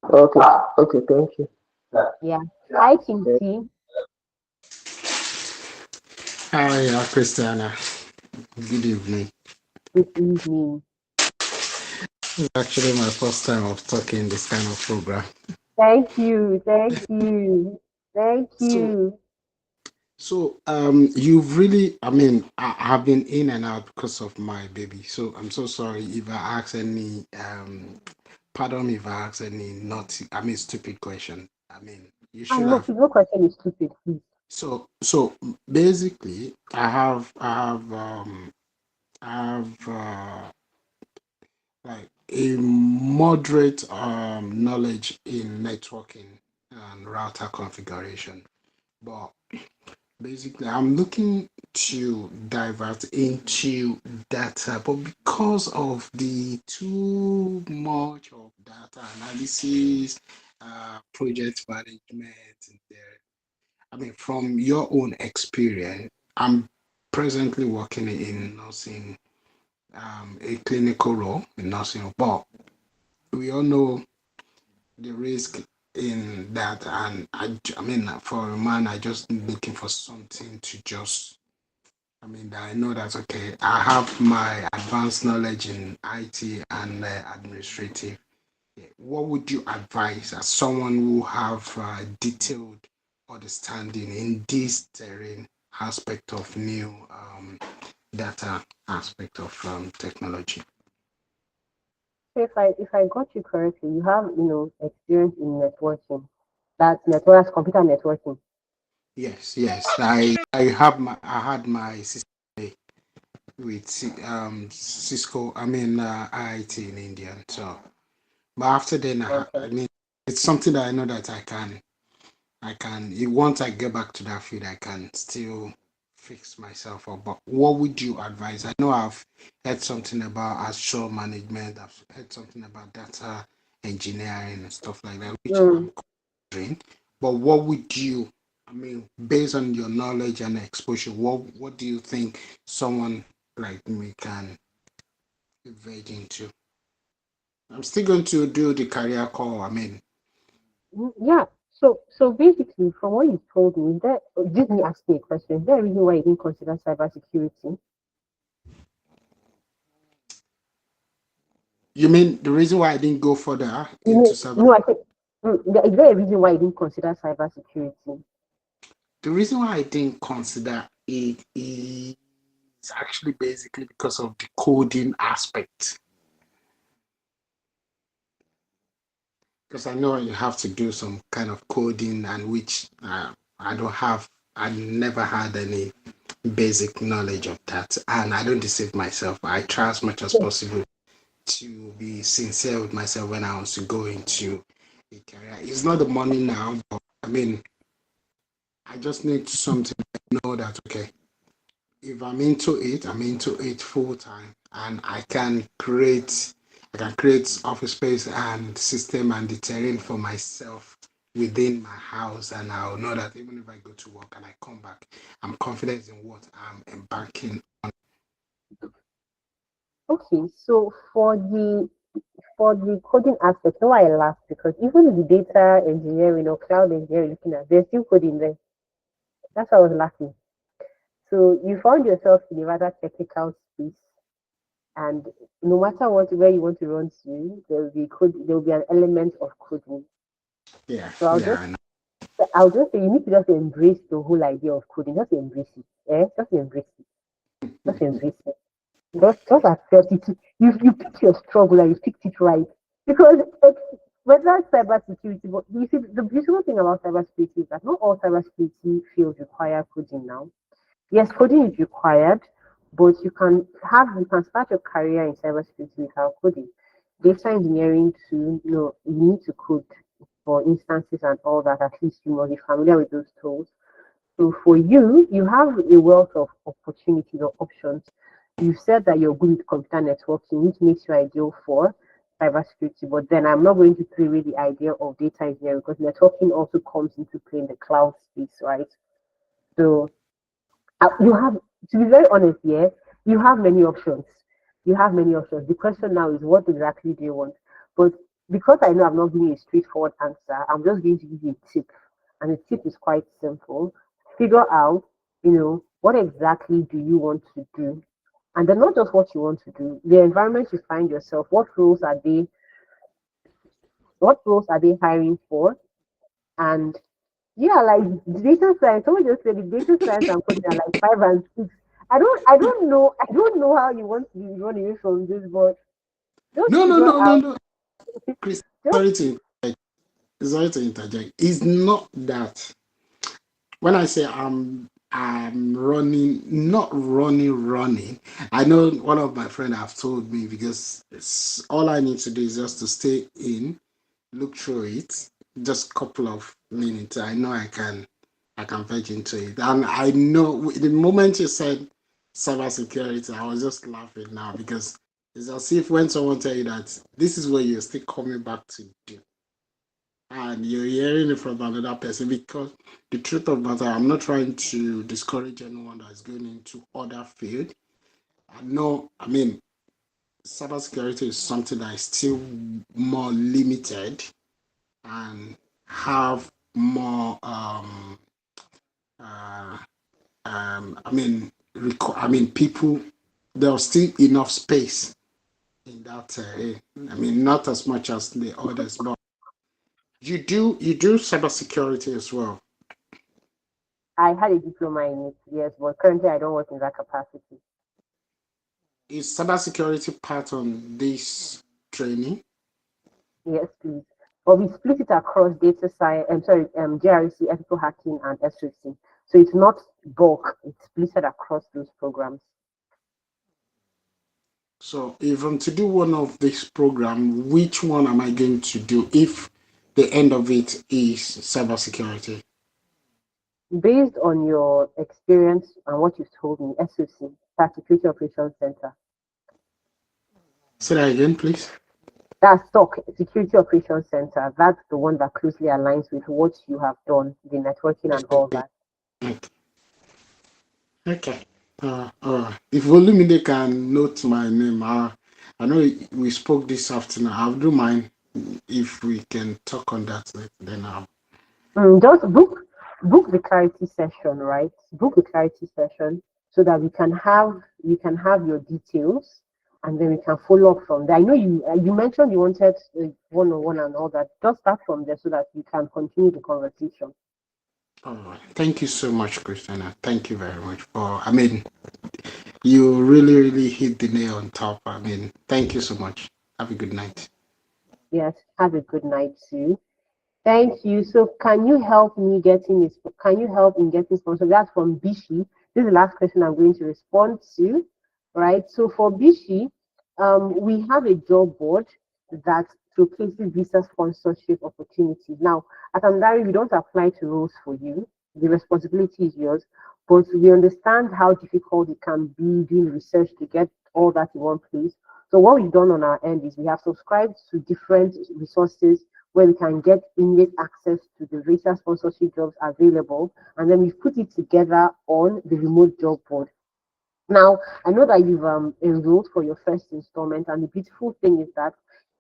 okay, okay, thank you. Yeah. Hi, King T. Hi, Christiana. Good evening. Good evening. It's actually my first time of talking this kind of program. Thank you. Thank you. Thank So, you. you've really, I mean, I've been in and out because of my baby. So I'm so sorry if I ask any, pardon me if I ask any not, I mean, stupid question. I mean, you I should know have. no question is stupid, please. So basically, I have, like a moderate knowledge in networking and router configuration. But basically, I'm looking to divert into data, but because of the too much of data analysis, project management, and there, I mean, from your own experience, I'm presently working in nursing, a clinical role in nursing, but we all know the risk in that, and I mean, for a man, I just looking for something to just, I mean, I know that okay, I have my advanced knowledge in IT and administrative. Yeah. What would you advise as someone who have detailed understanding in this terrain aspect of new data aspect of technology? So if I got you correctly, you have experience in networking. That's network, that's computer networking. Yes. I had my system with Cisco. I mean IIT in India. So, but after then, Okay. I mean, it's something that I know that once I get back to that field, I can still fix myself up. But what would you advise? I know I've heard something about Azure management. I've heard something about data engineering and stuff like that, which Mm. I'm considering. But what would you, I mean, based on your knowledge and exposure, what do you think someone like me can verge into? I'm still going to do the career call. I mean, Yeah. So basically, from what you told me, did me ask you a question. Is there a reason why you didn't consider cybersecurity? you mean the reason why I didn't go further You into know, cyber? no, I said, is there a reason why you didn't consider cybersecurity? The reason why I didn't consider it is actually basically because of the coding aspect. because I know you have to do some kind of coding, and which I don't have. I never had any basic knowledge of that, and I don't deceive myself. I try as much as possible to be sincere with myself when I want to go into a career. It's not the money now, but I mean, I just need something to know that okay, if I'm into it full time, and I can create office space and system and the terrain for myself within my house, and I'll know that even if I go to work and I come back, I'm confident in what I'm embarking on. Okay, so for the coding aspect, no, I laugh because even the data engineering or cloud engineering looking at, there's still coding there. That's why I was laughing. So you found yourself in a rather technical space, and no matter where you want to run to, there will be an element of coding. Yeah, So I'll just say you need to just embrace the whole idea of coding. Just embrace it. Just embrace it. Just embrace it. Just accept it. You picked your struggle and you picked it right. Because it's whether cybersecurity, but you see the beautiful thing about cybersecurity is that not all cybersecurity fields require coding now. Yes, coding is required, but you can start your career in cybersecurity without coding. Data engineering too, you need to code for instances and all that. At least you must be familiar with those tools. So for you, you have a wealth of opportunities or options. You said that you're good with computer networking, which makes you ideal for cybersecurity. But then I'm not going to throw away the idea of data engineering because networking also comes into play in the cloud space, right? So you have, to be very honest, yes, you have many options. You have many options. The question now is, what exactly do you want? But because I know I'm not giving you a straightforward answer, I'm just going to give you a tip. And the tip is quite simple. Figure out, what exactly do you want to do? And then not just what you want to do, the environment you find yourself, what roles are they hiring for? And yeah, like data science. Someone just said the data science and coding are like 5 and 6. I don't know how you want to run away from this, but just No, no, figure no, no, out. no. Chris, Just sorry to interject. It's not that. When I say I'm running, not running. I know one of my friends have told me because all I need to do is just to stay in, look through it, just couple of minutes. I know I can fetch into it. And I know the moment you said cybersecurity, I was just laughing now because it's as if when someone tell you that this is what you're still coming back to do, and you're hearing it from another person, because the truth of the matter, I'm not trying to discourage anyone that's going into other field. I mean, cybersecurity is something that is still more limited and have more people, there's still enough space in that I mean, not as much as the others, but you do cybersecurity as well. I had a diploma in it, yes, but currently I don't work in that capacity. Is cybersecurity part on this training? Yes, please. But we split it across data science, GRC, ethical hacking, and SOC. So it's not bulk, it's split across those programs. So if I'm to do one of this program, which one am I going to do if the end of it is cybersecurity? Based on your experience and what you've told me, SOC, Security Operations Center. Say that again, please. That's SOC, Security Operations Center. That's the one that closely aligns with what you have done, the networking and all that. Okay. If Olumide can note my name, I know we spoke this afternoon. I do mind if we can talk on that then. Just book the clarity session, right? Book the clarity session so that we can have your details, and then we can follow up from there. I know you mentioned you wanted one-on-one and all that. Just start from there so that you can continue the conversation. All right. Thank you so much, Christina. Thank you very much you really hit the nail on top. Thank you so much. Have a good night. Yes. Have a good night too. Thank you. So can you help me getting this? Can you help in getting sponsor? That's from Bishi. This is the last question I'm going to respond to. Right. So for Bishi, we have a job board that showcases visa sponsorship opportunities. Now, at Amdari, we don't apply to roles for you. The responsibility is yours, but we understand how difficult it can be doing research to get all that in one place. So what we've done on our end is we have subscribed to different resources where we can get immediate access to the visa sponsorship jobs available, and then we've put it together on the remote job board. Now, I know that you've enrolled for your first installment, and the beautiful thing is that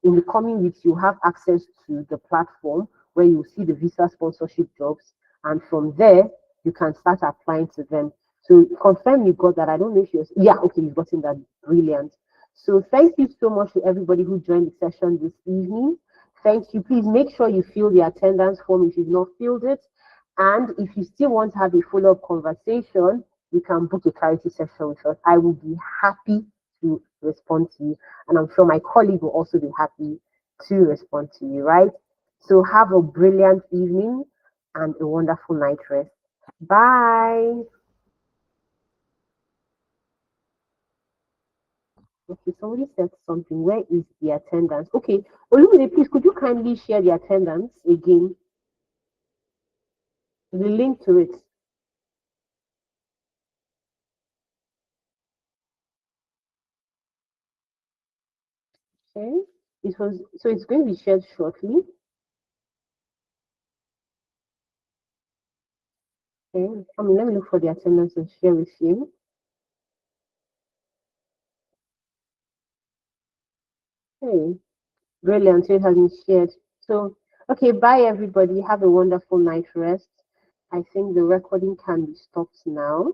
in the coming weeks, you have access to the platform where you see the visa sponsorship jobs, and from there, you can start applying to them. So confirm you got that. I don't know if you're, yeah, okay, you've gotten that. Brilliant. So thank you so much to everybody who joined the session this evening. Thank you. Please make sure you fill the attendance form if you've not filled it. And if you still want to have a follow-up conversation, you can book a clarity session with us. I will be happy to respond to you. And I'm sure my colleague will also be happy to respond to you, right? So have a brilliant evening and a wonderful night rest. Bye. Okay, somebody said something. Where is the attendance? Okay, Olumide, please, could you kindly share the attendance again? The link to it. Okay, it was so it's going to be shared shortly. Okay, let me look for the attendance and share with you. Okay, brilliant. So it has been shared. So, okay, bye everybody. Have a wonderful night rest. I think the recording can be stopped now.